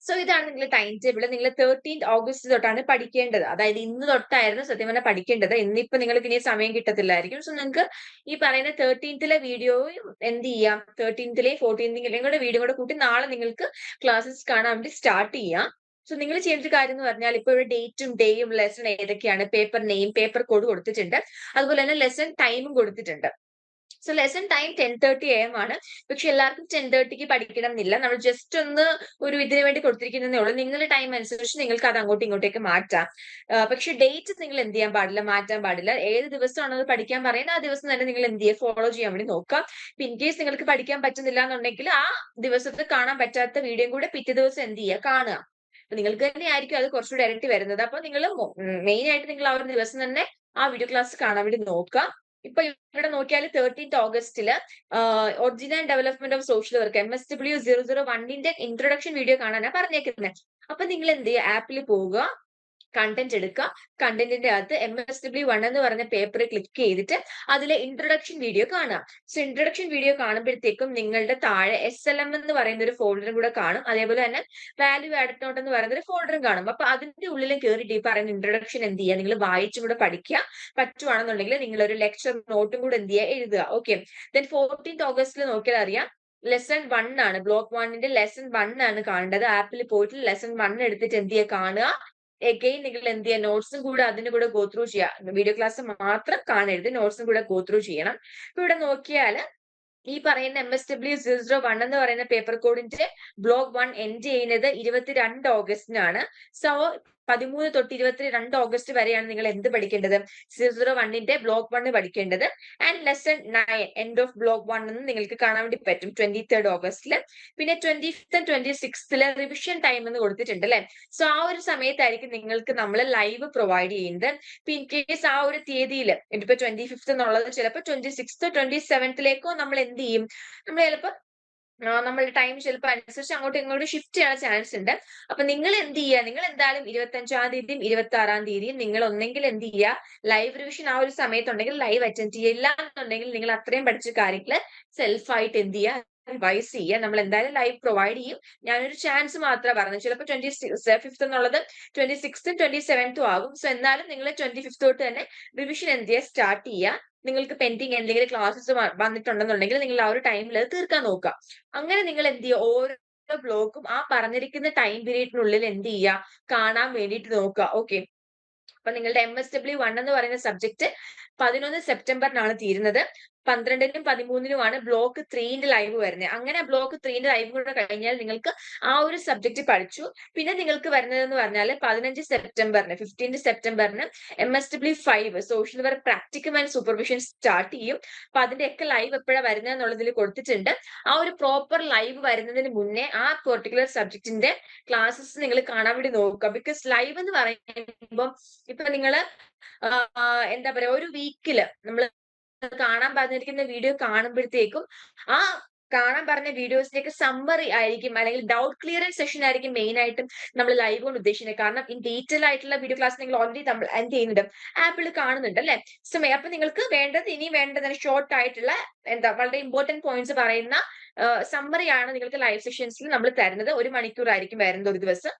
സോ ഇതാണ് നിങ്ങളുടെ ടൈം ടേബിൾ. നിങ്ങൾ 13th ഓഗസ്റ്റ് തൊട്ടാണ് പഠിക്കേണ്ടത്. അതായത് ഇന്ന് തൊട്ടായിരുന്നു സത്യം പറഞ്ഞാൽ പഠിക്കേണ്ടത്. ഇന്നിപ്പോ നിങ്ങൾക്ക് ഇനി സമയം കിട്ടത്തില്ലായിരിക്കും. സോ നിങ്ങൾക്ക് ഈ പറയുന്ന 13th വീഡിയോയും എന്ത് ചെയ്യാം, 13th 14th നിങ്ങളുടെ വീഡിയോ കൂടെ കൂട്ടി നാളെ നിങ്ങൾക്ക് ക്ലാസ്സസ് കാണാൻ വേണ്ടി സ്റ്റാർട്ട് ചെയ്യാം. സോ നിങ്ങൾ ചെയ്യേണ്ട ഒരു കാര്യം എന്ന് പറഞ്ഞാൽ ഇപ്പൊ ഇവിടെ ഡേറ്റും ഡേയും ലെസൺ ഏതൊക്കെയാണ്, പേപ്പർ നെയിം പേപ്പർ കോഡ് കൊടുത്തിട്ടുണ്ട്. അതുപോലെ തന്നെ ലെസൺ ടൈമും കൊടുത്തിട്ടുണ്ട്. സോ ലെസൺ ടൈം 10:30 AM ആണ്. പക്ഷെ എല്ലാവർക്കും 10:30 പഠിക്കണം എന്നില്ല. നമ്മൾ ജസ്റ്റ് ഒന്ന് ഒരു ഇതിനു വേണ്ടി കൊടുത്തിരിക്കുന്നതേ ഉള്ളൂ. നിങ്ങളുടെ ടൈം അനുസരിച്ച് നിങ്ങൾക്ക് അത് അങ്ങോട്ടും ഇങ്ങോട്ടേക്ക് മാറ്റാം. പക്ഷെ ഡേറ്റ് നിങ്ങൾ എന്ത് ചെയ്യാൻ പാടില്ല, മാറ്റാൻ പാടില്ല. ഏത് ദിവസമാണോ അത് പഠിക്കാൻ പറയുന്നത് ആ ദിവസം തന്നെ നിങ്ങൾ എന്ത് ചെയ്യുക, ഫോളോ ചെയ്യാൻ വേണ്ടി നോക്കാം. ഇൻ കേസ് നിങ്ങൾക്ക് പഠിക്കാൻ പറ്റുന്നില്ല എന്നുണ്ടെങ്കിൽ ആ ദിവസത്തിൽ കാണാൻ പറ്റാത്ത വീഡിയോ കൂടെ പിറ്റേ ദിവസം എന്ത് ചെയ്യുക, കാണുക. അപ്പൊ നിങ്ങൾക്ക് തന്നെ ആയിരിക്കും അത് കുറച്ചുകൂടെ ഇരട്ടി വരുന്നത്. അപ്പൊ നിങ്ങൾ മെയിൻ ആയിട്ട് നിങ്ങൾ ആ ഒരു ദിവസം തന്നെ ആ വീഡിയോ ക്ലാസ് കാണാൻ വേണ്ടി നോക്കുക. ഇപ്പൊ ഇവിടെ നോക്കിയാൽ 13th ഓഗസ്റ്റില് original development of social work MSW001ന്റെ ഇൻട്രൊഡക്ഷൻ വീഡിയോ കാണാനാണ് പറഞ്ഞേക്കുന്നത്. അപ്പൊ നിങ്ങൾ എന്ത് ചെയ്യുക, ആപ്പിൽ പോവുക, കണ്ടന്റ് എടുക്കുക. കണ്ടന്റിന്റെ അകത്ത് MSW1 എന്ന് പറഞ്ഞ പേപ്പർ ക്ലിക്ക് ചെയ്തിട്ട് അതിലെ ഇൻട്രൊഡക്ഷൻ വീഡിയോ കാണുക. സോ ഇൻട്രൊഡക്ഷൻ വീഡിയോ കാണുമ്പോഴത്തേക്കും നിങ്ങളുടെ താഴെ SLM എന്ന് പറയുന്ന ഒരു ഫോൾഡറും കൂടെ കാണും. അതേപോലെ തന്നെ വാല്യൂ ആഡഡ് നോട്ട് എന്ന് പറയുന്ന ഒരു ഫോൾഡറും കാണും. അപ്പൊ അതിന്റെ ഉള്ളിലും കയറിയിട്ട് ഈ പറയുന്ന ഇൻട്രൊഡക്ഷൻ എന്ത് ചെയ്യുക, നിങ്ങൾ വായിച്ചും കൂടെ പഠിക്കുക. പറ്റുവാണെന്നുണ്ടെങ്കിൽ നിങ്ങൾ ഒരു ലെക്ചർ നോട്ടും കൂടെ എന്ത് ചെയ്യുക, എഴുതുക. ഓക്കെ. ദെൻ 14th ഓഗസ്റ്റിൽ നോക്കിയാൽ അറിയാം ലെസൺ 1 ആണ്, ബ്ലോക്ക് 1ന്റെ ലെസൺ 1 ആണ് കാണേണ്ടത്. ആപ്പിൽ പോയിട്ട് ലെസൺ 1 എടുത്തിട്ട് എന്ത് ചെയ്യുക, കാണുക. എഗെയിൻ നിങ്ങൾ എന്ത് ചെയ്യുക, നോട്ട്സും കൂടെ അതിന്റെ കൂടെ ഗോ ത്രൂ ചെയ്യുക. വീഡിയോ ക്ലാസ് മാത്രം കാണരുത്, നോട്ട്സും കൂടെ ഗോ ത്രൂ ചെയ്യണം. ഇപ്പൊ ഇവിടെ നോക്കിയാൽ ഈ പറയുന്ന MSW001 എന്ന് പറയുന്ന പേപ്പർ കോഡിന്റെ ബ്ലോക്ക് 1 എൻഡ് ചെയ്യുന്നത് 22 ഓഗസ്റ്റിനാണ്. സോ 13 തൊട്ട് 22 ഓഗസ്റ്റ് വരെയാണ് നിങ്ങൾ എന്ത് പഠിക്കേണ്ടത്, 001ന്റെ ബ്ലോക്ക് 1 പഠിക്കേണ്ടത്. And lesson 9 end of block 1 എന്ന് നിങ്ങൾക്ക് കാണാൻ വേണ്ടി പറ്റും 23rd ഓഗസ്റ്റില്. പിന്നെ 25th and 26th revision time എന്ന് കൊടുത്തിട്ടുണ്ട് അല്ലെ. സോ ആ ഒരു സമയത്തായിരിക്കും നിങ്ങൾക്ക് നമ്മൾ ലൈവ് പ്രൊവൈഡ് ചെയ്യുന്നത്. ഇപ്പൊ ഇൻ കേസ് ആ ഒരു തീയതിയിൽ ഇപ്പൊ 25th എന്നുള്ളത് ചിലപ്പോൾ 26th 27th നമ്മൾ എന്ത് ചെയ്യും, നമ്മൾ ചിലപ്പോൾ നമ്മളുടെ ടൈം ചിലപ്പോൾ അനുസരിച്ച് അങ്ങോട്ടും ഇങ്ങോട്ടും ഷിഫ്റ്റ് ചെയ്യാൻ ചാൻസ് ഉണ്ട്. അപ്പൊ നിങ്ങൾ എന്ത് ചെയ്യുക, നിങ്ങൾ എന്തായാലും 25ാം തീയതിയും 26ാം തീയതിയും നിങ്ങൾ ഒന്നെങ്കിൽ എന്ത് ചെയ്യുക, ലൈവ് റിവിഷൻ ആ ഒരു സമയത്തുണ്ടെങ്കിൽ ലൈവ് അറ്റൻഡ് ചെയ്യുക. എന്നുണ്ടെങ്കിൽ നിങ്ങൾ അത്രയും പഠിച്ച കാര്യങ്ങൾ സെൽഫായിട്ട് എന്ത് ചെയ്യുക, റിവൈസ് ചെയ്യുക. നമ്മൾ എന്തായാലും ലൈവ് പ്രൊവൈഡ് ചെയ്യും. ഞാനൊരു ചാൻസ് മാത്രമേ പറഞ്ഞു, ചിലപ്പോൾ 25th എന്നുള്ളത് 26th 27th ആകും. സോ എന്നാലും നിങ്ങൾ 25th തൊട്ട് തന്നെ റിവിഷൻ എന്ത് ചെയ്യുക, സ്റ്റാർട്ട് ചെയ്യുക. നിങ്ങൾക്ക് പെൻഡിങ് എന്തെങ്കിലും ക്ലാസ്സസ് വന്നിട്ടുണ്ടെന്നുണ്ടെങ്കിൽ നിങ്ങൾ ആ ഒരു ടൈമിൽ അത് തീർക്കാൻ നോക്കുക. അങ്ങനെ നിങ്ങൾ എന്ത് ചെയ്യുക, ഓരോ ബ്ലോക്കും ആ പറഞ്ഞിരിക്കുന്ന ടൈം പീരീഡിനുള്ളിൽ എന്ത് ചെയ്യുക, കാണാൻ വേണ്ടിയിട്ട് നോക്കുക. ഓക്കെ. അപ്പൊ നിങ്ങളുടെ MSW1 എന്ന് പറയുന്ന സബ്ജക്ട് 11 സെപ്റ്റംബറിനാണ് തീരുന്നത്. 12നും 13നുമാണ് ബ്ലോക്ക് 3ന്റെ ലൈവ് വരുന്നത്. അങ്ങനെ ബ്ലോക്ക് 3ന്റെ ലൈവ് കൂടെ കഴിഞ്ഞാൽ നിങ്ങൾക്ക് ആ ഒരു സബ്ജക്ട് പഠിച്ചു. പിന്നെ നിങ്ങൾക്ക് വരുന്നതെന്ന് പറഞ്ഞാൽ 15 സെപ്റ്റംബറിന് MSW5 social work practical and supervision start ചെയ്യും. അപ്പൊ അതിന്റെയൊക്കെ ലൈവ് എപ്പോഴാണ് വരുന്നത് എന്നുള്ളതിൽ കൊടുത്തിട്ടുണ്ട്. ആ ഒരു പ്രോപ്പർ ലൈവ് വരുന്നതിന് മുന്നേ ആ പെർട്ടിക്കുലർ സബ്ജക്റ്റിന്റെ ക്ലാസ്സസ് നിങ്ങൾ കാണാൻ വേണ്ടി നോക്കുക. ബിക്കോസ് ലൈവ് എന്ന് പറയുമ്പോൾ ഇപ്പൊ നിങ്ങള് എന്താ പറയാ, ഒരു വീക്കില് നമ്മൾ കാണാൻ പറഞ്ഞിരിക്കുന്ന വീഡിയോ കാണുമ്പോഴത്തേക്കും ആ കാണാൻ പറഞ്ഞ വീഡിയോസിലേക്ക് സമ്മറി ആയിരിക്കും, അല്ലെങ്കിൽ ഡൗട്ട് ക്ലിയറൻസ് സെഷൻ ആയിരിക്കും മെയിൻ ആയിട്ടും നമ്മൾ ലൈവ് കൊണ്ട് ഉദ്ദേശിക്കുന്നത്. കാരണം ഇൻ ഡീറ്റെയിൽ ആയിട്ടുള്ള വീഡിയോ ക്ലാസ് നിങ്ങൾ ഓൾറെഡി നമ്മൾ എന്ത് ചെയ്യുന്നുണ്ട്, ആപ്പിൽ കാണുന്നുണ്ട് അല്ലെ. സോ അപ്പൊ നിങ്ങൾക്ക് വേണ്ടത് ഇനി വേണ്ടത് ഷോർട്ട് ആയിട്ടുള്ള എന്താ വളരെ ഇമ്പോർട്ടന്റ് പോയിന്റ്സ് പറയുന്ന സമ്മറി ആണ് നിങ്ങൾക്ക് ലൈവ് സെഷൻസിൽ നമ്മൾ തരുന്നത്. 1 മണിക്കൂർ ആയിരിക്കും വരുന്നത് ഒരു ദിവസം.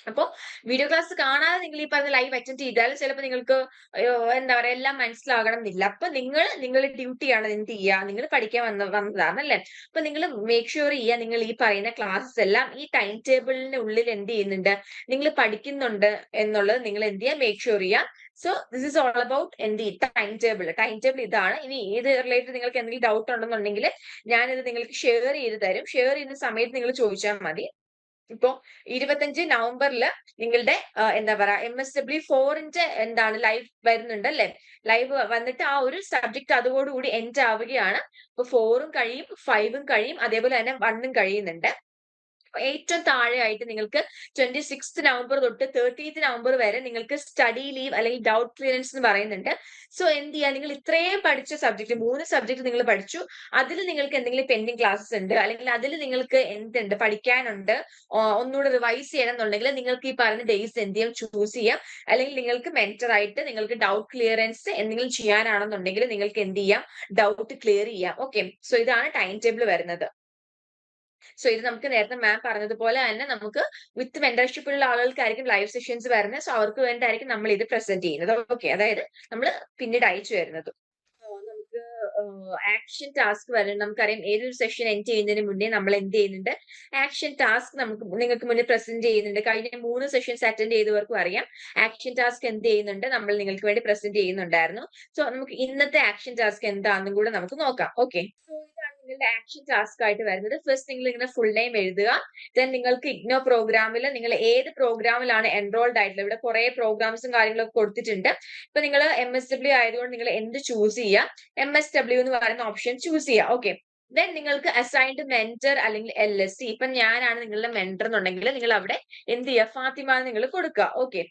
അപ്പൊ വീഡിയോ ക്ലാസ് കാണാതെ നിങ്ങൾ ഈ പറഞ്ഞ ലൈവ് അറ്റൻഡ് ചെയ്താൽ ചിലപ്പോൾ നിങ്ങൾക്ക് എന്താ പറയാ എല്ലാം മനസ്സിലാകണം എന്നില്ല. അപ്പൊ നിങ്ങൾ നിങ്ങളുടെ ഡ്യൂട്ടിയാണ് എന്ത് ചെയ്യുക, നിങ്ങൾ പഠിക്കാൻ വന്നതാണ് അല്ലെ. അപ്പൊ നിങ്ങൾ മേക്ക് ഷുവർ ചെയ്യുക നിങ്ങൾ ഈ പറയുന്ന ക്ലാസ്സസ് എല്ലാം ഈ ടൈം ടേബിളിന്റെ ഉള്ളിൽ എന്ത് ചെയ്യുന്നുണ്ട്, നിങ്ങൾ പഠിക്കുന്നുണ്ട് എന്നുള്ളത് നിങ്ങൾ എന്ത് ചെയ്യുക, മേക്ക് ഷുവർ ചെയ്യുക. So this is all about എന്ത് ടൈം ടേബിൾ. ടൈം ടേബിൾ ഇതാണ്. ഇനി ഇത് റിലേറ്റഡ് നിങ്ങൾക്ക് എന്തെങ്കിലും ഡൗട്ട് ഉണ്ടെന്നുണ്ടെങ്കിൽ ഞാനിത് നിങ്ങൾക്ക് ഷെയർ ചെയ്ത് തരും. ഷെയർ ചെയ്യുന്ന സമയത്ത് നിങ്ങൾ ചോദിച്ചാൽ മതി. ഇപ്പൊ 25 നവംബറിൽ നിങ്ങളുടെ എന്താ പറയാ MSW4ന്റെ എന്താണ് ലൈവ് വരുന്നുണ്ട് അല്ലെ. ലൈവ് വന്നിട്ട് ആ ഒരു സബ്ജക്ട് അതോടുകൂടി എൻഡ് ആവുകയാണ്. അപ്പൊ 4ഉം കഴിയും 5ഉം കഴിയും അതേപോലെ തന്നെ 1ഉം കഴിയുന്നുണ്ട്. ഏറ്റവും താഴെയായിട്ട് നിങ്ങൾക്ക് 26 നവംബർ തൊട്ട് 30 നവംബർ വരെ നിങ്ങൾക്ക് സ്റ്റഡി ലീവ് അല്ലെങ്കിൽ ഡൗട്ട് ക്ലിയറൻസ് എന്ന് പറയുന്നുണ്ട്. സോ എന്ത് ചെയ്യാ, നിങ്ങൾ ഇത്രയും പഠിച്ച സബ്ജക്ട് 3 സബ്ജക്ട് നിങ്ങൾ പഠിച്ചു, അതിൽ നിങ്ങൾക്ക് എന്തെങ്കിലും പെൻഡിങ് ക്ലാസ്സസ് ഉണ്ട് അല്ലെങ്കിൽ അതിൽ നിങ്ങൾക്ക് എന്തുണ്ട് പഠിക്കാനുണ്ട്, ഒന്നുകൂടെ റിവൈസ് ചെയ്യണം എന്നുണ്ടെങ്കിൽ നിങ്ങൾക്ക് ഈ പറയുന്ന ഡേയ്സ് എന്ത് ചെയ്യാം, ചൂസ് ചെയ്യാം. അല്ലെങ്കിൽ നിങ്ങൾക്ക് മെന്റർ ആയിട്ട് നിങ്ങൾക്ക് ഡൗട്ട് ക്ലിയറൻസ് എന്തെങ്കിലും ചെയ്യാനാണെന്നുണ്ടെങ്കിൽ നിങ്ങൾക്ക് എന്ത് ചെയ്യാം, ഡൗട്ട് ക്ലിയർ ചെയ്യാം. ഓക്കെ, സോ ഇതാണ് ടൈം ടേബിൾ വരുന്നത്. സോ ഇത് നമുക്ക് നേരത്തെ മാം പറഞ്ഞതുപോലെ തന്നെ നമുക്ക് വിത്ത് മെന്റർഷിപ്പ് ഉള്ള ആളുകൾക്കായിരിക്കും ലൈവ് സെഷൻസ് വരുന്നത്. സോ അവർക്ക് വേണ്ടിയായിരിക്കും നമ്മൾ ഇത് പ്രസന്റ് ചെയ്യുന്നത്. ഓക്കെ, അതായത് നമ്മൾ പിന്നീട് അയച്ചു വരുന്നത്. നമുക്ക് ആക്ഷൻ ടാസ്ക് വരും. നമുക്കറിയാം ഏതൊരു സെഷൻ എൻഡ് ചെയ്യുന്നതിന് മുന്നേ നമ്മൾ എന്ത് ചെയ്യുന്നുണ്ട്, ആക്ഷൻ ടാസ്ക് നിങ്ങൾക്ക് മുന്നിൽ പ്രസന്റ് ചെയ്യുന്നുണ്ട്. കഴിഞ്ഞ 3 സെഷൻസ് അറ്റൻഡ് ചെയ്തവർക്കും അറിയാം ആക്ഷൻ ടാസ്ക് എന്ത് ചെയ്യുന്നുണ്ട്, നമ്മൾ നിങ്ങൾക്ക് വേണ്ടി പ്രസന്റ് ചെയ്യുന്നുണ്ടായിരുന്നു. സോ നമുക്ക് ഇന്നത്തെ ആക്ഷൻ ടാസ്ക് എന്താണെന്നും കൂടെ നമുക്ക് നോക്കാം. ഓക്കെ, സോ ഇതാണ് നിങ്ങളുടെ ആക്ഷൻ ടാസ്ക് ആയിട്ട് വരുന്നത്. ഫസ്റ്റ് നിങ്ങൾ ഇങ്ങനെ ഫുൾ നെയിം എഴുതുക. ദെൻ നിങ്ങൾക്ക് ഇഗ്നോ പ്രോഗ്രാമിൽ നിങ്ങൾ ഏത് പ്രോഗ്രാമിലാണ് എൻറോൾഡ് ആയിട്ടുള്ളത്, ഇവിടെ കുറെ പ്രോഗ്രാംസും കാര്യങ്ങളൊക്കെ കൊടുത്തിട്ടുണ്ട്. ഇപ്പൊ നിങ്ങൾ MSW ആയതുകൊണ്ട് നിങ്ങൾ എന്ത് ചൂസ് ചെയ്യുക, MSW എന്ന് പറയുന്ന ഓപ്ഷൻ ചൂസ് ചെയ്യുക. ഓക്കെ, ദെൻ നിങ്ങൾക്ക് അസൈൻഡ് മെന്റർ അല്ലെങ്കിൽ LSC. ഇപ്പൊ ഞാനാണ് നിങ്ങളുടെ മെന്റർ എന്നുണ്ടെങ്കിൽ നിങ്ങൾ അവിടെ എന്ത് ചെയ്യുക, ഫാത്തിമ നിങ്ങൾ കൊടുക്കുക. ഓക്കെ,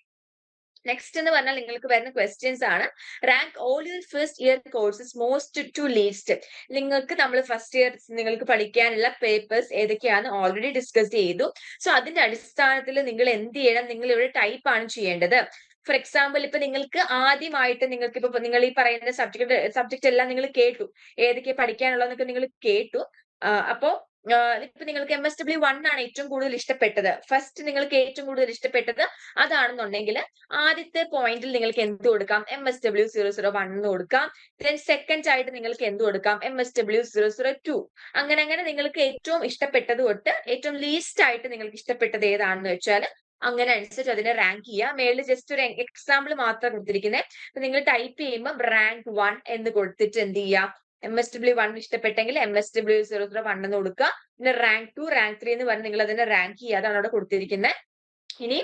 നെക്സ്റ്റ് എന്ന് പറഞ്ഞാൽ നിങ്ങൾക്ക് വരുന്ന ക്വസ്റ്റ്യൻസ് ആണ്. Rank all your first year courses most to least. നിങ്ങൾക്ക് നമ്മൾ ഫസ്റ്റ് ഇയർ നിങ്ങൾക്ക് പഠിക്കാനുള്ള പേപ്പേഴ്സ് ഏതൊക്കെയാണ് ഓൾറെഡി ഡിസ്കസ് ചെയ്തു. സോ അതിന്റെ അടിസ്ഥാനത്തിൽ നിങ്ങൾ എന്ത് ചെയ്യണം, നിങ്ങൾ ഇവിടെ ടൈപ്പ് ആണ് ചെയ്യേണ്ടത്. ഫോർ എക്സാമ്പിൾ ഇപ്പൊ നിങ്ങൾക്ക് ആദ്യമായിട്ട് നിങ്ങൾക്ക് ഇപ്പൊ നിങ്ങൾ ഈ പറയുന്ന സബ്ജക്ട് എല്ലാം നിങ്ങൾ കേട്ടു, ഏതൊക്കെ പഠിക്കാനുള്ളതെന്നൊക്കെ നിങ്ങൾ കേട്ടു. അപ്പോ ഇപ്പൊ നിങ്ങൾക്ക് MSW1 ആണ് ഏറ്റവും കൂടുതൽ ഇഷ്ടപ്പെട്ടത്, ഫസ്റ്റ് നിങ്ങൾക്ക് ഏറ്റവും കൂടുതൽ ഇഷ്ടപ്പെട്ടത് അതാണെന്നുണ്ടെങ്കിൽ ആദ്യത്തെ പോയിന്റിൽ നിങ്ങൾക്ക് എന്ത് കൊടുക്കാം, MSW001 എന്ന് കൊടുക്കാം. ദെൻ സെക്കൻഡ് ആയിട്ട് നിങ്ങൾക്ക് എന്ത് കൊടുക്കാം, MSW002. അങ്ങനെ അങ്ങനെ നിങ്ങൾക്ക് ഏറ്റവും ഇഷ്ടപ്പെട്ടത് തൊട്ട് ഏറ്റവും ലീസ്റ്റ് ആയിട്ട് നിങ്ങൾക്ക് ഇഷ്ടപ്പെട്ടത് ഏതാണെന്ന് വെച്ചാൽ അങ്ങനെ അനുസരിച്ച് അതിനെ റാങ്ക് ചെയ്യുക. മേളിൽ ജസ്റ്റ് ഒരു എക്സാമ്പിൾ മാത്രം കൊടുത്തിരിക്കുന്നത്. അപ്പൊ നിങ്ങൾ ടൈപ്പ് ചെയ്യുമ്പോൾ റാങ്ക് 1 എന്ന് കൊടുത്തിട്ട് എന്ത് ചെയ്യുക, MSW1 ഇഷ്ടപ്പെട്ടെങ്കിൽ MSW001 എന്ന് കൊടുക്കുക. പിന്നെ റാങ്ക് 2 റാങ്ക് 3 എന്ന് പറഞ്ഞ് നിങ്ങൾ അതിനെ റാങ്ക് ചെയ്യുക. അതാണ് അവിടെ കൊടുത്തിരിക്കുന്നത്. ഇനി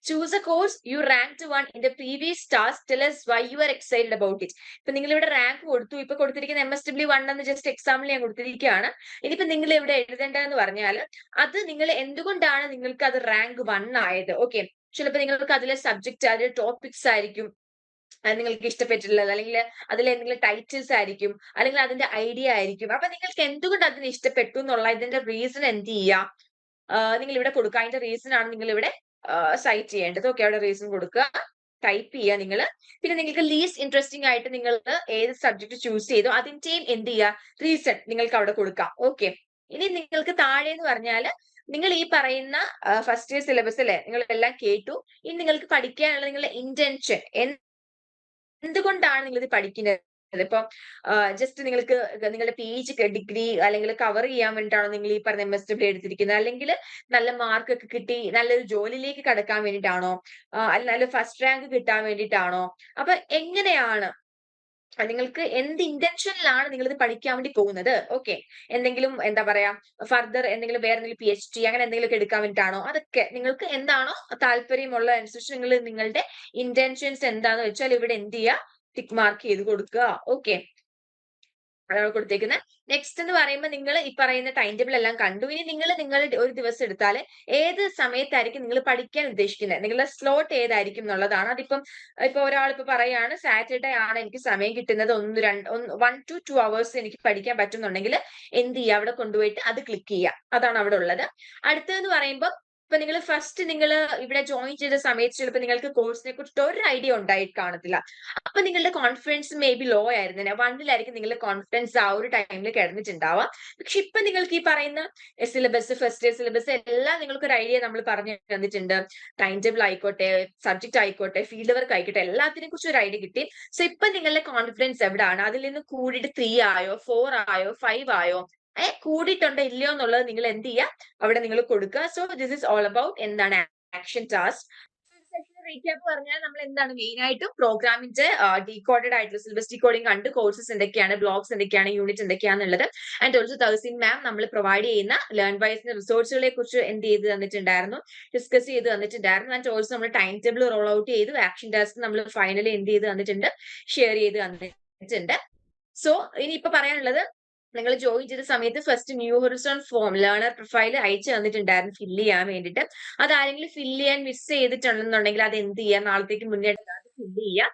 choose A course you rank 1 in the previous task, tell us why you are excited about it. ഇപ്പൊ നിങ്ങൾ ഇവിടെ റാങ്ക് കൊടുത്തു, ഇപ്പൊ കൊടുത്തിരിക്കുന്ന MSW1 എന്ന് ജസ്റ്റ് എക്സാമ്പിൾ ഞാൻ കൊടുത്തിരിക്കുകയാണ്. ഇനിയിപ്പോ നിങ്ങൾ ഇവിടെ എഴുതേണ്ടതെന്ന് പറഞ്ഞാൽ അത് നിങ്ങൾ എന്തുകൊണ്ടാണ് നിങ്ങൾക്ക് അത് റാങ്ക് 1 ആയത്. ഓക്കെ, ചിലപ്പോൾ നിങ്ങൾക്ക് അതിലെ സബ്ജക്ട് അതിലെ ടോപ്പിക്സ് ആയിരിക്കും നിങ്ങൾക്ക് ഇഷ്ടപ്പെട്ടിട്ടുള്ളത്, അല്ലെങ്കിൽ അതിൽ എന്തെങ്കിലും ടൈറ്റിൽസ് ആയിരിക്കും, അല്ലെങ്കിൽ അതിന്റെ ഐഡിയ ആയിരിക്കും. അപ്പൊ നിങ്ങൾക്ക് എന്തുകൊണ്ട് അതിന് ഇഷ്ടപ്പെട്ടു എന്നുള്ള ഇതിന്റെ റീസൺ എന്ത് ചെയ്യുക, നിങ്ങൾ ഇവിടെ കൊടുക്കുക. അതിന്റെ റീസൺ ആണ് നിങ്ങൾ ഇവിടെ സൈറ്റ് ചെയ്യേണ്ടത്. ഓക്കെ, അവിടെ റീസൺ കൊടുക്കുക, ടൈപ്പ് ചെയ്യുക നിങ്ങൾ. പിന്നെ നിങ്ങൾക്ക് ലീസ്റ്റ് ഇൻട്രസ്റ്റിംഗ് ആയിട്ട് നിങ്ങൾ ഏത് സബ്ജക്ട് ചൂസ് ചെയ്തോ അതിന്റെയും എന്ത് ചെയ്യുക, റീസൺ നിങ്ങൾക്ക് അവിടെ കൊടുക്കാം. ഓക്കെ, ഇനി നിങ്ങൾക്ക് താഴെ എന്ന് പറഞ്ഞാൽ നിങ്ങൾ ഈ പറയുന്ന ഫസ്റ്റ് ഇയർ സിലബസ് അല്ലെ നിങ്ങൾ എല്ലാം കേട്ടു. ഇനി നിങ്ങൾക്ക് പഠിക്കാനുള്ള നിങ്ങളുടെ ഇന്റൻഷൻ എന്തുകൊണ്ടാണ് നിങ്ങൾ ഇത് പഠിക്കുന്നത്. ഇപ്പം ജസ്റ്റ് നിങ്ങൾക്ക് നിങ്ങളുടെ PG ഡിഗ്രി അല്ലെങ്കിൽ കവർ ചെയ്യാൻ വേണ്ടിയിട്ടാണോ നിങ്ങൾ ഈ പറഞ്ഞ MSW എടുത്തിരിക്കുന്നത്, അല്ലെങ്കിൽ നല്ല മാർക്ക് ഒക്കെ കിട്ടി നല്ലൊരു ജോലിയിലേക്ക് കടക്കാൻ വേണ്ടിയിട്ടാണോ, അല്ലെങ്കിൽ ഫസ്റ്റ് റാങ്ക് കിട്ടാൻ വേണ്ടിയിട്ടാണോ. അപ്പൊ എങ്ങനെയാണ് നിങ്ങൾക്ക് എന്ത് ഇന്റൻഷനിലാണ് നിങ്ങൾ ഇത് പഠിക്കാൻ വേണ്ടി പോകുന്നത്. ഓക്കെ, എന്തെങ്കിലും എന്താ പറയാ ഫർദർ എന്തെങ്കിലും വേറെ എന്തെങ്കിലും PhD അങ്ങനെ എന്തെങ്കിലും ഒക്കെ എടുക്കാൻ വേണ്ടിയിട്ടാണോ, അതൊക്കെ നിങ്ങൾക്ക് എന്താണോ താല്പര്യമുള്ള അനുസരിച്ച് നിങ്ങൾ നിങ്ങളുടെ ഇന്റൻഷൻസ് എന്താന്ന് വെച്ചാൽ ഇവിടെ എന്ത് ചെയ്യുക, ടിക്ക് മാർക്ക് ചെയ്ത് കൊടുക്കുക. ഓക്കെ, അതാണ് കൊടുത്തേക്കുന്നത്. നെക്സ്റ്റ് എന്ന് പറയുമ്പോൾ നിങ്ങൾ ഈ പറയുന്ന ടൈം ടേബിൾ എല്ലാം കണ്ടു. ഇനി നിങ്ങൾ നിങ്ങളുടെ ഒരു ദിവസം എടുത്താൽ ഏത് സമയത്തായിരിക്കും നിങ്ങൾ പഠിക്കാൻ ഉദ്ദേശിക്കുന്നത്, നിങ്ങളുടെ സ്ലോട്ട് ഏതായിരിക്കും എന്നുള്ളതാണ്. അതിപ്പം ഇപ്പൊ ഒരാൾ ഇപ്പൊ പറയാണ് സാറ്റർഡേ ആണ് എനിക്ക് സമയം കിട്ടുന്നത് 1 to 2 hours എനിക്ക് പഠിക്കാൻ പറ്റുന്നുണ്ടെങ്കിൽ എന്ത് ചെയ്യുക, അവിടെ കൊണ്ടുപോയിട്ട് അത് ക്ലിക്ക് ചെയ്യുക. അതാണ് അവിടെ ഉള്ളത്. അടുത്തതെന്ന് പറയുമ്പോൾ ഇപ്പൊ നിങ്ങൾ ഫസ്റ്റ് നിങ്ങൾ ഇവിടെ ജോയിൻ ചെയ്ത സമയത്ത് ചിലപ്പോൾ നിങ്ങൾക്ക് കോഴ്സിനെ കുറിച്ചിട്ട് ഒരു ഐഡിയ ഉണ്ടായി കാണത്തില്ല. അപ്പൊ നിങ്ങളുടെ കോൺഫിഡൻസ് മേ ബി ലോ ആയിരുന്നേനെ. 1-ലായിരിക്കും നിങ്ങളുടെ കോൺഫിഡൻസ് ആ ഒരു ടൈമിൽ കിടന്നിട്ടുണ്ടാവുക. പക്ഷെ ഇപ്പൊ നിങ്ങൾക്ക് ഈ പറയുന്ന സിലബസ്, ഫസ്റ്റ് ഇയർ സിലബസ് എല്ലാം നിങ്ങൾക്ക് ഒരു ഐഡിയ നമ്മൾ പറഞ്ഞു തന്നിട്ടുണ്ട്. ടൈം ടേബിൾ ആയിക്കോട്ടെ, സബ്ജക്ട് ആയിക്കോട്ടെ, ഫീൽഡ് വർക്ക് ആയിക്കോട്ടെ, എല്ലാത്തിനെ കുറിച്ച് ഒരു ഐഡിയ കിട്ടി. സോ ഇപ്പൊ നിങ്ങളുടെ കോൺഫിഡൻസ് എവിടാണ്? അതിൽ നിന്ന് കൂടിയിട്ട് 3 ആയോ, 4 ആയോ, 5 ആയോ? കൂടിയിട്ടുണ്ടോ ഇല്ലയോ എന്നുള്ളത് നിങ്ങൾ എന്ത് ചെയ്യുക, അവിടെ നിങ്ങൾ കൊടുക്കുക. So this is all about എന്താണ് ആക്ഷൻ ടാസ്ക്. റീക്യാപ്പ് പറഞ്ഞാൽ നമ്മൾ എന്താണ് മെയിൻ ആയിട്ടും പ്രോഗ്രാമിന്റെ ഡീകോഡഡ് ആയിട്ടുള്ള സിലബസ് ഡീകോഡിംഗ് കണ്ട് കോഴ്സസ് എന്തൊക്കെയാണ്, ബ്ലോഗ്സ് എന്തൊക്കെയാണ്, യൂണിറ്റ് എന്തൊക്കെയാണെന്നുള്ളത്. ആൻഡ് ഓൾസോ തഹസിൻ മാം നമ്മൾ പ്രൊവൈഡ് ചെയ്യുന്ന ലേൺ വൈസിന്റെ റിസോഴ്സുകളെ കുറിച്ച് എന്ത് ചെയ്ത് തന്നിട്ടുണ്ടായിരുന്നു, ഡിസ്കസ് ചെയ്ത് തന്നിട്ടുണ്ടായിരുന്നു. ആൻഡ് ഓൾസോ നമ്മൾ ടൈം ടേബിൾ റോൾ ഔട്ട് ചെയ്തു, ആക്ഷൻ ടാസ്ക് നമ്മൾ ഫൈനലി എന്ത് ചെയ്ത് തന്നിട്ടുണ്ട്, ഷെയർ ചെയ്ത് തന്നിട്ടുണ്ട്. സോ ഇനിയിപ്പോ പറയാനുള്ളത്, നിങ്ങൾ ജോയിൻ ചെയ്ത സമയത്ത് first new Horizon form learner profile അയച്ചു തന്നിട്ടുണ്ടായിരുന്നു ഫില്ല് ചെയ്യാൻ വേണ്ടിയിട്ട്. അത് ആരെങ്കിലും ഫില്ല് ചെയ്യാൻ മിസ് ചെയ്തിട്ടുണ്ടെന്നുണ്ടെങ്കിൽ അത് എന്ത് ചെയ്യാം, നാളത്തേക്ക് മുന്നേ ഫില്ല് ചെയ്യാം.